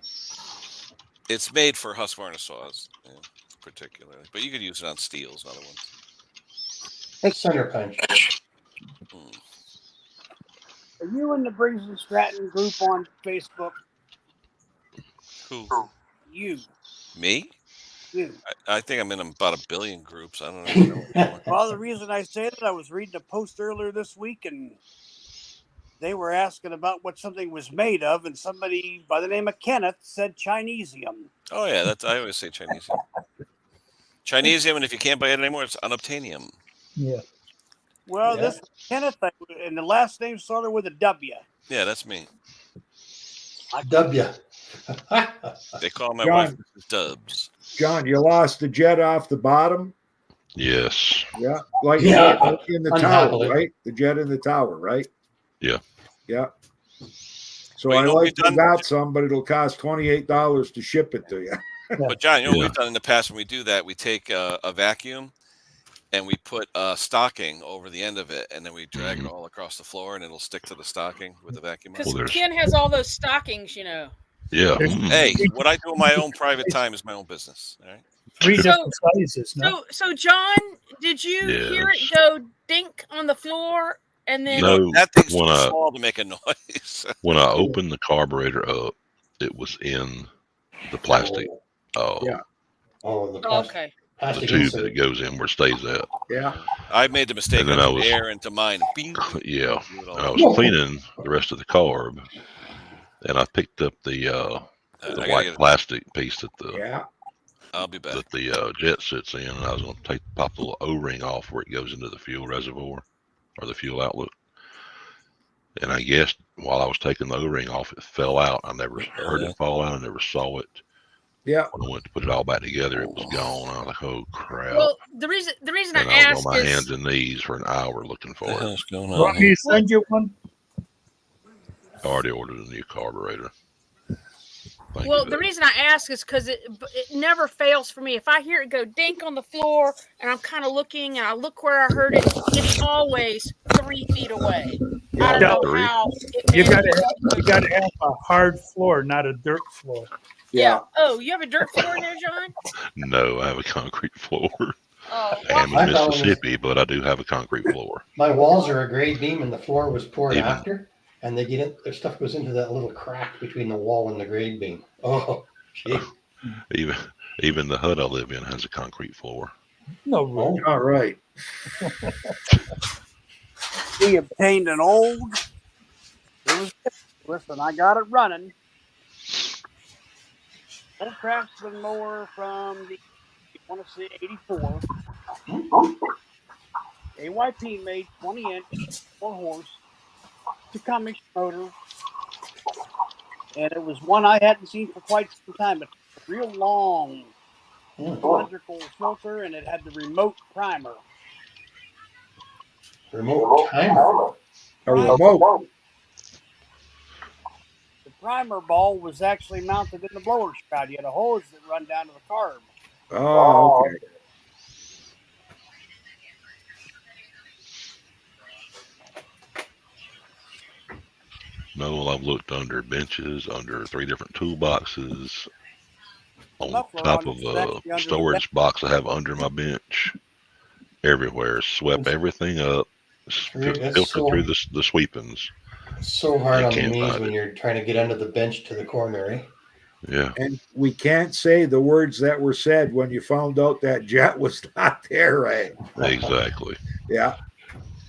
[SPEAKER 1] It's made for Husqvarna saws, particularly. But you could use it on steels and other ones.
[SPEAKER 7] That's center punch.
[SPEAKER 10] Are you in the Briggs and Stratton group on Facebook?
[SPEAKER 1] Who?
[SPEAKER 10] You.
[SPEAKER 1] Me?
[SPEAKER 10] You.
[SPEAKER 1] I think I'm in about 1 billion groups. I don't know.
[SPEAKER 10] Well, the reason I say that, I was reading a post earlier this week, and they were asking about what something was made of, and somebody by the name of Kenneth said Chinesium.
[SPEAKER 1] Oh yeah, I always say Chinesium. Chinesium, and if you can't buy it anymore, it's unobtainium.
[SPEAKER 6] Yeah.
[SPEAKER 10] Well, this Kenneth, and the last name started with a W.
[SPEAKER 1] Yeah, that's me.
[SPEAKER 7] W.
[SPEAKER 1] They call my
[SPEAKER 5] John.
[SPEAKER 1] wife Mrs. Dubs.
[SPEAKER 5] John, you lost the jet off the bottom.
[SPEAKER 2] Yes.
[SPEAKER 5] Yeah, like
[SPEAKER 7] Yeah.
[SPEAKER 5] in the
[SPEAKER 7] Unhappily.
[SPEAKER 5] tower, right? The jet in the tower, right?
[SPEAKER 2] Yeah.
[SPEAKER 5] Yeah. So
[SPEAKER 1] Well,
[SPEAKER 5] I
[SPEAKER 1] you know what
[SPEAKER 5] like
[SPEAKER 1] we've
[SPEAKER 5] to
[SPEAKER 1] done?
[SPEAKER 5] got some, but it'll cost $28 to ship it to you.
[SPEAKER 1] But John, you know what
[SPEAKER 2] Yeah.
[SPEAKER 1] we've done in the past when we do that? We take a vacuum and we put a stocking over the end of it, and then we drag it all across the floor, and it'll stick to the stocking with the vacuum.
[SPEAKER 9] Because
[SPEAKER 2] Well,
[SPEAKER 9] Ken has all those stockings, you know.
[SPEAKER 2] Yeah.
[SPEAKER 1] Hey, what I do in my own private time is my own business. All right.
[SPEAKER 6] 3 different sizes. No?
[SPEAKER 9] So John, did you hear it go dink on the floor and then?
[SPEAKER 2] No,
[SPEAKER 1] That thing's too
[SPEAKER 2] when I-
[SPEAKER 1] small to make a noise.
[SPEAKER 2] When I opened the carburetor up, it was in the plastic.
[SPEAKER 5] Yeah.
[SPEAKER 7] Oh, the
[SPEAKER 9] Okay.
[SPEAKER 2] The
[SPEAKER 7] plastic
[SPEAKER 2] tube
[SPEAKER 7] insert.
[SPEAKER 2] that it goes in where it stays at.
[SPEAKER 5] Yeah.
[SPEAKER 1] I made the mistake
[SPEAKER 2] And
[SPEAKER 1] of
[SPEAKER 2] then I
[SPEAKER 1] putting
[SPEAKER 2] was-
[SPEAKER 1] air into mine. Bing.
[SPEAKER 2] Yeah.
[SPEAKER 1] Do it all
[SPEAKER 2] And I
[SPEAKER 1] over.
[SPEAKER 2] was cleaning the rest of the carb, and I picked up the
[SPEAKER 1] I gotta
[SPEAKER 2] white
[SPEAKER 1] get it.
[SPEAKER 2] plastic piece that the
[SPEAKER 5] Yeah.
[SPEAKER 1] I'll be back.
[SPEAKER 2] that the jet sits in, and I was going to pop the little O-ring off where it goes into the fuel reservoir or the fuel outlet. And I guess while I was taking the O-ring off, it fell out. I never heard it fall out. I never saw it.
[SPEAKER 5] Yeah.
[SPEAKER 2] When I went to put it all back together, it was gone. I was like, "Oh crap!"
[SPEAKER 9] Well, the reason
[SPEAKER 2] and
[SPEAKER 9] I
[SPEAKER 2] I was
[SPEAKER 9] ask
[SPEAKER 2] on my
[SPEAKER 9] is
[SPEAKER 2] hands and knees for an hour looking for
[SPEAKER 1] What the
[SPEAKER 2] it.
[SPEAKER 1] hell's going
[SPEAKER 6] Want
[SPEAKER 1] on?
[SPEAKER 6] me to send you one?
[SPEAKER 2] I already ordered a new carburetor. Thank
[SPEAKER 9] well,
[SPEAKER 2] you,
[SPEAKER 9] the
[SPEAKER 2] Dave.
[SPEAKER 9] reason I ask is because it never fails for me. If I hear it go dink on the floor and I'm kind of looking and I look where I heard it, it's always 3 feet away. I don't know
[SPEAKER 2] Three.
[SPEAKER 9] how.
[SPEAKER 6] You gotta have a hard floor, not a dirt floor.
[SPEAKER 9] Yeah. Oh, you have a dirt floor in there, John?
[SPEAKER 2] No, I have a concrete floor.
[SPEAKER 9] Oh,
[SPEAKER 2] I am in
[SPEAKER 7] I thought it was-
[SPEAKER 2] Mississippi, but I do have a concrete floor.
[SPEAKER 7] My walls are a grade beam and the floor was poured
[SPEAKER 2] Even-
[SPEAKER 7] after, and they get in, their stuff goes into that little crack between the wall and the grade beam. Oh, gee.
[SPEAKER 2] Even the hut I live in has a concrete floor.
[SPEAKER 6] No room.
[SPEAKER 5] All right.
[SPEAKER 10] We obtained an old. It was listen. I got it running. Old Craftsman mower from the I want to say '84. AYP made 20-inch, 4-horse, Tacoma motor, and it was one I hadn't seen for quite some time. It's a real long cylindrical filter, and it had the remote primer.
[SPEAKER 7] Remote timer.
[SPEAKER 5] A remote.
[SPEAKER 10] The primer ball was actually mounted in the blower spout. You had a hose that run down to the carb.
[SPEAKER 5] Oh, okay.
[SPEAKER 2] No, I've looked under benches, under 3 different toolboxes, on
[SPEAKER 10] Muffler
[SPEAKER 2] top
[SPEAKER 10] on
[SPEAKER 2] of
[SPEAKER 10] it's actually under
[SPEAKER 2] a
[SPEAKER 10] the
[SPEAKER 2] storage box I have under my bench. Everywhere, swept everything up,
[SPEAKER 7] That's
[SPEAKER 2] filtered
[SPEAKER 7] so-
[SPEAKER 2] through the sweepings.
[SPEAKER 7] So hard
[SPEAKER 2] You
[SPEAKER 7] on the
[SPEAKER 2] can't
[SPEAKER 7] knees
[SPEAKER 2] find
[SPEAKER 7] when
[SPEAKER 2] it.
[SPEAKER 7] you're trying to get under the bench to the corner, eh?
[SPEAKER 2] Yeah.
[SPEAKER 5] And we can't say the words that were said when you found out that jet was not there, right?
[SPEAKER 2] Exactly.
[SPEAKER 5] Yeah.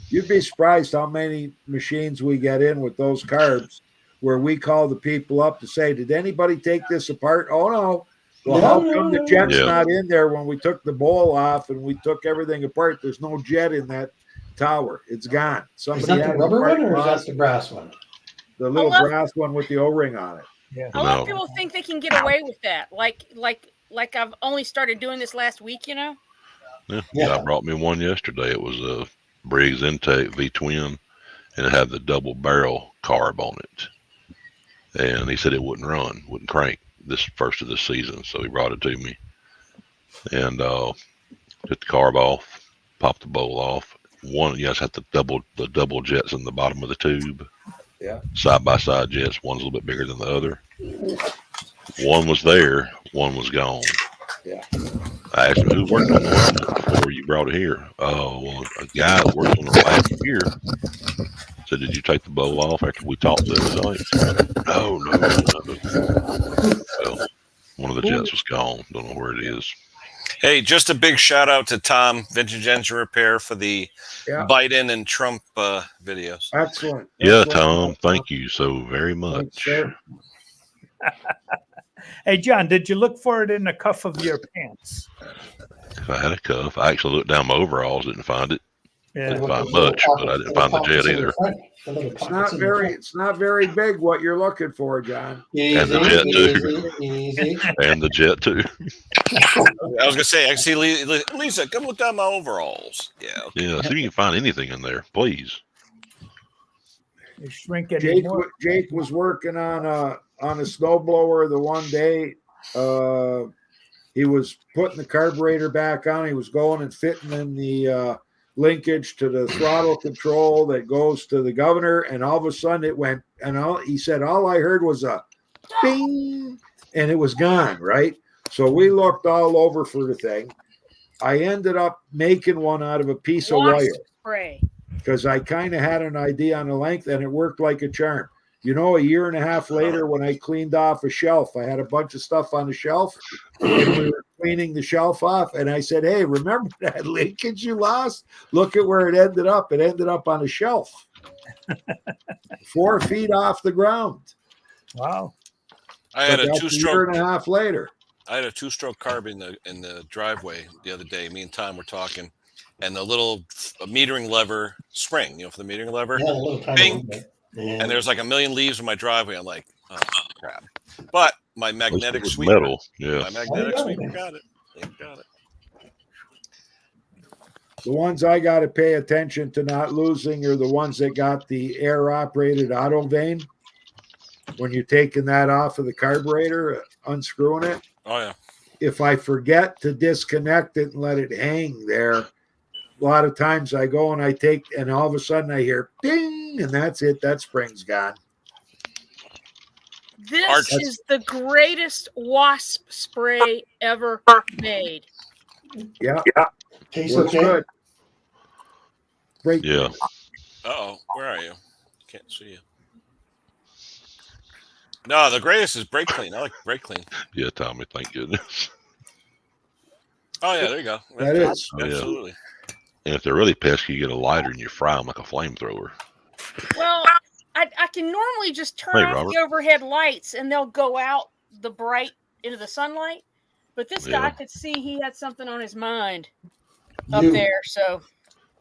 [SPEAKER 5] You'd be surprised how many machines we get in with those carbs where we call the people up to say, did anybody take this apart? Oh, no. Well, how come the jet's not in there when we took the bowl off and we took everything apart? There's no jet in that tower. It's gone. Somebody
[SPEAKER 7] is that
[SPEAKER 5] had
[SPEAKER 7] the rubber
[SPEAKER 5] part
[SPEAKER 7] one or is that
[SPEAKER 5] lost.
[SPEAKER 7] the brass one?
[SPEAKER 5] The little brass one with the O-ring on it.
[SPEAKER 6] Yeah.
[SPEAKER 9] A lot of people think they can get away with that. Like I've only started doing this last week, you know?
[SPEAKER 2] Yeah. I brought me one yesterday. It was a Briggs Intake V-twin, and it had the double barrel carb on it. And he said it wouldn't run, wouldn't crank this first of this season. So he brought it to me and took the carb off, popped the bowl off. One, yes, had the double jets in the bottom of the tube.
[SPEAKER 5] Yeah.
[SPEAKER 2] Side by side jets. One's a little bit bigger than the other. One was there, one was gone.
[SPEAKER 5] Yeah.
[SPEAKER 2] I asked him who worked on the line before you brought it here. Oh, well, a guy that worked on the last year said, did you take the bowl off after we talked the other night? No. Well, one of the jets was gone. Don't know where it is.
[SPEAKER 1] Hey, just a big shout out to Tom, Vintage Engine Repair, for the Biden and Trump videos.
[SPEAKER 5] Excellent.
[SPEAKER 2] Yeah, Tom, thank you so very much.
[SPEAKER 5] Thanks,
[SPEAKER 6] Hey, John, did you look for it in the cuff of your pants?
[SPEAKER 2] If I had a cuff, I actually looked down my overalls, didn't find it.
[SPEAKER 6] Yeah.
[SPEAKER 2] Didn't find much, but I didn't find the jet either.
[SPEAKER 5] It's not very big what you're looking for, John.
[SPEAKER 2] And the jet too. And the jet too.
[SPEAKER 1] I was gonna say, I can see Lisa, come look down my overalls. Yeah. Okay.
[SPEAKER 2] Yeah, see if you can find anything in there, please.
[SPEAKER 6] They shrink anymore.
[SPEAKER 5] Jake was working on a snowblower the one day. He was putting the carburetor back on. He was going and fitting in the linkage to the throttle control that goes to the governor, and all of a sudden it went, and he said all I heard was a bing, and it was gone, right? So we looked all over for the thing. I ended up making one out of a piece of wire
[SPEAKER 9] spray
[SPEAKER 5] because I kind of had an idea on the length, and it worked like a charm. You know, a year and a half later, when I cleaned off a shelf, I had a bunch of stuff on the shelf, and we were cleaning the shelf off, and I said, hey, remember that linkage you lost? Look at where it ended up. It ended up on a shelf 4 feet off the ground.
[SPEAKER 6] Wow.
[SPEAKER 1] I had a
[SPEAKER 5] two-stroke. A year and a half later.
[SPEAKER 1] I had a two-stroke carb in the driveway the other day. Me and Tom were talking, and the little metering lever spring, for the metering lever, bing, and there's like a million leaves in my driveway. I'm like, oh crap! But my magnetic sweeper,
[SPEAKER 2] metal,
[SPEAKER 1] my magnetic sweeper got it. Got it.
[SPEAKER 5] The ones I got to pay attention to not losing are the ones that got the air-operated auto vane. When you're taking that off of the carburetor, unscrewing it.
[SPEAKER 1] Oh, yeah.
[SPEAKER 5] If I forget to disconnect it and let it hang there, a lot of times I go and I take, and all of a sudden I hear ding, and that's it. That spring's gone.
[SPEAKER 9] This is the greatest wasp spray ever made.
[SPEAKER 5] Yeah.
[SPEAKER 7] Tastes
[SPEAKER 5] Looks
[SPEAKER 7] okay.
[SPEAKER 5] good. Great.
[SPEAKER 2] Yeah.
[SPEAKER 1] Uh-oh. Where are you? Can't see you. No, the greatest is brake clean. I like brake clean.
[SPEAKER 2] Yeah, Tommy, thank goodness.
[SPEAKER 1] Oh, yeah, there you go.
[SPEAKER 5] That is.
[SPEAKER 1] Absolutely.
[SPEAKER 2] And if they're really pesky, you get a lighter and you fry them like a flamethrower.
[SPEAKER 9] Well, I can normally just turn off
[SPEAKER 2] Robert.
[SPEAKER 9] the overhead lights and they'll go out the bright into the sunlight. But this guy could see he had something on his mind up there. So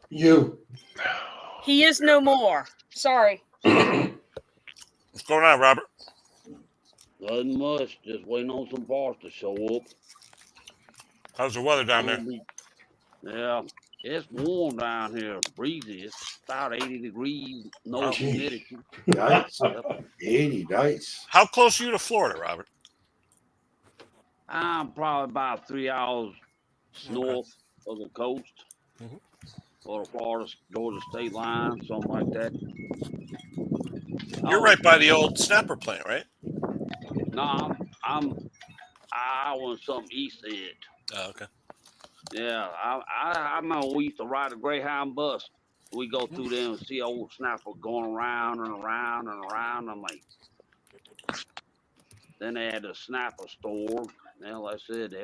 [SPEAKER 9] he is no more. Sorry.
[SPEAKER 1] What's going on, Robert?
[SPEAKER 11] Nothing much. Just waiting on some parts to show up.
[SPEAKER 1] How's the weather down there?
[SPEAKER 11] Yeah, it's warm down here. Breezy. It's about 80 degrees. No humidity.
[SPEAKER 5] Nice. 80, nice.
[SPEAKER 1] How close are you to Florida, Robert?
[SPEAKER 11] I'm probably about 3 hours north of the coast. Or the Florida Georgia state line, something like that.
[SPEAKER 1] You're right by the old snapper plant, right?
[SPEAKER 11] No, I want something east of it.
[SPEAKER 1] Oh, okay.
[SPEAKER 11] Yeah, I remember we used to ride a Greyhound bus. We go through there and see old snapper going around and around and around. I'm like, Then they had a snapper store. Now, like I said,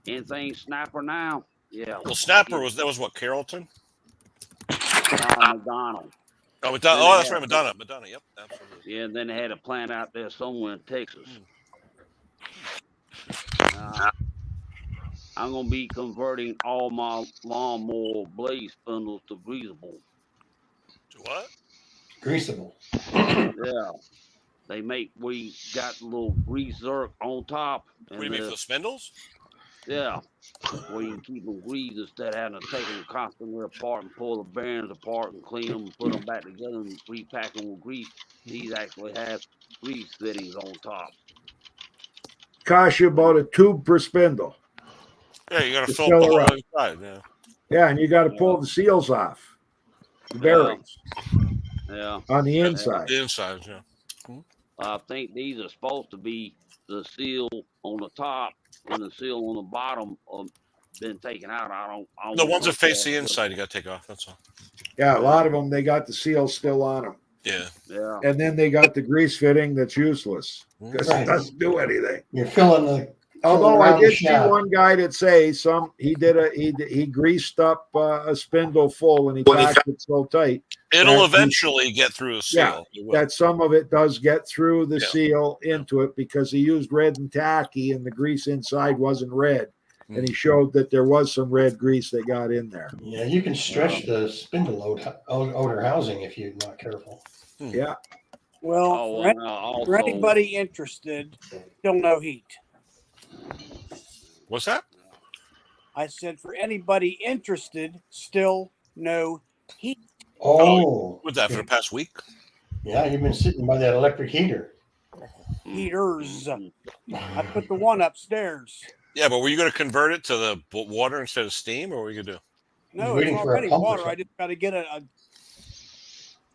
[SPEAKER 11] anything snapper now. Yeah.
[SPEAKER 12] Well, snapper that was what, Carrollton?
[SPEAKER 11] McDonald.
[SPEAKER 12] Oh, that's right, Madonna. Yep, absolutely.
[SPEAKER 11] Yeah, and then they had a plant out there somewhere in Texas. I'm gonna be converting all my lawnmower blade spindles to greasable.
[SPEAKER 12] To what?
[SPEAKER 7] Greasable.
[SPEAKER 11] Yeah. We got a little grease zerk on top.
[SPEAKER 12] What do you mean, for the spindles?
[SPEAKER 11] Yeah. Where you can keep them greased instead of having to take them constantly apart and pull the bearings apart and clean them and put them back together and repack them with grease. These actually have grease fittings on top.
[SPEAKER 5] Cost you about a tube per spindle.
[SPEAKER 12] Yeah, you got to fill up the whole inside. Yeah.
[SPEAKER 5] Yeah, and you got to pull the seals off, the bearings.
[SPEAKER 11] Yeah.
[SPEAKER 5] On the inside.
[SPEAKER 12] The inside, yeah.
[SPEAKER 11] I think these are supposed to be the seal on the top and the seal on the bottom been taken out. I don't.
[SPEAKER 12] The ones that face the inside, you got to take off. That's all.
[SPEAKER 5] Yeah, a lot of them, they got the seal still on them.
[SPEAKER 12] Yeah.
[SPEAKER 11] Yeah.
[SPEAKER 5] And then they got the grease fitting that's useless because it doesn't do anything.
[SPEAKER 7] You're filling the.
[SPEAKER 5] Although I did see one guy that say he greased up a spindle full and he packed it so tight.
[SPEAKER 12] It'll eventually get through the seal.
[SPEAKER 5] Yeah, that some of it does get through the seal into it because he used red and tacky and the grease inside wasn't red. And he showed that there was some red grease that got in there.
[SPEAKER 7] Yeah, you can stretch the spindle outer housing if you're not careful.
[SPEAKER 5] Yeah.
[SPEAKER 10] Well, for anybody interested, still no heat.
[SPEAKER 12] What's that?
[SPEAKER 10] I said for anybody interested, still no heat.
[SPEAKER 7] Oh.
[SPEAKER 12] What's that, for the past week?
[SPEAKER 7] Yeah, you've been sitting by that electric heater.
[SPEAKER 10] Heaters. I put the one upstairs.
[SPEAKER 12] Yeah, but were you going to convert it to the water instead of steam, or what were you going to do?
[SPEAKER 10] No, it's already water. I just got to get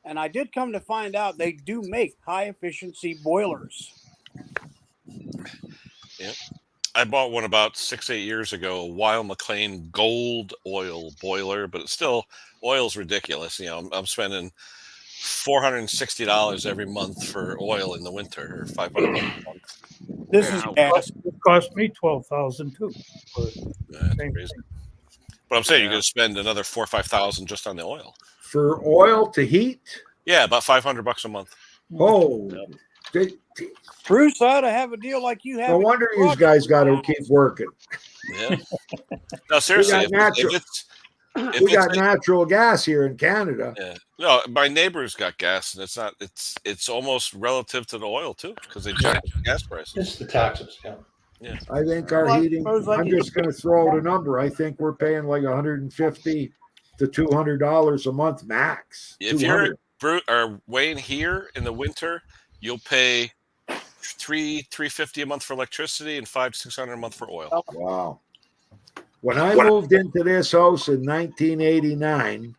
[SPEAKER 10] and I did come to find out they do make high efficiency boilers.
[SPEAKER 12] Yeah. I bought one about 6-8 years ago, a Weil McLean gold oil boiler, but it's still, oil's ridiculous. You know, I'm spending $460 every month for oil in the winter, or $500 a month.
[SPEAKER 10] This is gas.
[SPEAKER 6] It cost me $12,000 too.
[SPEAKER 12] That's crazy. But I'm saying you're going to spend another $4,000 or $5,000 just on the oil.
[SPEAKER 5] For oil to heat?
[SPEAKER 12] Yeah, about $500 a month.
[SPEAKER 5] Oh,
[SPEAKER 10] Bruce ought to have a deal like you have.
[SPEAKER 5] No wonder you guys got to keep working.
[SPEAKER 12] Yeah. No, seriously.
[SPEAKER 5] We got natural gas here in Canada.
[SPEAKER 12] Yeah. No, my neighbor's got gas, and it's almost relative to the oil too, because they jacked the gas prices.
[SPEAKER 7] It's the taxes, yeah.
[SPEAKER 12] Yeah.
[SPEAKER 5] I think our heating. I'm just going to throw out a number. I think we're paying like $150 to $200 a month max.
[SPEAKER 12] If you're Wayne here in the winter, you'll pay $350 a month for electricity and $500 to $600 a month for oil.
[SPEAKER 5] Wow. When I moved into this house in 1989,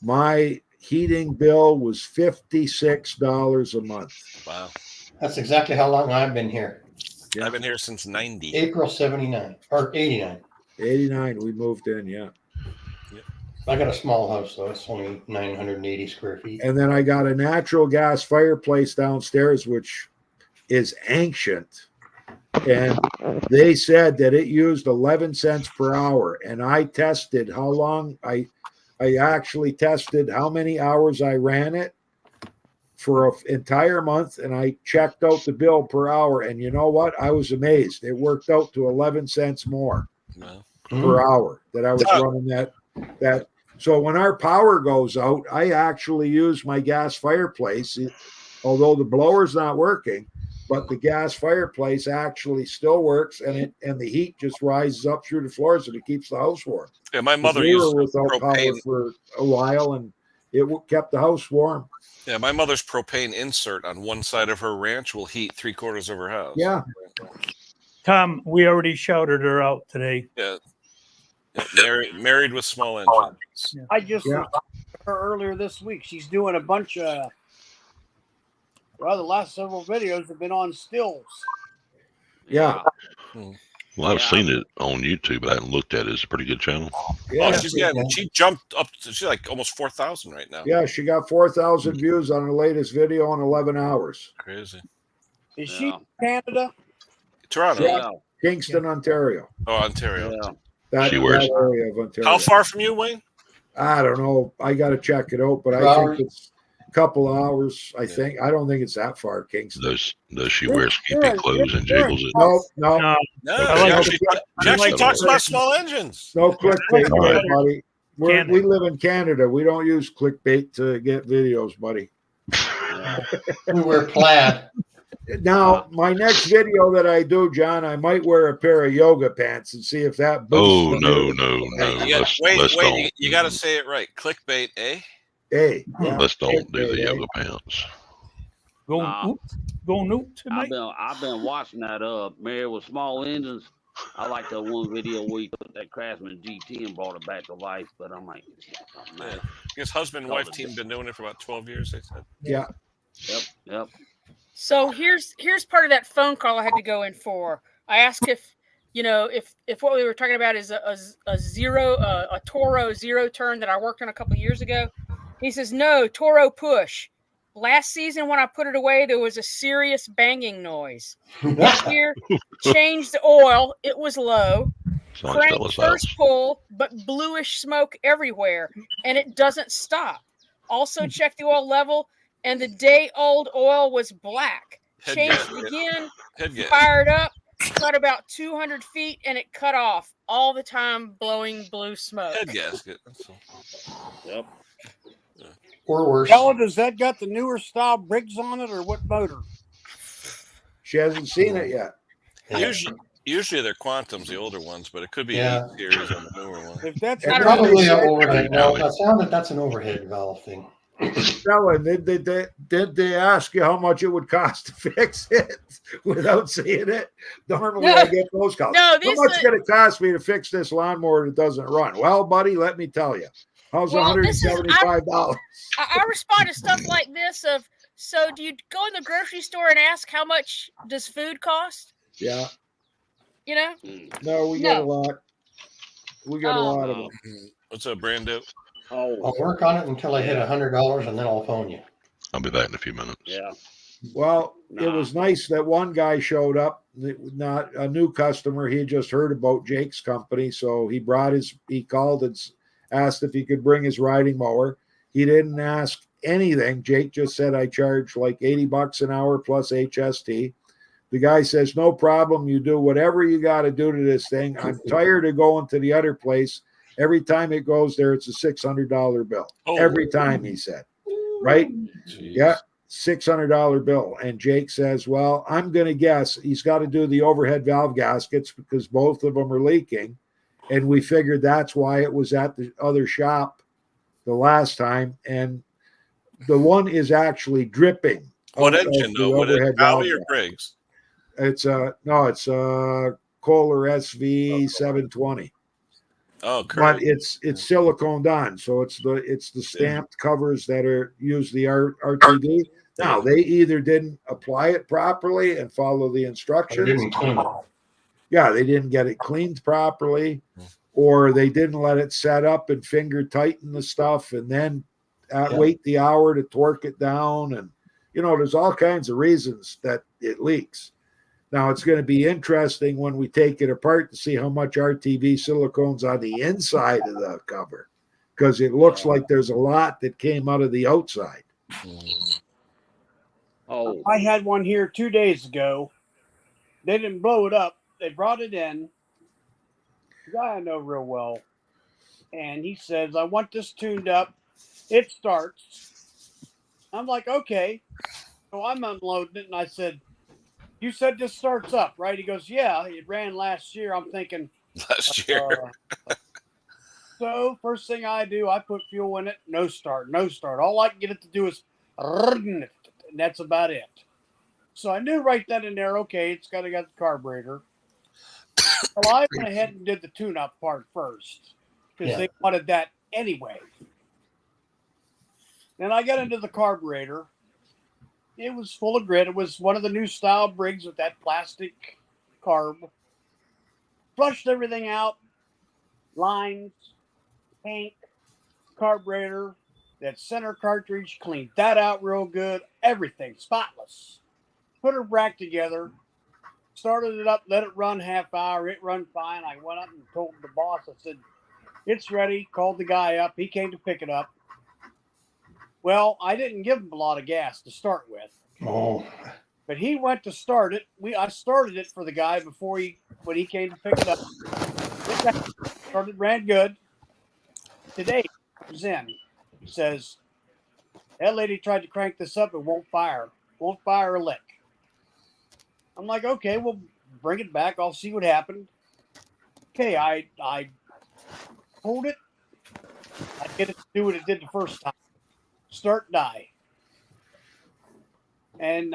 [SPEAKER 5] my heating bill was $56 a month.
[SPEAKER 12] Wow.
[SPEAKER 7] That's exactly how long I've been here.
[SPEAKER 12] Yeah. I've been here since 90.
[SPEAKER 7] April 79 or 89.
[SPEAKER 5] 89, we moved in, yeah.
[SPEAKER 7] I got a small house, though. It's only 980 square feet.
[SPEAKER 5] And then I got a natural gas fireplace downstairs, which is ancient. And they said that it used 11 cents per hour. And I tested how long I actually tested how many hours I ran it for an entire month. And I checked out the bill per hour. And you know what? I was amazed. It worked out to 11 cents more per hour that I was running that. So when our power goes out, I actually use my gas fireplace, although the blower's not working. But the gas fireplace actually still works, and the heat just rises up through the floors, and it keeps the house warm.
[SPEAKER 12] Yeah, my mother used
[SPEAKER 5] without
[SPEAKER 12] propane
[SPEAKER 5] power for a while, and it kept the house warm.
[SPEAKER 12] Yeah, my mother's propane insert on one side of her ranch will heat 3/4 of her house.
[SPEAKER 5] Yeah.
[SPEAKER 6] Tom, we already shouted her out today.
[SPEAKER 12] Yeah. Married with small engines.
[SPEAKER 10] I just saw her earlier this week. She's doing a bunch of. Well, the last several videos have been on stills.
[SPEAKER 5] Yeah.
[SPEAKER 2] Well, I've seen it on YouTube, but I haven't looked at it. It's a pretty good channel.
[SPEAKER 12] Yeah, she jumped up to she's like almost 4,000 right now.
[SPEAKER 5] Yeah, she got 4,000 views on her latest video in 11 hours.
[SPEAKER 12] Crazy.
[SPEAKER 10] Is she Canada?
[SPEAKER 12] Toronto.
[SPEAKER 5] Yeah. Kingston, Ontario.
[SPEAKER 12] Oh, Ontario.
[SPEAKER 11] Yeah.
[SPEAKER 5] That area of Ontario.
[SPEAKER 12] How far from you, Wayne?
[SPEAKER 5] I don't know. I got to check it out, but I think it's a couple of hours. I think. I don't think it's that far, Kingston.
[SPEAKER 2] Does she wear skimpy clothes and jiggles it?
[SPEAKER 5] No.
[SPEAKER 12] No, she actually talks about small engines.
[SPEAKER 5] No clickbait, buddy. We live in Canada. We don't use clickbait to get videos, buddy.
[SPEAKER 7] We wear plaid.
[SPEAKER 5] Now, my next video that I do, John, I might wear a pair of yoga pants and see if that boosts.
[SPEAKER 2] Oh, no.
[SPEAKER 12] Wait, you got to say it right. Clickbait, eh?
[SPEAKER 5] Hey,
[SPEAKER 2] let's don't do the yoga pants.
[SPEAKER 6] Going oop tonight.
[SPEAKER 11] I've been watching that Married with Small Engines. I like that one video where he took that Craftsman GT and brought it back to life. But I'm like, oh, man.
[SPEAKER 12] His husband and wife team been doing it for about 12 years, they said.
[SPEAKER 5] Yeah.
[SPEAKER 11] Yep.
[SPEAKER 9] So here's part of that phone call I had to go in for. I asked if what we were talking about is a Toro zero turn that I worked on a couple of years ago. He says, no, Toro push. Last season when I put it away, there was a serious banging noise. This year, changed the oil. It was low. Cranked first pull, but bluish smoke everywhere, and it doesn't stop. Also checked the oil level, and the day-old oil was black. Changed again, fired up, cut about 200 feet, and it cut off all the time, blowing blue smoke.
[SPEAKER 12] Head gasket.
[SPEAKER 11] Yep.
[SPEAKER 7] Or worse.
[SPEAKER 10] Ella, does that got the newer style Briggs on it, or what motor?
[SPEAKER 5] She hasn't seen it yet.
[SPEAKER 12] Usually they're Quantums, the older ones, but it could be 8 series on the newer one.
[SPEAKER 10] If that's
[SPEAKER 7] probably an overhead valve. I found that that's an overhead valve thing.
[SPEAKER 5] Stella, did they ask you how much it would cost to fix it without seeing it? Normally I get those calls.
[SPEAKER 9] No,
[SPEAKER 5] how much is it cost me to fix this lawnmower that doesn't run? Well, buddy, let me tell you. How's $175?
[SPEAKER 9] I respond to stuff like this of, so do you go in the grocery store and ask how much does food cost?
[SPEAKER 5] Yeah.
[SPEAKER 9] You know?
[SPEAKER 5] No, we get a lot. We get a lot of them.
[SPEAKER 12] What's up, Brando?
[SPEAKER 7] I'll work on it until I hit $100, and then I'll phone you.
[SPEAKER 2] I'll be back in a few minutes.
[SPEAKER 11] Yeah.
[SPEAKER 5] Well, it was nice that one guy showed up, not a new customer. He had just heard about Jake's company, so he called and asked if he could bring his riding mower. He didn't ask anything. Jake just said, I charge like $80 an hour plus HST. The guy says, no problem. You do whatever you got to do to this thing. I'm tired of going to the other place. Every time it goes there, it's a $600 bill. Every time, he said. Right?
[SPEAKER 12] Jeez.
[SPEAKER 5] Yeah, $600 bill. And Jake says, well, I'm going to guess he's got to do the overhead valve gaskets because both of them are leaking. And we figured that's why it was at the other shop the last time. And the one is actually dripping.
[SPEAKER 12] What engine, though? What Howie or Briggs?
[SPEAKER 5] It's a Kohler SV 720.
[SPEAKER 12] Oh, correct.
[SPEAKER 5] But it's siliconed on, so it's the stamped covers that use the RTD. Now they either didn't apply it properly and follow the instructions. Yeah, they didn't get it cleaned properly, or they didn't let it set up and finger tighten the stuff, and then wait the hour to torque it down. And there's all kinds of reasons that it leaks. Now, it's going to be interesting when we take it apart to see how much RTV silicone's on the inside of the cover, because it looks like there's a lot that came out of the outside.
[SPEAKER 10] I had one here 2 days ago. They didn't blow it up. They brought it in. The guy I know real well. And he says, I want this tuned up. It starts. I'm like, okay. So I'm unloading it, and I said, you said this starts up, right? He goes, yeah, it ran last year. I'm thinking.
[SPEAKER 12] Last year.
[SPEAKER 10] So first thing I do, I put fuel in it. No start. All I can get it to do is, and that's about it. So I knew right then and there, okay, it's got the carburetor. Well, I went ahead and did the tune-up part first because they wanted that anyway. Then I got into the carburetor. It was full of grit. It was one of the new style Briggs with that plastic carb. Flushed everything out. Lines, paint, carburetor, that center cartridge, cleaned that out real good. Everything spotless. put her back together, started it up, let it run half hour. It run fine. I went up and told the boss, I said, it's ready. Called the guy up. He came to pick it up. Well, I didn't give him a lot of gas to start with.
[SPEAKER 7] Oh.
[SPEAKER 10] But he went to start it. I started it for the guy when he came to pick it up. Started, ran good. Today, he comes in. He says, that lady tried to crank this up. It won't fire. Won't fire a lick. I'm like, okay, well, bring it back. I'll see what happened. Okay, I hold it. I get it to do what it did the first time. Start, die. And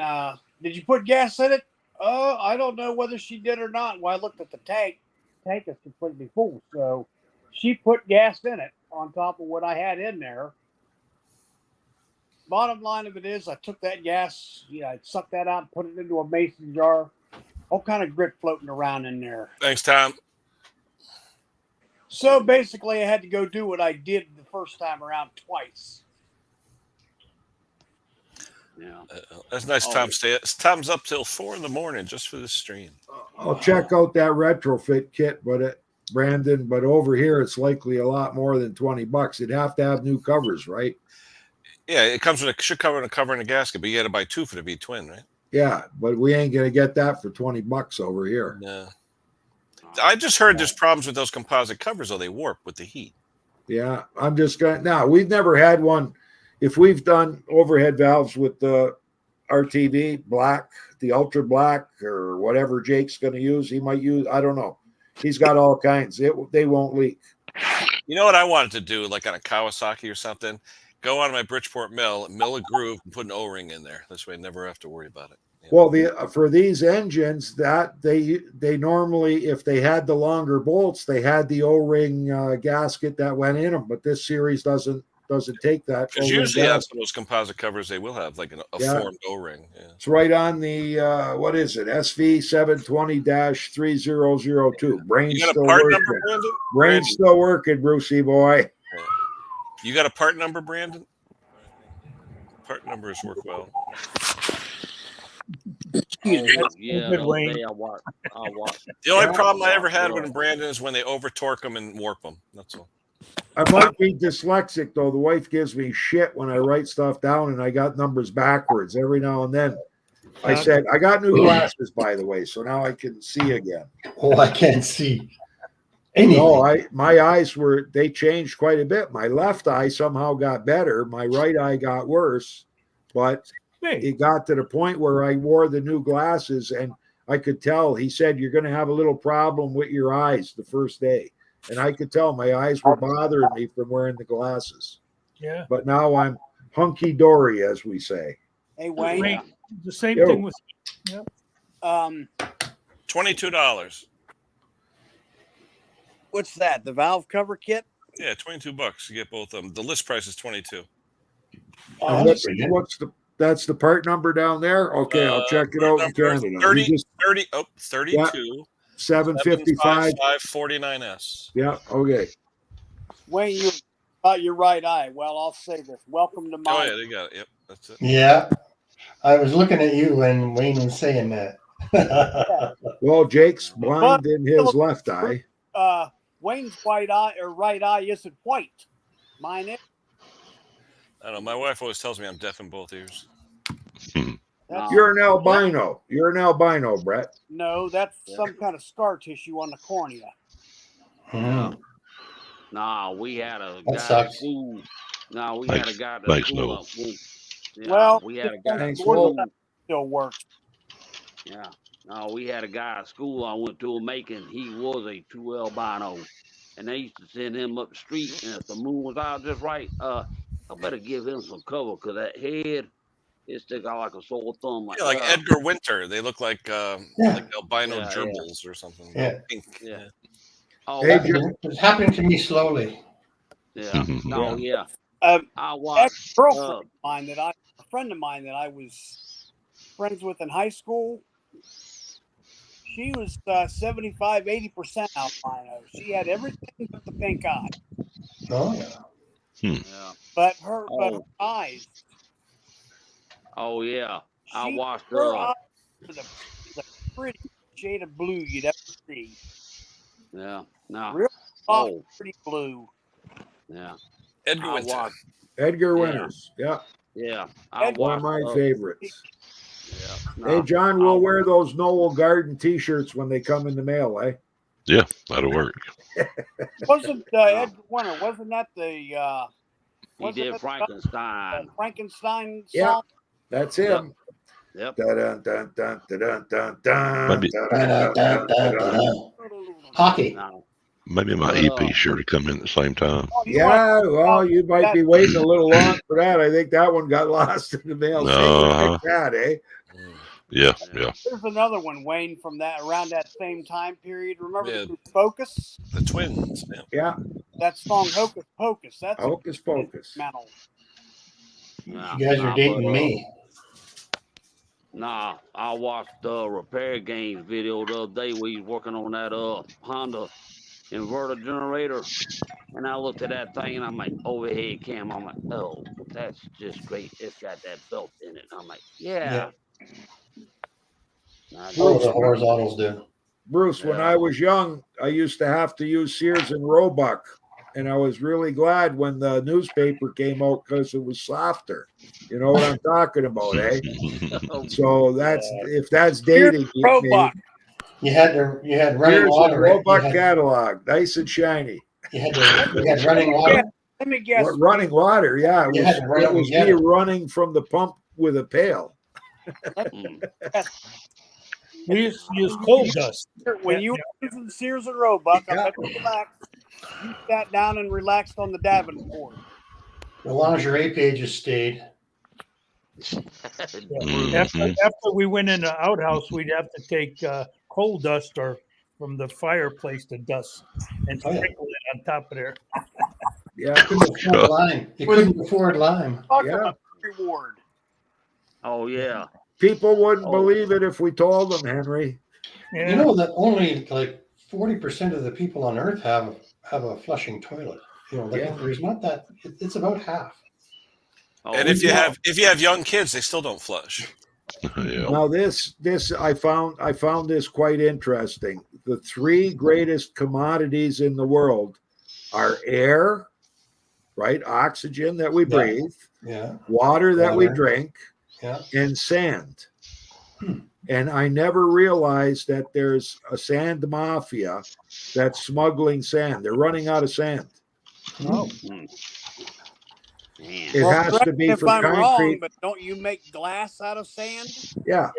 [SPEAKER 10] did you put gas in it? I don't know whether she did or not. Well, I looked at the tank. The tank is completely full. So she put gas in it on top of what I had in there. Bottom line of it is I took that gas, I sucked that out and put it into a mason jar. All kind of grit floating around in there.
[SPEAKER 12] Thanks, Tom.
[SPEAKER 10] So basically I had to go do what I did the first time around twice.
[SPEAKER 11] Yeah.
[SPEAKER 12] That's nice, Tom. Tom's up till 4 a.m. just for this stream.
[SPEAKER 5] I'll check out that retrofit kit, Brandon, but over here it's likely a lot more than $20. It'd have to have new covers, right?
[SPEAKER 12] Yeah, it comes with should cover a cover and a gasket, but you got to buy 2 for the V twin, right?
[SPEAKER 5] Yeah, but we ain't gonna get that for $20 over here.
[SPEAKER 12] No. I just heard there's problems with those composite covers, though they warp with the heat.
[SPEAKER 5] Yeah, I'm just gonna. Now we've never had one. If we've done overhead valves with the RTV black, the ultra black, or whatever Jake's going to use, he might use. I don't know. He's got all kinds. They won't leak.
[SPEAKER 12] You know what I wanted to do, like on a Kawasaki or something? Go on my Bridgeport mill a groove, and put an O-ring in there. This way, I never have to worry about it.
[SPEAKER 5] Well, for these engines, that they normally, if they had the longer bolts, they had the O-ring gasket that went in them. But this series doesn't take that.
[SPEAKER 12] Because usually on some of those composite covers, they will have like a formed O-ring. Yeah.
[SPEAKER 5] It's right on the what is it? SV 720-3002. Brain's still working. Brain's still working, Brucey boy.
[SPEAKER 12] Yeah. You got a part number, Brandon? Part numbers work well.
[SPEAKER 11] Yeah,
[SPEAKER 6] good, Wayne.
[SPEAKER 11] I'll watch.
[SPEAKER 12] The only problem I ever had with Brandon is when they over torque them and warp them. That's all.
[SPEAKER 5] I might be dyslexic, though. The wife gives me shit when I write stuff down and I got numbers backwards every now and then. I said, I got new glasses, by the way, so now I can see again.
[SPEAKER 7] Oh, I can't see anything.
[SPEAKER 5] No, my eyes they changed quite a bit. My left eye somehow got better. My right eye got worse, but it got to the point where I wore the new glasses and I could tell. He said, you're going to have a little problem with your eyes the first day. And I could tell my eyes were bothering me from wearing the glasses.
[SPEAKER 6] Yeah.
[SPEAKER 5] But now I'm hunky-dory, as we say.
[SPEAKER 10] Hey, Wayne.
[SPEAKER 6] The same thing with
[SPEAKER 12] $22.
[SPEAKER 10] What's that? The valve cover kit?
[SPEAKER 12] Yeah, $22. You get both of them. The list price is $22.
[SPEAKER 5] That's the part number down there? Okay, I'll check it out in Canada.
[SPEAKER 12] 32.
[SPEAKER 5] 755
[SPEAKER 12] 549S.
[SPEAKER 5] Yeah, okay.
[SPEAKER 10] Wayne, you got your right eye. Well, I'll say this. Welcome to mine.
[SPEAKER 12] Oh, yeah, they got it. Yep, that's it.
[SPEAKER 7] Yeah. I was looking at you when Wayne was saying that.
[SPEAKER 5] Well, Jake's blind in his left eye.
[SPEAKER 10] Wayne's right eye isn't white. Mine is.
[SPEAKER 12] I don't know. My wife always tells me I'm deaf in both ears.
[SPEAKER 5] You're an albino. You're an albino, Brett.
[SPEAKER 10] No, that's some kind of scar tissue on the cornea.
[SPEAKER 11] Nah, we had a
[SPEAKER 7] That
[SPEAKER 11] guy
[SPEAKER 7] sucks.
[SPEAKER 11] at school. No, we had a guy at
[SPEAKER 2] Thanks,
[SPEAKER 11] school.
[SPEAKER 2] Noah.
[SPEAKER 10] Well,
[SPEAKER 11] we had a guy.
[SPEAKER 5] Thanks,
[SPEAKER 10] Lord,
[SPEAKER 5] Will.
[SPEAKER 10] that still works.
[SPEAKER 11] Yeah. No, we had a guy at school I went to a making. He was a true albino. And they used to send him up the street. And if the moon was out just right, I better give him some cover because that head, it stick out like a sore thumb.
[SPEAKER 12] Like Edgar Winter. They look like albino gerbils or something.
[SPEAKER 7] Yeah.
[SPEAKER 12] Pink.
[SPEAKER 11] Yeah. Oh,
[SPEAKER 5] Hey,
[SPEAKER 7] It's happening to me slowly.
[SPEAKER 11] yeah. No, yeah.
[SPEAKER 10] I
[SPEAKER 11] watched.
[SPEAKER 10] A friend of mine that I was friends with in high school. She was 75, 80% albino. She had everything but the pink eye.
[SPEAKER 7] Oh, yeah.
[SPEAKER 11] Yeah.
[SPEAKER 10] But her eyes.
[SPEAKER 11] Oh, yeah. I watched
[SPEAKER 10] her. the pretty shade of blue you'd ever see.
[SPEAKER 11] Yeah. No.
[SPEAKER 10] Real soft, pretty blue.
[SPEAKER 11] Yeah.
[SPEAKER 12] Edgar Winter.
[SPEAKER 5] Edgar Winters. Yeah.
[SPEAKER 11] Yeah.
[SPEAKER 5] One of my favorites.
[SPEAKER 11] Yeah.
[SPEAKER 5] Hey, John, we'll wear those Noel Garden T-shirts when they come in the mail, eh?
[SPEAKER 2] Yeah, that'll work.
[SPEAKER 10] Wasn't Edgar Winter? Wasn't that the?
[SPEAKER 11] He did Frankenstein.
[SPEAKER 10] Frankenstein song.
[SPEAKER 5] Yeah, that's him.
[SPEAKER 11] Yep.
[SPEAKER 5] Dun, dun, dun, dun, dun, dun, dun,
[SPEAKER 2] Maybe,
[SPEAKER 5] dun, dun, dun, dun.
[SPEAKER 7] Hockey.
[SPEAKER 2] maybe my EP sure to come in at the same time.
[SPEAKER 5] Yeah, well, you might be waiting a little long for that. I think that one got lost in the mail. Like that, eh?
[SPEAKER 2] Yeah, yeah.
[SPEAKER 10] There's another one, Wayne, from that around that same time period. Remember
[SPEAKER 12] Yeah.
[SPEAKER 10] the group Focus?
[SPEAKER 12] The Twins.
[SPEAKER 5] Yeah.
[SPEAKER 10] That song Hocus Pocus. That's
[SPEAKER 5] Hocus Pocus.
[SPEAKER 10] metal.
[SPEAKER 7] You guys are dating me.
[SPEAKER 11] Nah, I watched the Repair Games video the other day where he's working on that Honda inverter generator, and I looked at that thing and I'm like, overhead cam. I'm like, oh, that's just great. It's got that belt in it. I'm like, yeah.
[SPEAKER 7] That's what the horizontals do.
[SPEAKER 5] Bruce, when I was young, I used to have to use Sears and Roebuck, and I was really glad when the newspaper came out because it was softer. You know what I'm talking about, eh? So that's if that's dating.
[SPEAKER 10] Roebuck.
[SPEAKER 7] You had running
[SPEAKER 5] Sears
[SPEAKER 7] water.
[SPEAKER 5] and Roebuck catalog, nice and shiny.
[SPEAKER 7] You had running water.
[SPEAKER 10] Let me guess.
[SPEAKER 5] Running water, yeah. It was me running from the pump with a pail.
[SPEAKER 6] We used to use coal dust.
[SPEAKER 10] When you were using Sears and Roebuck, I bet you sat down and relaxed on the Davenport.
[SPEAKER 7] As long as your A pages stayed.
[SPEAKER 6] After we went in the outhouse, we'd have to take coal dust or from the fireplace to dust and sprinkle it on top of there.
[SPEAKER 5] Yeah.
[SPEAKER 7] You couldn't afford lime.
[SPEAKER 5] Yeah.
[SPEAKER 10] Reward.
[SPEAKER 11] Oh, yeah.
[SPEAKER 5] People wouldn't believe it if we told them, Henry.
[SPEAKER 6] Yeah.
[SPEAKER 7] You know that only like 40% of the people on Earth have a flushing toilet. You know, there's not that. It's about half.
[SPEAKER 12] And if you have young kids, they still don't flush.
[SPEAKER 5] Now this I found this quite interesting. The three greatest commodities in the world are air, right? Oxygen that we breathe, water that we drink, and sand. And I never realized that there's a sand mafia that's smuggling sand. They're running out of sand.
[SPEAKER 6] Oh.
[SPEAKER 5] It has to be
[SPEAKER 10] if
[SPEAKER 5] for
[SPEAKER 10] I'm
[SPEAKER 5] concrete.
[SPEAKER 10] wrong, but don't you make glass out of sand?
[SPEAKER 5] Yeah.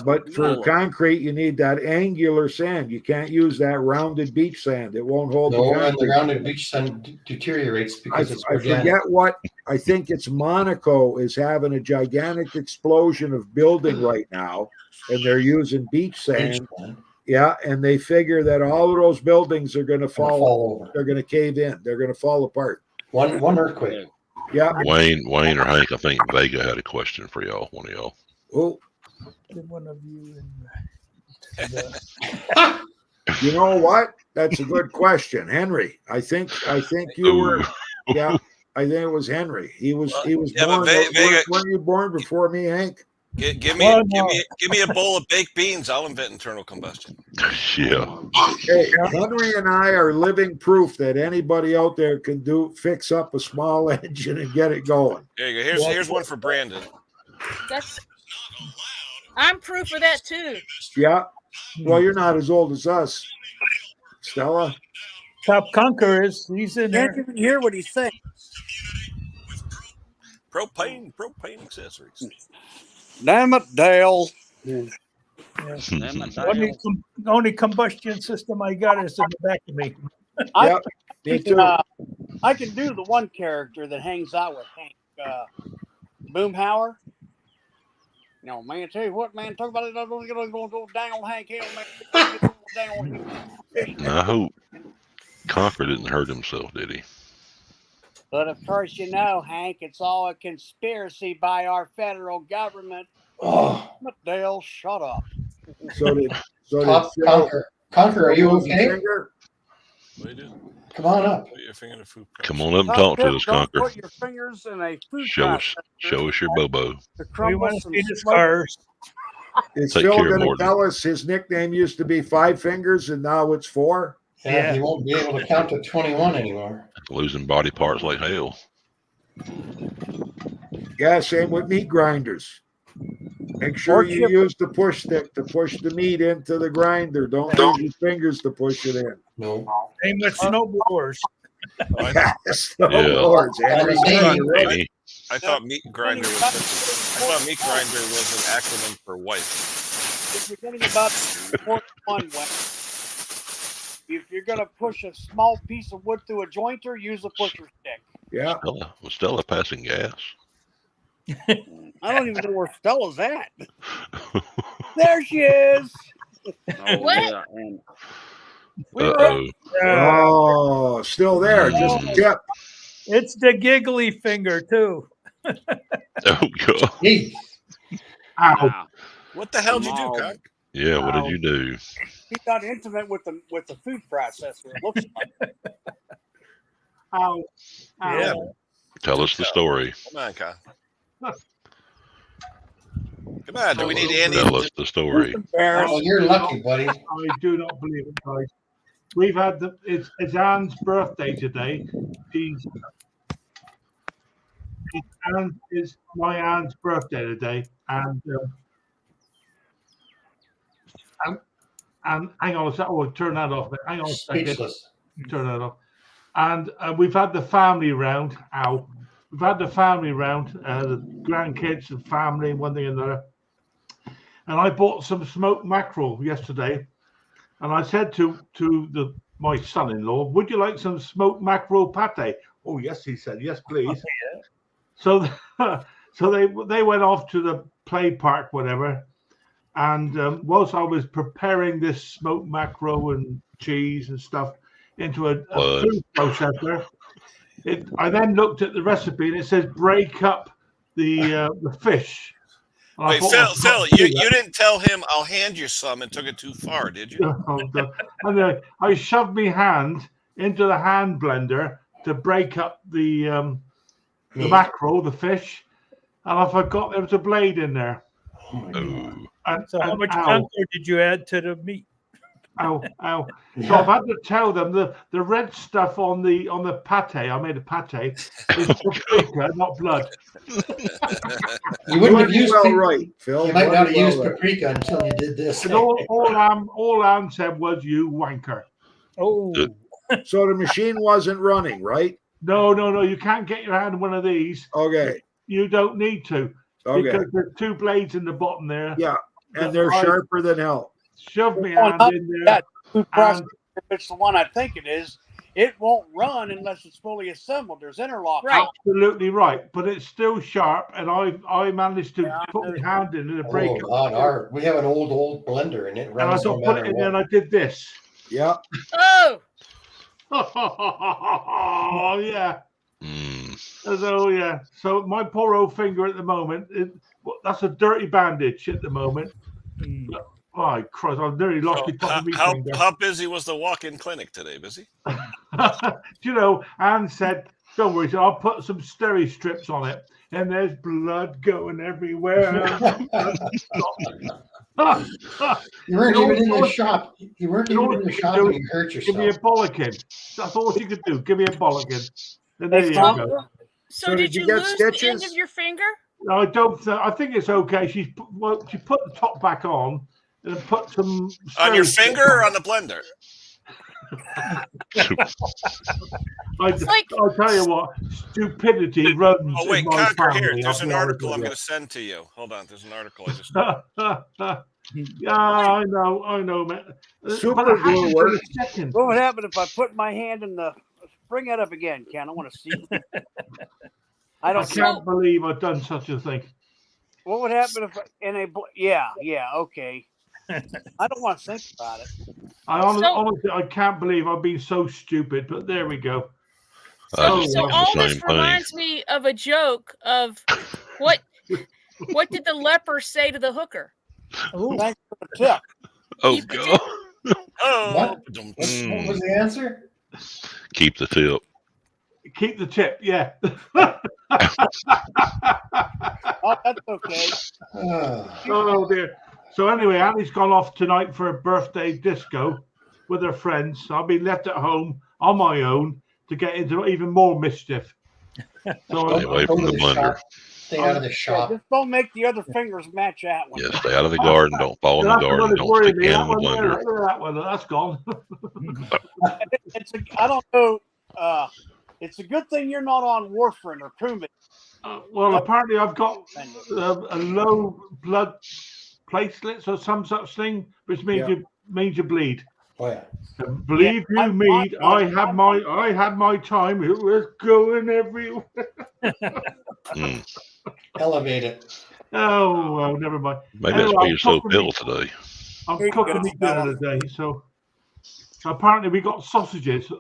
[SPEAKER 5] But for concrete, you need that angular sand. You can't use that rounded beach sand. It won't hold.
[SPEAKER 7] No, and the rounded beach sand deteriorates because it's organic.
[SPEAKER 5] I forget what. I think it's Monaco is having a gigantic explosion of building right now, and they're using beach sand. Yeah, and they figure that all of those buildings are going to fall over. They're going to cave in. They're going to fall apart.
[SPEAKER 7] One earthquake.
[SPEAKER 5] Yeah.
[SPEAKER 2] Wayne or Hank, I think Vega had a question for y'all. One of y'all.
[SPEAKER 5] Oh.
[SPEAKER 6] One of you.
[SPEAKER 5] You know what? That's a good question, Henry. I think you were. Yeah, I think it was Henry. He was born. Weren't you born before me, Hank?
[SPEAKER 12] Give me a bowl of baked beans. I'll invent internal combustion.
[SPEAKER 2] Yeah.
[SPEAKER 5] Hey, Henry and I are living proof that anybody out there can fix up a small engine and get it going.
[SPEAKER 12] There you go. Here's one for Brandon.
[SPEAKER 9] I'm proof of that too.
[SPEAKER 5] Yeah. Well, you're not as old as us, Stella.
[SPEAKER 6] Top Conqueror he's in there.
[SPEAKER 10] Can't even hear what he's saying.
[SPEAKER 12] Propane accessories.
[SPEAKER 10] Damn it, Dale.
[SPEAKER 6] Only combustion system I got is in the back of me.
[SPEAKER 10] I can do the one character that hangs out with Hank Boomhauer. You know, man, tell you what, man, talk about it. I'm going to go dang on Hank Hill, man.
[SPEAKER 2] I hope Conquer didn't hurt himself, did he?
[SPEAKER 10] But of course, you know, Hank, it's all a conspiracy by our federal government.
[SPEAKER 7] Oh,
[SPEAKER 10] Dale, shut up.
[SPEAKER 7] Conquer, are you okay?
[SPEAKER 12] What do you do?
[SPEAKER 7] Come on up.
[SPEAKER 12] Put your finger in a food
[SPEAKER 2] Come on up and talk to us, Conquer.
[SPEAKER 10] Put your fingers in a food
[SPEAKER 2] Show us your bobo.
[SPEAKER 6] We want to see the scars.
[SPEAKER 5] Is
[SPEAKER 2] Take
[SPEAKER 5] Phil
[SPEAKER 2] care,
[SPEAKER 5] going to
[SPEAKER 2] Morton.
[SPEAKER 5] tell us his nickname used to be Five Fingers and now it's 4?
[SPEAKER 7] Yeah, he won't be able to count to 21 anymore.
[SPEAKER 2] Losing body parts like hell.
[SPEAKER 5] Yeah, same with meat grinders. Make sure you use the push stick to push the meat into the grinder. Don't use your fingers to push it in.
[SPEAKER 7] No.
[SPEAKER 6] Same with snowblowers.
[SPEAKER 5] Yes, snowblowers.
[SPEAKER 12] I thought meat grinder was an acronym for wife.
[SPEAKER 10] If you're getting about 41 if you're going to push a small piece of wood through a jointer, use a pusher stick.
[SPEAKER 5] Yeah.
[SPEAKER 2] Stella passing gas.
[SPEAKER 10] I don't even know where Stella's at. There she is.
[SPEAKER 11] Yeah, and
[SPEAKER 5] oh, still there. Just a tip.
[SPEAKER 6] It's the giggly finger too.
[SPEAKER 2] Oh God.
[SPEAKER 6] Ow.
[SPEAKER 12] What the hell did you do, Cock?
[SPEAKER 2] Yeah, what did you do?
[SPEAKER 10] He got intimate with the food processor. It looks like.
[SPEAKER 6] Ow.
[SPEAKER 12] Yeah.
[SPEAKER 2] Tell us the story.
[SPEAKER 12] Come on, Cock. Come on, do we need Andy?
[SPEAKER 2] Tell us the story.
[SPEAKER 7] Oh, you're lucky, buddy.
[SPEAKER 13] I do not believe it, guys. We've had it's Anne's birthday today. It's my Anne's birthday today, and hang on a second. Oh, turn that off. Hang on a second.
[SPEAKER 7] Speechless.
[SPEAKER 13] Turn that off. And we've had the family round. We've had the family round, the grandkids and family, one thing and another. And I bought some smoked mackerel yesterday, and I said to my son-in-law, "Would you like some smoked mackerel pate?" Oh yes, he said, "Yes, please." So they went off to the play park, whatever. And whilst I was preparing this smoked mackerel and cheese and stuff into a food processor, I then looked at the recipe and it says break up the fish. And
[SPEAKER 12] Wait, Phil, you didn't tell him I'll hand you some and took it too far, did you?
[SPEAKER 13] And I shoved my hand into the hand blender to break up the mackerel, the fish, and I forgot there was a blade in there.
[SPEAKER 6] So how much banter did you add to the meat?
[SPEAKER 13] Ow. So I've had to tell them the red stuff on the pate, I made a pate, is paprika, not blood.
[SPEAKER 7] You wouldn't have used
[SPEAKER 5] right, Phil.
[SPEAKER 7] You might not have used paprika until you did this.
[SPEAKER 13] And all Anne said was, "You wanker."
[SPEAKER 6] Oh.
[SPEAKER 5] So the machine wasn't running, right?
[SPEAKER 13] No. You can't get your hand on one of these.
[SPEAKER 5] Okay.
[SPEAKER 13] You don't need to.
[SPEAKER 5] Okay.
[SPEAKER 13] Because there's 2 blades in the bottom there.
[SPEAKER 5] Yeah, and they're sharper than hell.
[SPEAKER 13] Shove me hand in there.
[SPEAKER 10] If it's the one I think it is, it won't run unless it's fully assembled. There's interlock.
[SPEAKER 9] Right.
[SPEAKER 13] Absolutely right, but it's still sharp, and I managed to put my hand in and break it.
[SPEAKER 7] God, we have an old blender, and it runs.
[SPEAKER 13] And I thought, put it in there, and I did this.
[SPEAKER 5] Yeah.
[SPEAKER 9] Oh.
[SPEAKER 13] Oh yeah. So yeah. So my poor old finger at the moment, that's a dirty bandage at the moment. Oh Christ! I've nearly lost my top of my finger.
[SPEAKER 12] How busy was the walk-in clinic today? Busy?
[SPEAKER 13] You know, Anne said, "Don't worry, I'll put some steri strips on it," and there's blood going everywhere.
[SPEAKER 7] You weren't even in the shop. You weren't even in the shop, and you hurt yourself.
[SPEAKER 13] Give me a bollocking. That's all you could do. Give me a bollocking. And there you go.
[SPEAKER 9] So did you lose the end of your finger?
[SPEAKER 13] I don't. I think it's okay. She put the top back on and put some
[SPEAKER 12] on your finger or on the blender.
[SPEAKER 13] I'll tell you what, stupidity runs.
[SPEAKER 12] Oh wait,
[SPEAKER 13] in my
[SPEAKER 12] Conquer
[SPEAKER 13] family.
[SPEAKER 12] here. There's an
[SPEAKER 13] I'll be
[SPEAKER 12] article I'm
[SPEAKER 13] honest
[SPEAKER 12] going to
[SPEAKER 13] with
[SPEAKER 12] send to you. Hold on, there's an article I just.
[SPEAKER 13] Yeah, I know, man.
[SPEAKER 5] Super glue works.
[SPEAKER 10] What would happen if I put my hand in the? Bring that up again, Ken. I want to see.
[SPEAKER 13] I can't believe I've done such a thing.
[SPEAKER 10] What would happen if okay. I don't want to think about it.
[SPEAKER 13] Honestly, I can't believe I've been so stupid, but there we go.
[SPEAKER 9] So all this reminds me of a joke of what did the leper say to the hooker?
[SPEAKER 10] Thanks for the tip.
[SPEAKER 2] Oh God.
[SPEAKER 7] What was the answer?
[SPEAKER 2] Keep the tip.
[SPEAKER 13] Keep the tip, yeah.
[SPEAKER 10] Oh, that's okay.
[SPEAKER 13] Oh dear. So anyway, Annie's gone off tonight for a birthday disco with her friends. I'll be left at home on my own to get into even more mischief. So
[SPEAKER 2] Stay away from the blender.
[SPEAKER 7] Stay out of the shop.
[SPEAKER 10] Just don't make the other fingers match that one.
[SPEAKER 2] Yeah, stay out of the garden. Don't fall in the garden. Don't stick your hand in the blender.
[SPEAKER 13] That one, that's gone.
[SPEAKER 10] I don't know. It's a good thing you're not on warfarin or Coumadin.
[SPEAKER 13] Well, apparently I've got a low blood platelets or some such thing, which means you bleed.
[SPEAKER 7] Oh yeah.
[SPEAKER 13] Believe you me, I had my time. It was going everywhere.
[SPEAKER 7] Elevate it.
[SPEAKER 13] Oh well, never mind.
[SPEAKER 2] Maybe that's why you're so ill today.
[SPEAKER 13] I'm cooking me dinner today, so apparently we got sausages.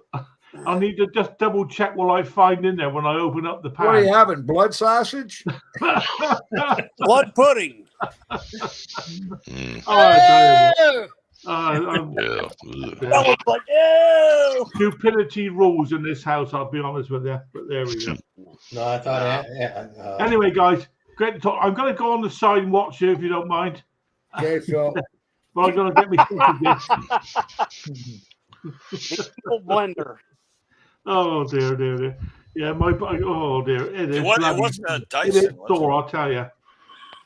[SPEAKER 13] I need to just double check what I find in there when I open up the pan.
[SPEAKER 5] What are you having? Blood sausage?
[SPEAKER 10] Blood pudding.
[SPEAKER 13] That was like, stupidity rules in this house, I'll be honest with you. But there we go.
[SPEAKER 7] No, I thought.
[SPEAKER 13] Anyway, guys, great to talk. I'm going to go on the side and watch you if you don't mind.
[SPEAKER 5] Okay, Phil.
[SPEAKER 13] But I'm going to get me
[SPEAKER 10] blender.
[SPEAKER 13] Oh dear. Yeah, oh dear. It is.
[SPEAKER 12] It wasn't a Dyson.
[SPEAKER 13] It is sore, I'll tell you.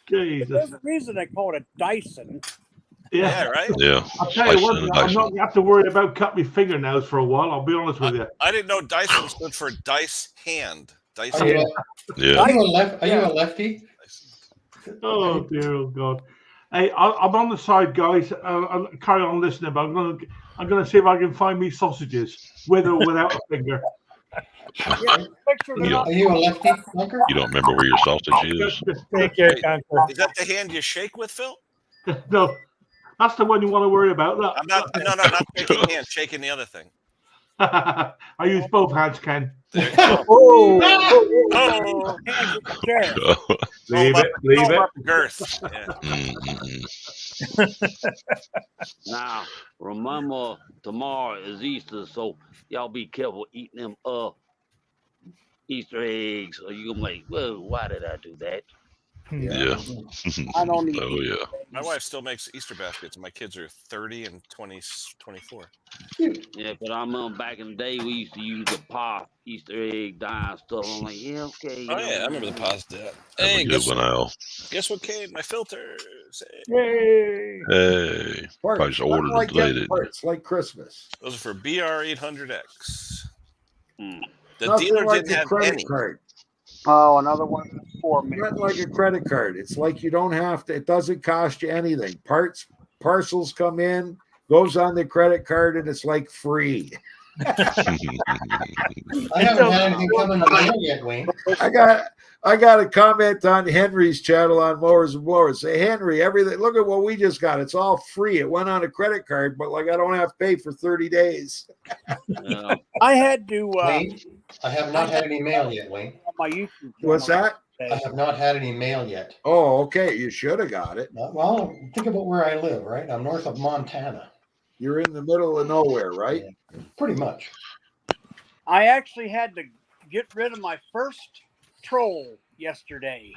[SPEAKER 13] Jesus.
[SPEAKER 10] There's a reason they call it a Dyson.
[SPEAKER 12] Yeah, right?
[SPEAKER 2] Yeah.
[SPEAKER 13] I'll tell you what, I'm not going to have to worry about cutting my fingernails for a while, I'll be honest with you.
[SPEAKER 12] I didn't know Dyson stood for dice hand. Dice
[SPEAKER 7] Are you
[SPEAKER 12] hand.
[SPEAKER 7] a lefty?
[SPEAKER 13] Oh dear, oh God. Hey, I'm on the side, guys. I'll carry on listening, but I'm going to see if I can find me sausages, with or without a finger.
[SPEAKER 7] Are you a lefty, Bunker?
[SPEAKER 2] You don't remember where your sausage is?
[SPEAKER 6] Take care,
[SPEAKER 12] Is that the hand you shake with, Phil?
[SPEAKER 13] No, that's the one you want to worry about. Look.
[SPEAKER 12] I'm not. No, not shaking hands. Shaking the other thing.
[SPEAKER 13] I use both hands, Ken.
[SPEAKER 12] Oh.
[SPEAKER 13] Leave it.
[SPEAKER 12] Girth. Yeah.
[SPEAKER 11] Now, remember, tomorrow is Easter, so y'all be careful eating them Easter eggs, or you're gonna like, well, why did I do that?
[SPEAKER 2] Yeah.
[SPEAKER 10] I don't need.
[SPEAKER 2] Oh yeah.
[SPEAKER 12] My wife still makes Easter baskets. My kids are 30 and 24.
[SPEAKER 11] Yeah, but I remember back in the day we used to use the pop Easter egg dye stuff. I'm like, yeah, okay.
[SPEAKER 12] Oh yeah, I remember the pause that.
[SPEAKER 2] Hey, good one, Al.
[SPEAKER 12] Guess what came? My filters.
[SPEAKER 2] Hey. Probably just ordered
[SPEAKER 5] like
[SPEAKER 2] and delayed it.
[SPEAKER 5] Parts like Christmas.
[SPEAKER 12] Those are for BR800X. The
[SPEAKER 5] Nothing
[SPEAKER 12] dealer
[SPEAKER 5] like
[SPEAKER 12] didn't
[SPEAKER 5] a
[SPEAKER 12] have
[SPEAKER 5] credit
[SPEAKER 12] any.
[SPEAKER 5] card.
[SPEAKER 10] Oh, another one for me.
[SPEAKER 5] Not like a credit card. It's like you don't have to. It doesn't cost you anything. Parcels come in, goes on the credit card, and it's like free.
[SPEAKER 7] I haven't had anything come in the mail yet, Wayne.
[SPEAKER 5] I got a comment on Henry's channel on Mowers and Blowers. Say, Henry, everything. Look at what we just got. It's all free. It went on a credit card, but like I don't have to pay for 30 days.
[SPEAKER 10] I had to.
[SPEAKER 7] Wayne, I have not had any mail yet, Wayne.
[SPEAKER 10] On my YouTube.
[SPEAKER 5] What's that?
[SPEAKER 7] I have not had any mail yet.
[SPEAKER 5] Oh, okay. You should have got it.
[SPEAKER 7] Well, think about where I live, right? I'm north of Montana.
[SPEAKER 5] You're in the middle of nowhere, right?
[SPEAKER 7] Yeah, pretty much.
[SPEAKER 10] I actually had to get rid of my first troll yesterday.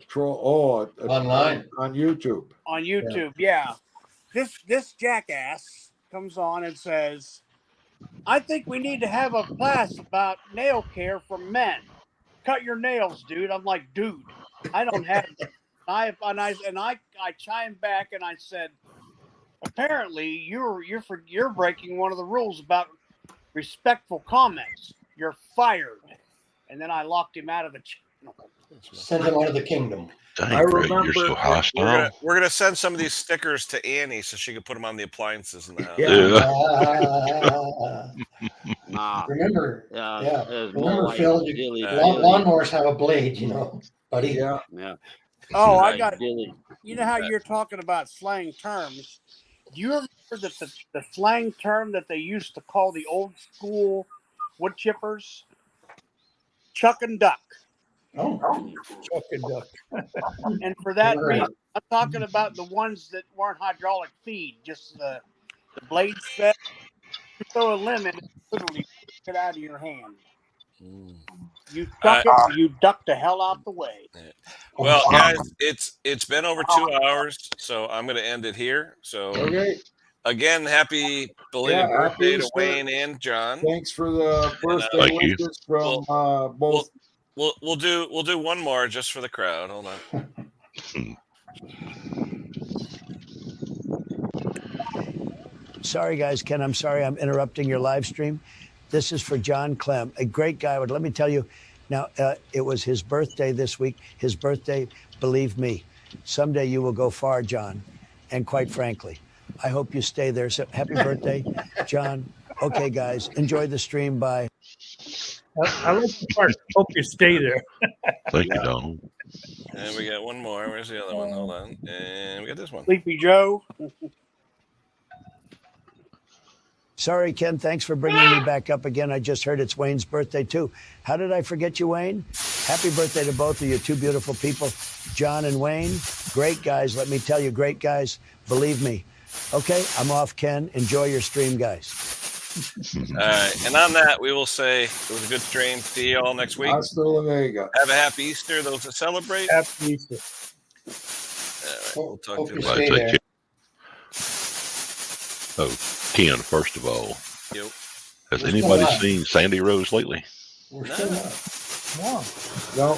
[SPEAKER 5] Troll
[SPEAKER 7] online
[SPEAKER 5] on YouTube.
[SPEAKER 10] On YouTube, yeah. This jackass comes on and says, I think we need to have a class about nail care for men. Cut your nails, dude. I'm like, dude, I don't have I chimed back and I said, apparently you're breaking one of the rules about respectful comments. You're fired. And then I locked him out of the channel.
[SPEAKER 7] Send him out of the kingdom.
[SPEAKER 2] Dang,
[SPEAKER 5] I
[SPEAKER 2] Greg,
[SPEAKER 5] remember
[SPEAKER 2] you're so hostile.
[SPEAKER 12] We're gonna send some of these stickers to Annie so she can put them on the appliances in the house.
[SPEAKER 7] Remember, remember,
[SPEAKER 11] like
[SPEAKER 7] Phil, lawnmowers have a blade, buddy.
[SPEAKER 5] Yeah.
[SPEAKER 10] Oh, I got it. You know how you're talking about slang terms? Do you remember that the slang term that they used to call the old school wood chippers? Chuck and duck.
[SPEAKER 7] Oh,
[SPEAKER 10] Chuck and duck. And for that reason, I'm talking about the ones that weren't hydraulic feed, just the blade set. You throw a lemon, literally get out of your hand. You ducked the hell out the way.
[SPEAKER 12] Well, guys, it's been over 2 hours, so I'm going to end it here. So,
[SPEAKER 5] Okay.
[SPEAKER 12] Again, happy belated birthday to Wayne and John.
[SPEAKER 5] Thanks for the birthday wishes from both.
[SPEAKER 12] We'll do one more just for the crowd. Hold on.
[SPEAKER 3] Sorry, guys, Ken, I'm sorry I'm interrupting your live stream. This is for John Clem, a great guy. But let me tell you, now, it was his birthday this week. His birthday, believe me, someday you will go far, John. And quite frankly, I hope you stay there. So happy birthday, John. Okay, guys, enjoy the stream. Bye.
[SPEAKER 6] I like the part. Hope you stay there.
[SPEAKER 2] Thank you, Donald.
[SPEAKER 12] And we got one more. Where's the other one? Hold on. And we got this one.
[SPEAKER 10] Sleepy Joe.
[SPEAKER 3] Sorry, Ken. Thanks for bringing me back up again. I just heard it's Wayne's birthday, too. How did I forget you, Wayne? Happy birthday to both of you, two beautiful people, John and Wayne. Great guys. Let me tell you, great guys. Believe me. Okay, I'm off, Ken. Enjoy your stream, guys.
[SPEAKER 12] All right. And on that, we will say it was a good stream. See you all next week.
[SPEAKER 5] Hasta luego.
[SPEAKER 12] Have a happy Easter, those that celebrate.
[SPEAKER 6] Happy Easter.
[SPEAKER 12] All right. We'll talk to you
[SPEAKER 7] Stay
[SPEAKER 12] later.
[SPEAKER 7] there.
[SPEAKER 2] Oh, Ken, first of all,
[SPEAKER 12] Yep.
[SPEAKER 2] has
[SPEAKER 7] We're
[SPEAKER 2] anybody
[SPEAKER 7] still
[SPEAKER 2] seen Sandy Rose lately?
[SPEAKER 7] We're still not.
[SPEAKER 5] No.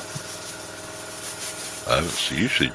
[SPEAKER 2] She usually